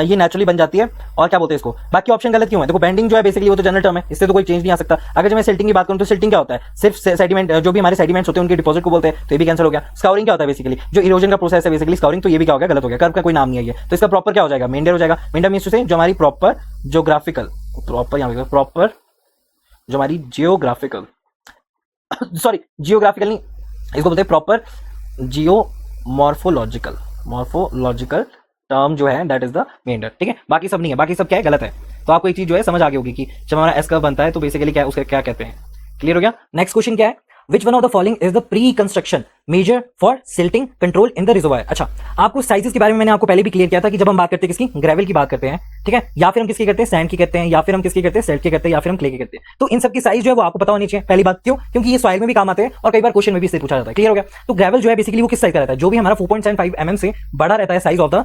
ये नेचुरली बन जाती है। और क्या बोलते हैं इसको, बाकी ऑप्शन गलत क्यों है, देखो बेंडिंग जो है बेसिकली वो तो जनरल टर्म है, इससे तो कोई चेंज नहीं आ सकता। अगर जब मैं सिल्टिंग की बात करूं तो सिल्टिंग क्या होता है, सिर्फ सेडिमेंट, जो भी हमारे सेडिमेंट्स होते हैं उनके डिपॉजिट को बोलते हैं, तो ये भी कैंसिल हो गया। स्काउरिंग क्या होता है, बेसिकली जो इरोजन का प्रोसेस है बेसिकली स्काउरिंग, तो ये भी क्या हो गया, गलत हो गया, कर्व का कोई नाम नहीं है ये, तो इसका प्रॉपर क्या हो जाएगा, मेंडर हो जाएगा। मेंडर मींस टू से जो हमारी प्रॉपर ज्योग्राफिकल, प्रॉपर यहाँ पे प्रॉपर जो हमारी जियोग्राफिकल सॉरी जियोग्राफिकल नहीं, इसको बोलते हैं प्रॉपर जियोमॉर्फोलॉजिकल टर्म जो है दैट इज द मेंडर, ठीक है, बाकी सब नहीं है, बाकी सब क्या है, गलत है। तो आपको एक चीज जो है समझ आ गई होगी कि जब हमारा एस कर्व बनता है तो बेसिकली क्या है, उसका क्या कहते हैं। क्लियर हो गया। नेक्स्ट क्वेश्चन क्या है, which one of the following is the pre construction measure for silting control in the reservoir. अच्छा, आपको साइजेस के बारे में मैंने आपको पहले भी क्लियर किया था कि जब हम बात करते हैं किसकी, ग्रेवल की बात करते हैं, ठीक है, या फिर हम किसकी करते हैं, सैंड की करते हैं, या फिर हम किसकी करते हैं, सेल्ट की करते हैं, या फिर हम क्ले की करते हैं। तो इन सब की साइज जो है वो आपको पता होनी चाहिए। पहली बात क्यों, क्योंकि ये सॉइल में भी काम आते हैं और कई बार क्वेश्चन में भी इससे पूछा जाता है। क्लियर हो गया। तो ग्रेवल जो है बेसिकली वो किस साइज का रहता है, जो भी हमारा 4.75 mm से बड़ा रहता है साइज ऑफ द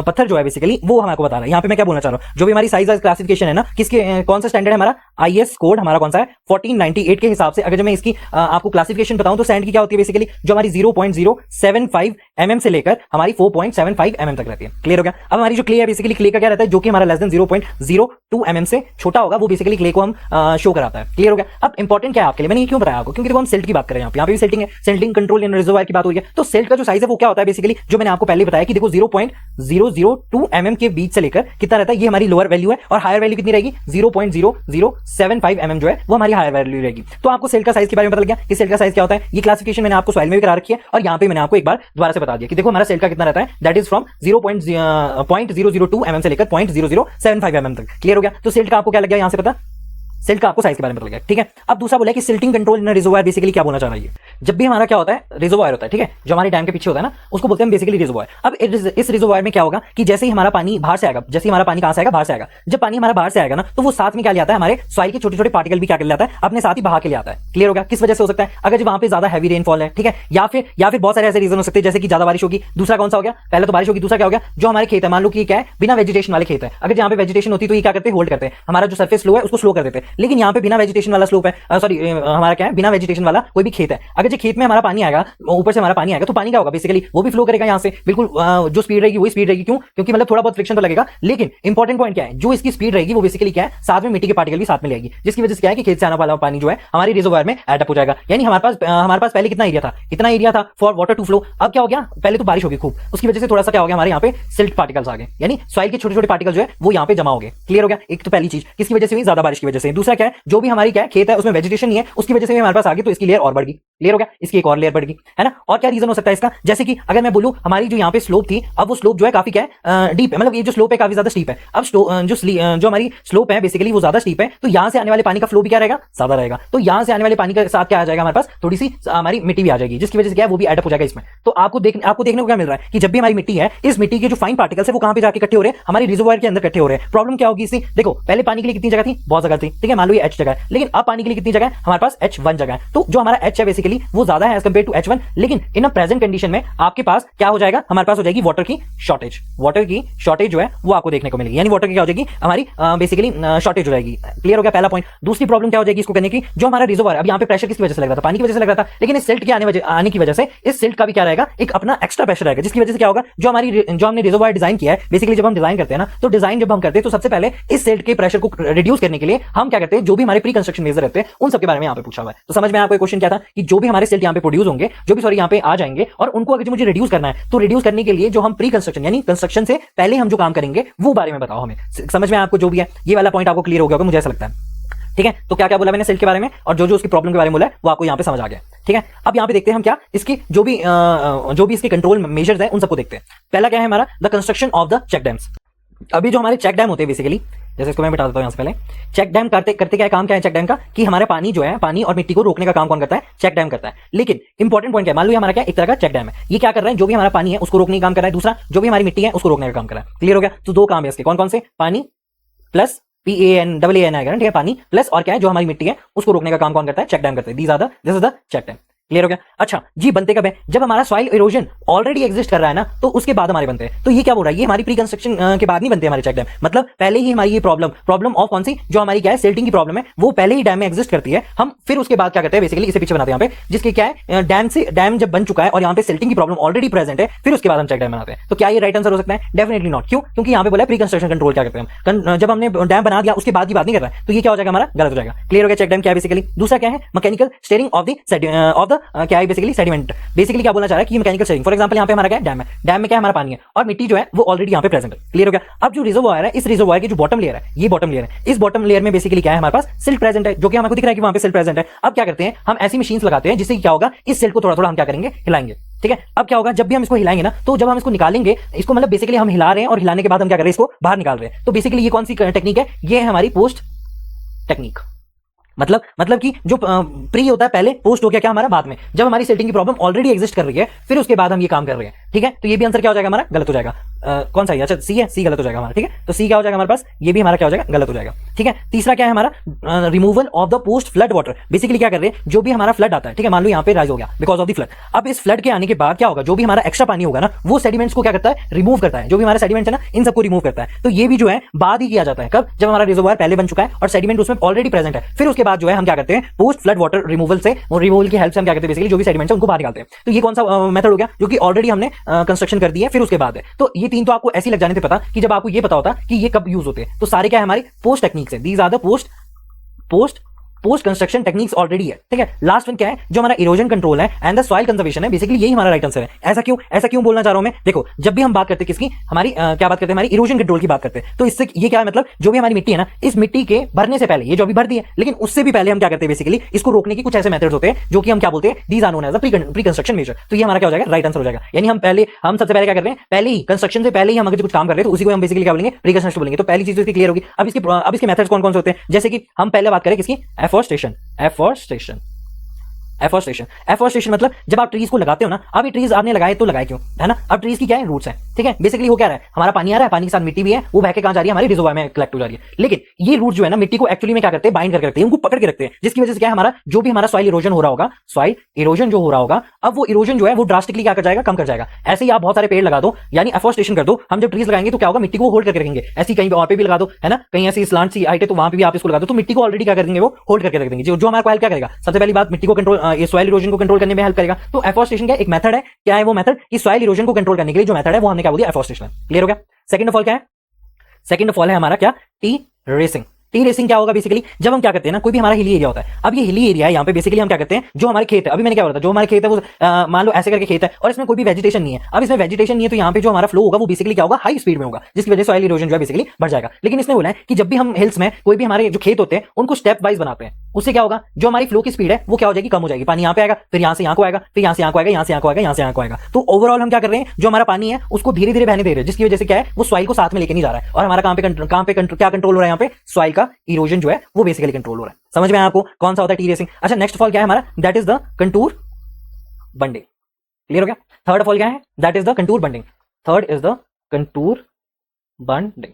पत्थर जो है बेसिकली वो हमारे को बता रहा है। यहाँ पे मैं क्या बोलना चाह रहा हूँ, जो भी हमारी साइज क्लासिफिकेशन है ना, किसके कौन सा स्टैंडर्ड है हमारा, IS कोड हमारा कौन सा है 1498 के हिसाब से। अगर मैं इसकी आपको क्लासिफिकेशन बताऊं तो सैंड की क्या होती है बेसिकली, जो हमारी 0.075 mm से लेकर हमारी 4.75 mm तक रहती है। क्लियर हो गया। अब हमारी जो क्ले है बेसिकली क्ले का क्या रहता है, जो कि हमारा लेस देन 0.02 mm से छोटा होगा वो बेसिकली क्ले को हम शो कराता है। क्लियर हो गया। अब इंपॉर्टेंट क्या है आपके लिए, मैंने ये क्यों बताया आपको, क्योंकि देखो हम सेल्ट की बात कर रहे हैं, यहाँ पे भी सेल्टिंग है, सेल्टिंग कंट्रोल इन रिजर्वायर की बात हो रही है। तो सेल्ट का जो साइज है वो क्या होता है बेसिकली, जो मैंने आपको पहले बताया कि देखो 0.002 mm के बीच से लेकर कितना रहता है, ये हमारी लोअर वैल्यू है, और हायर वैल्यू कितनी रहेगी 0.0075 mm जो है वो हमारी हायर वैल्यू रहेगी। तो आपको सेल्ट का साइज के बारे में पता लग गया कि सेल्ट का साइज क्या होता है। ये क्लासिफिकेशन मैंने आपको सॉइल में भी करा रखी है और यहाँ पे मैंने आपको एक बार दोबारा से बता दिया कि देखो हमारा सेल्ट का कितना रहता है, दैट इज फ्रॉम 0.002 mm से लेकर 0.0075 mm तक। क्लियर हो गया। तो सेल्ट का आपको क्या लग गया यहाँ से पता, सेल्ट का आपको साइज के बारे में पता लग गया, ठीक है। अब दूसरा बोला कि सिल्टिंग कंट्रोल इन रिजर्वायर बेसिकली क्या बोलना चाह रहा है, जब भी हमारा क्या होता है रिजर्वायर होता है, ठीक है, जो हमारे डैम के पीछे होता है ना उसको बोलते हैं बेसिकली रिजर्वायर। अब इस रिजर्वायर में क्या होगा कि जैसे ही हमारा पानी बाहर से आएगा, जैसे ही हमारा पानी कहां से आएगा, बाहर से आएगा, जब पानी हमारा बाहर से आएगा ना तो वो साथ में क्या ले आता है, हमारे सॉइल के छोटे छोटे पार्टिकल भी क्या कर लेता है, अपने साथ ही बहा के ले आता है। क्लियर हो गया। किस वजह से हो सकता है, अगर जब वहां पे ज्यादा हैवी रेनफॉल है, ठीक है, या फिर बहुत सारे ऐसे रीजन हो सकते हैं जैसे कि ज्यादा बारिश होगी। दूसरा कौन सा हो गया, पहले तो बारिश होगी, दूसरा क्या हो गया, जो हमारे खेत है, मान लो कि क्या है बिना वेजिटेशन वाले खेत है, अगर यहाँ पे वेजिटेशन होती तो ये क्या करते हैं, होल्ड करते हैं, हमारा जो सर्फेस स्लो है उसको स्लो कर देते हैं। लेकिन यहाँ पे बिना वेजिटेशन वाला स्लोप है, सॉरी हमारा क्या है बिना वेजिटेशन वाला कोई भी खेत है, अगर जो खेत में हमारा पानी आएगा, ऊपर से हमारा पानी आएगा तो पानी क्या होगा बेसिकली, वो भी फ्लो करेगा यहाँ से, बिल्कुल जो स्पीड रहेगी वही स्पीड रहेगी। क्यों, क्योंकि मतलब थोड़ा बहुत फ्रिक्शन तो लगेगा, लेकिन इंपॉर्टेंट पॉइंट क्या है, जो इसकी स्पीड रहेगी वो बेसिकली क्या है, साथ में मिट्टी के पार्टिकल भी साथ में लेगी, जिसकी वजह से क्या है कि खेत से आने वाला पानी जो है हमारी रिजर्वायर में एडअप हो जाएगा। यानी हमारे पास पहले कितना एरिया था, इतना एरिया था फॉर वाटर टू फ्लो। अब क्या हो गया, पहले तो बारिश होगी खूब, उसकी वजह से थोड़ा सा क्या हो गया, हमारे यहाँ पे सिल्ट पार्टिकल्स आ गए, यानी सॉइल के छोटे छोटे पार्टिकल जो है वो यहाँ पे जमा हो गए। क्लियर हो गया। एक तो पहली चीज किसकी वजह से हुई, ज्यादा बारिश की वजह से। दूसरा क्या है, जो भी हमारी क्या है खेत है उसमें वेजिटेशन नहीं है, उसकी वजह से हमारे पास आ गई तो इसकी लेयर और बढ़ गई। क्लियर हो गया। इसकी एक और लेयर बढ़ गई, है ना। और क्या रीजन हो सकता है इसका, जैसे कि अगर मैं बोलूं हमारी जो यहाँ पे स्लोप थी, अब वो स्लोप जो है काफी क्या है डीप है, मतलब ये जो स्लोप है काफी ज्यादा स्टीप है। अब जो हमारी स्लोप है बेसिकली वो ज्यादा स्टीप है, तो यहाँ से आने वाले पानी का फ्लो भी क्या रहेगा, ज्यादा रहेगा। तो यहाँ से आने वाले पानी के साथ क्या आ जाएगा, हमारे पास थोड़ी सी हमारी मिट्टी भी आ जाएगी, जिसकी वजह से क्या है वो भी एडअप हो जाएगा इसमें। तो आपको देखने को क्या मिल रहा है कि जब भी हमारी मिट्टी है, इस मिट्टी के जो फाइन पार्टिकल्स है वो कहां पे जाके इकट्ठे हो रहे हैं, हमारी रिजर्वायर के अंदर इकट्ठे हो रहे हैं। प्रॉब्लम क्या होगी इससे, देखो पहले पानी के लिए कितनी जगह थी, बहुत जगह थी, ठीक है, मान लो ये H जगह है, लेकिन अब पानी के लिए कितनी जगह है, हमारे पास H1 जगह है। तो जो हमारा H है बेसिकली वो ज्यादा है एज कंपेयर टू H1, लेकिन इन अ प्रेजेंट कंडीशन में आपके पास क्या हो जाएगा, हमारे पास हो जाएगी वाटर की शॉर्टेज। वाटर की शॉर्टेज जो है वो आपको देखने को मिलेगी, यानी वाटर की क्या हो जाएगी, हमारी बेसिकली शॉर्टेज हो जाएगी। क्लियर हो गया पहला पॉइंट। दूसरी प्रॉब्लम क्या हो जाएगी इसको करने की, जो हमारा रिजर्वायर, अब यहाँ पे प्रेशर किसकी वजह से लग रहा था, पानी की वजह से लग रहा था, लेकिन इस सिल्ट के आने की वजह से इस सिल्ट का भी क्या रहेगा, एक अपना एक्स्ट्रा प्रेशर रहेगा, जिसकी वजह से क्या होगा, जो हमने रिजर्वायर डिजाइन किया है, बेसिकली जब हम डिजाइन करते हैं ना, तो डिजाइन जब हम करते हैं तो सबसे पहले इस सिल्ट के प्रेशर को रिड्यूस करने के लिए हम क्या करते हैं, जो भी हमारे प्री कंस्ट्रक्शन मेजर रहते हैं उन सबके बारे में यहाँ पे पूछा हुआ है। तो समझ में आपको क्वेश्चन क्या था कि जो भी हमारे सिल्ट यहाँ पे प्रोड्यूस होंगे, जो भी सॉरी यहाँ पे आ जाएंगे, और उनको अगर मुझे रिड्यूस करना है तो रिड्यूस करने के लिए जो हम प्री कंस्ट्रक्शन यानी कंस्ट्रक्शन से पहले हम जो काम करेंगे वो बारे में बताओ हमें। समझ में आपको जो भी है ये वाला पॉइंट आपको क्लियर हो गया होगा मुझे ऐसा लगता है। ठीक है, तो क्या क्या बोला मैंने सेल के बारे में, और जो उसकी प्रॉब्लम के बारे में बोला है वो आपको यहाँ पे समझ आ गया। ठीक है, अब यहाँ पे देखते हैं हम क्या इसकी जो भी इसके कंट्रोल मेजर्स हैं उन सबको देखते हैं। पहला क्या है हमारा, the construction of the check dams. अभी जो हमारे चेक डैम होते हैं बेसिकली, जैसे इसको मैं बता देता हूँ यहाँ से पहले, चेक डैम करते क्या काम क्या है चेक डैम का, कि हमारे पानी जो है, पानी और मिट्टी को रोकने का काम कौन करता है, चेक डैम करता है। लेकिन इंपॉर्टेंट पॉइंट क्या है, मान लो हमारा क्या एक तरह का चेक डैम है, ये क्या कर रहा है, जो भी हमारा पानी है उसको रोकने का काम कर रहा है, दूसरा जो भी हमारी मिट्टी है उसको रोकने का काम कर रहा है। क्लियर हो गया। तो दो काम है इसके, कौन कौन से, पानी प्लस PAN आएगा ना, ठीक है, पानी प्लस और क्या है जो हमारी मिट्टी है उसको रोकने का काम कौन करता है, चेक डैम करता है। This is the check dam. Clear हो गया। अच्छा जी, बनते कब है, जब हमारा सॉइल इरोजन ऑलरेडी एग्जिस्ट कर रहा है ना, तो उसके बाद हमारे बनते हैं। तो ये क्या बोल रहा है, ये हमारी प्री कंस्ट्रक्शन के बाद नहीं बनते हमारे चेक डैम, मतलब पहले ही हमारी ये प्रॉब्लम ऑफ कौन सी, जो हमारी क्या है सिल्टिंग की प्रॉब्लम है, वो पहले ही डैम में एग्जिस्ट करती है। हम फिर उसके बाद क्या करते हैं, बेसिकली इसे पीछे बनाते हैं यहाँ पे, जिसके क्या है डैम जब बन चुका है और यहाँ पे सिल्टिंग की प्रॉब्लम ऑलरेडी प्रेजेंट है, फिर उसके बाद हम चेक डैम बनाते हैं। तो क्या ये राइट आंसर हो सकता है, डेफिनेटली नॉट। क्यों, क्योंकि यहाँ पे बोला प्री कंस्ट्रक्शन कंट्रोल क्या करते हैं, जब हमने डैम बना दिया उसके बाद की बात नहीं कर रहा है, तो ये क्या हो जाएगा हमारा, गलत हो जाएगा। क्लियर हो गया। चेक डैम क्या है बेसिकली। दूसरा क्या है, मैकेनिकल स्टीयरिंग ऑफ द क्या है बेसिकली, सेडिमेंट। बेसिकली क्या बोलना चाह रहा है कि मैकेनिकल स्टीयरिंग, फॉर एग्जांपल यहाँ पे हमारा क्या है, डैम में क्या है हमारा पानी है और मिट्टी जो है वो ऑलरेडी यहाँ पे प्रेजेंट है। क्लियर हो गया। अब जो रिजर्वायर है, इस रिजर्वायर की जो बॉटम लेयर है, ये बॉटम लेयर है, इस बॉटम लेयर में बेसिकली क्या है हमारे पास सिल्ट प्रेजेंट है, जो कि हमको दिख रहा है कि वहां पे सिल्ट प्रेजेंट है। अब क्या करते हैं हम ऐसी मशीन्स लगाते हैं जिससे क्या होगा, इस सिल्ट को थोड़ा थोड़ा हम क्या करेंगे, हिलाएंगे। ठीक है। अब क्या होगा, जब भी हम इसको हिलाएंगे ना, तो जब हम इसको निकालेंगे, इसको मतलब बेसिकली हम हिला रहे हैं और हिलाने के बाद हम क्या कर रहे हैं, इसको बाहर निकाल रहे हैं। तो बेसिकली ये कौन सी टेक्निक है, ये है हमारी पोस्ट टेक्निक। मतलब कि जो प्री होता है पहले, पोस्ट हो गया क्या हमारा बाद में, जब हमारी सेटिंग की प्रॉब्लम ऑलरेडी एग्जिस्ट कर रही है, फिर उसके बाद हम ये काम कर रहे हैं। ठीक है, तो ये भी आंसर क्या हो जाएगा हमारा, गलत हो जाएगा। कौन सा है, अच्छा सी है, सी गलत हो जाएगा हमारा। ठीक है, तो सी क्या हो जाएगा हमारे पास, ये भी हमारा क्या हो जाएगा, गलत हो जाएगा। ठीक है, तीसरा क्या है हमारा, removal of the post flood water. Basically क्या कर रहे हैं, जो भी हमारा फ्लड आता है, ठीक है, मान लो यहाँ पे राइज हो गया बिकॉज ऑफ द फ्लड। अब इस फ्लड के आने के बाद क्या होगा, जो भी हमारा एक्स्ट्रा पानी होगा ना, वो सेडिमेंट्स को क्या करता है, रिमूव करता है। जो भी हमारा सेडिमेंट्स है ना, इन सबको रिमूव करता है। तो ये भी जो है बाद ही किया जाता है, कब, जब हमारा रिजर्वायर पहले बन चुका है और सेडिमेंट उसमें ऑलरेडी प्रेजेंट है। फिर उसके बाद जो है हम क्या करते हैं, पोस्ट फ्लड वाटर रिमूवल से, और रिमूवल की हेल्प से हम क्या करते हैं, बेसिकली जो भी सेडिमेंट्स है उनको बाहर निकालते हैं। तो ये कौन सा मेथड हो गया, जो कि ऑलरेडी हमने कंस्ट्रक्शन कर दी है, फिर उसके बाद है। तो ये तीन तो आपको ऐसे लग जाने थे पता कि जब आपको ये पता होता कि ये कब यूज होते हैं। तो सारे क्या है हमारी पोस्ट टेक्निक्स है, these are the post construction techniques already है। ठीक है, लास्ट वन क्या है, जो हमारा इरोजन कंट्रोल है एंड द सॉइल कंजर्वेशन है, बेसिकली यही हमारा राइट आंसर है। ऐसा क्यों बोलना चाह रहा हूं मैं, देखो जब भी हम बात करते हैं किसकी, हमारी क्या बात करते हैं, हमारी इरोजन कंट्रोल की बात करते हैं। तो इससे ये क्या है, मतलब जो भी हमारी मिट्टी है ना, इस मिट्टी के भरने से पहले, ये जो अभी भर दी है, लेकिन उससे भी पहले हम क्या करते हैं, बेसिकली इसको रोकने की कुछ ऐसे मेथड्स होते हैं जो कि हम क्या बोलते हैं, these are known as the pre construction measure. तो ये हमारा क्या हो जाएगा, राइट आंसर हो जाएगा। यानी हम सबसे पहले क्या कर रहे हैं, पहले ही कंस्ट्रक्शन से पहले ही हम अगर कुछ काम कर रहे हैं तो उसी को हम बेसिकली क्या बोलेंगे, प्री कंस्ट्रक्शन बोलेंगे। तो पहली चीज इसकी क्लियर होगी। अब इसके मेथड्स कौन कौन से होते हैं, जैसे कि हम पहले बात करें किसकी, एफोरेस्टेशन मतलब जब आप ट्रीज को लगाते हो ना, अब ये ट्रीज आपने लगाए तो लगाए क्यों, है ना। अब ट्रीज की क्या है, रूट्स है। ठीक है, बेसिकली वो क्या रहा है, हमारा पानी आ रहा है, पानी के साथ मिट्टी भी है, वो बह के कहां जा रही है, हमारे रिजर्वायर में कलेक्ट हो जा रही है। लेकिन ये रूट जो है ना, मिट्टी को एक्चुअली में क्या करते हैं, बाइंड करके रखते हैं, उनको पकड़ के रखते हैं, जिसकी वजह से क्या है, हमारा जो भी हमारा सॉइल इरोजन हो रहा होगा, अब वो इरोजन जो है वो ड्रास्टिकली क्या कर जाएगा, कम कर जाएगा। ऐसे ही आप बहुत सारे पेड़ लगा दो, यानी एफोरेस्टेशन कर दो। हम जब ट्रीज लगाएंगे तो क्या होगा, मिट्टी को होल्ड करके रखेंगे। ऐसी कहीं और पे भी लगा दो, है ना, कहीं ऐसी स्लांट सी हाइट है तो वहां पे भी आप इसको लगा दो, तो मिट्टी को ऑलरेडी क्या कर देंगे, वो होल्ड करके रख देंगे। जो हमारा हेल्प क्या करेगा, सबसे पहली बात मिट्टी को कंट्रोल, ये सॉइल इरोजन को कंट्रोल करने में हेल्प करेगा। तो एफोरेस्टेशन का एक मेथड है, क्या है वो मेथड, कि सॉइल इरोजन को कंट्रोल करने के लिए जो मेथड है वो हमने क्या बोल दिया, एफोरेस्टेशन। क्लियर हो गया। सेकंड ऑफ ऑल क्या है, सेकंड ऑफ ऑल है हमारा क्या, टी रेसिंग। टी रेसिंग क्या होगा, बेसिकली जब हम क्या करते हैं ना, कोई भी हमारा हिली एरिया होता है। अब ये हिली एरिया है, यहाँ पे बेसिकली हम क्या करते हैं, जो हमारे खेत है, अभी मैंने क्या बोला था, जो हमारे खेत है वो मान लो ऐसे करके खेत है और इसमें कोई भी वेजिटेशन नहीं है। अब इसमें वेजिटेशन नहीं है तो यहाँ पे जो हमारा फ्लो होगा वो बेसिकली क्या होगा, हाई स्पीड में होगा, जिसकी वजह से सॉइल इरोजन जो है बेसिकली बढ़ जाएगा। लेकिन इसने बोला है कि जब भी हम हिल्स में कोई भी हमारे जो खेत होते हैं उनको स्टेप वाइज बनाते हैं, उससे क्या होगा, जो हमारी फ्लो की स्पीड है वो क्या हो जाएगी, कम हो जाएगी। पानी यहाँ पे आएगा, फिर यहाँ से यहाँ को आएगा, फिर यहाँ से यहाँ को आएगा, यहाँ से यहाँ को आएगा, यहाँ से यहाँ को आएगा। तो ओवरऑल हम क्या कर रहे हैं, जो हमारा पानी है उसको धीरे धीरे बहने दे रहे हैं, जिसकी वजह से क्या है, वो सॉइल को साथ में लेके नहीं जा रहा है। और हमारा क्या कंट्रोल हो रहा है, यहाँ पे सॉइल का इरोजन जो है वो बेसिकली कंट्रोल हो रहा है। समझ में आया आपको कौन सा होता है टी रेसिंग। अच्छा, नेक्स्ट फॉल क्या है हमारा, that is the contour bunding. Clear हो गया। थर्ड फॉल क्या है, that is the contour bunding. Third is the contour bunding.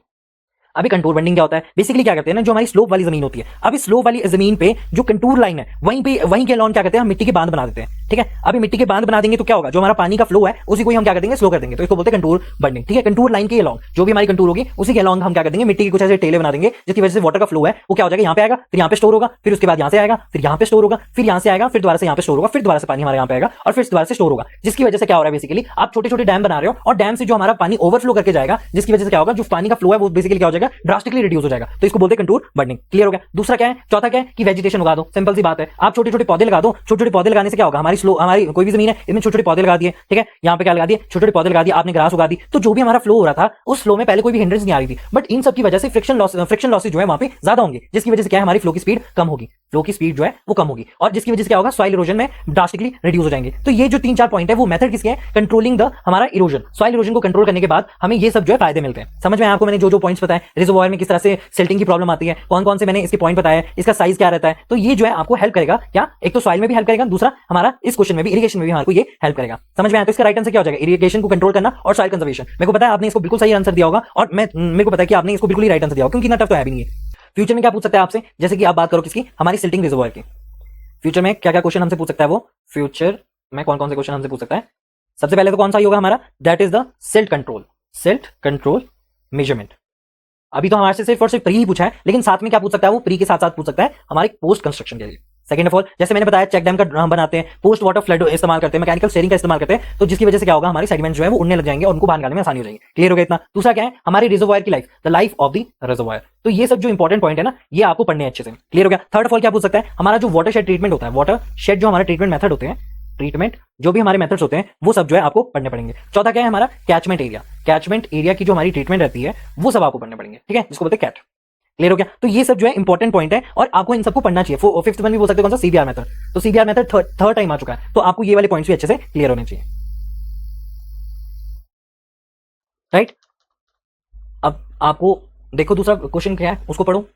अभी कंटूर बंडिंग क्या होता है, बेसिकली क्या करते हैं ना, जो हमारी स्लोप वाली जमीन होती है, अभी स्लोप वाली जमीन पे जो कंटूर लाइन है वहीं के अलॉन्ग क्या करते हैं, हम मिट्टी के बांध बना देते हैं। ठीक है, अभी मिट्टी के बांध बना देंगे तो क्या होगा, जो हमारा पानी का फ्लो है उसी को ही हम क्या कर देंगे, स्लो कर देंगे। तो इसको बोलते हैं कंटूर बंडिंग। ठीक है, कंटूर लाइन के अलॉन्ग जो भी हमारी कंटूर होगी उसी के अलॉन्ग हम क्या कर देंगे, मिट्टी की कुछ ऐसे टेले बना देंगे, जिसकी वजह से वाटर का फ्लो है वो क्या हो जाएगा, यहाँ पे आएगा, फिर यहाँ पे स्टोर होगा, फिर उसके बाद यहाँ से आएगा, फिर यहाँ पे स्टोर होगा, फिर यहाँ से आएगा, फिर दोबारा से यहाँ पे स्टोर होगा, फिर दोबारा से पानी हमारे यहाँ पे आएगा और फिर दोबारा से स्टोर होगा। जिसकी वजह से क्या हो रहा है, बेसिकली आप छोटे छोटे डैम बना रहे हो और डैम से जो हमारा पानी ओवरफ्लो करके जाएगा, जिसकी वजह से क्या होगा, जो पानी का फ्लो है वो बेसिकली क्या हो जाएगा, ड्रास्टिकली रिड्यूस हो जाएगा। तो इसको बोलते हैं कंटूर बंडिंग। क्लियर हो गया। दूसरा क्या है, चौथा क्या है, कि वेजिटेशन उगा दो। सिंपल सी बात है, आप छोटे छोटे पौधे लगा दो। छोटे छोटे पौधे लगाने से क्या होगा, हमारी कोई भी जमीन है इसमें छोटे छोटे पौधे लगा दिए। ठीक है, यहाँ पे क्या लगा दिए, छोटे छोटे पौधे लगा दिए, आपने ग्रास उगा दी। तो जो भी हमारा फ्लो हो रहा था उस फ्लो में पहले कोई भी हिंड्रेंस नहीं आ रही थी, बट इन सब की वजह से फ्रिक्शन लॉसेज जो है वहां पे ज्यादा होंगे, जिसकी वजह से क्या है, हमारी फ्लो की स्पीड कम होगी, फ्लो की स्पीड जो है वो कम होगी, और जिसकी वजह से क्या होगा, सॉइल इरोजन में ड्रास्टिकली रिड्यूस हो जाएंगे। तो ये जो 3-4 पॉइंट है वो मेथड किसके हैं, कंट्रोलिंग द हमारा इरोजन, सॉइल इरोजन को कंट्रोल करने के बाद हमें ये सब जो है फायदे मिलते हैं। समझ में आपको मैंने जो पॉइंट्स बताए, रिजर्वॉयर में किस तरह से सिल्टिंग की प्रॉब्लम आती है, कौन कौन से मैंने इसके पॉइंट बताए, इसका साइज क्या रहता है। तो ये जो है आपको हेल्प करेगा, क्या, एक तो सॉइल में भी हेल्प करेगा, दूसरा हमारा इस क्वेश्चन में भी, इरिगेशन में भी हमारे को ये हेल्प करेगा। समझ में आया। तो इसका राइट आंसर क्या हो जाएगा, इरिगेशन को कंट्रोल करना और सॉइल कंजर्वेशन। मेरे को पता है आपने इसको बिल्कुल सही आंसर दिया होगा, और मेरे को पता है कि आपने इसको बिल्कुल ही राइट आंसर दिया होगा, क्योंकि इतना टफ तो है भी नहीं है। फ्यूचर में क्या पूछ सकता है आपसे, जैसे कि आप बात करो किसकी, हमारी सिल्टिंग रिजर्वॉयर की। फ्यूचर में क्या क्या क्वेश्चन हमसे पूछ सकता है, वो फ्यूचर में कौन कौन से क्वेश्चन हमसे पूछ सकता है। सबसे पहले तो कौन सा ही होगा हमारा, that is the silt control measurement. अभी तो हमारे से सिर्फ और सिर्फ प्री ही पूछा है, लेकिन साथ में क्या पूछ सकता है, वो प्री के साथ साथ पूछ सकता है हमारी पोस्ट कंस्ट्रक्शन के लिए। सेकंड ऑफ ऑल, जैसे मैंने बताया, चेक डैम का बनाते हैं, पोस्ट वाटर फ्लड इस्तेमाल करते हैं, मैकेनिकल स्टीयरिंग का इस्तेमाल करते हैं, तो जिसकी वजह से क्या होगा, हमारी सेडिमेंट जो है वो उड़ने लग जाएंगे और उनको बाहर निकालने में आसानी हो जाएगी। क्लियर हो गया इतना। दूसरा क्या है, हमारी रिजर्वॉयर की life, the life of the reservoir. तो ये सब जो इंपॉर्टेंट पॉइंट है ना, ये आपको पढ़ने अच्छे से। क्लियर हो गया। थर्ड ऑफ ऑल क्या पूछ सकता है, हमारा जो वाटर शेड ट्रीटमेंट होता है, वाटर शेड जो हमारे ट्रीटमेंट मेथड होते हैं, ट्रीटमेंट जो भी हमारे मेथड्स होते हैं वो सब जो है आपको पढ़ने पड़ेंगे। चौथा क्या है हमारा, कैचमेंट एरिया की जो हमारी ट्रीटमेंट रहती है वो सब आपको पढ़ने पड़ेंगे। ठीक है, जिसको बोलते हैं कैट। क्लियर हो गया। तो ये सब जो है इंपॉर्टेंट पॉइंट है और आपको इन सबको पढ़ना चाहिए। फिफ्थ वन भी बोल सकते हो कौन सा, सीबीआर मेथड। तो सीबीआर मेथड थर्ड टाइम आ चुका है, तो आपको ये वाले पॉइंट्स भी अच्छे से क्लियर होने चाहिए। राइट। अब आपको देखो दूसरा क्वेश्चन क्या है, उसको पढ़ो।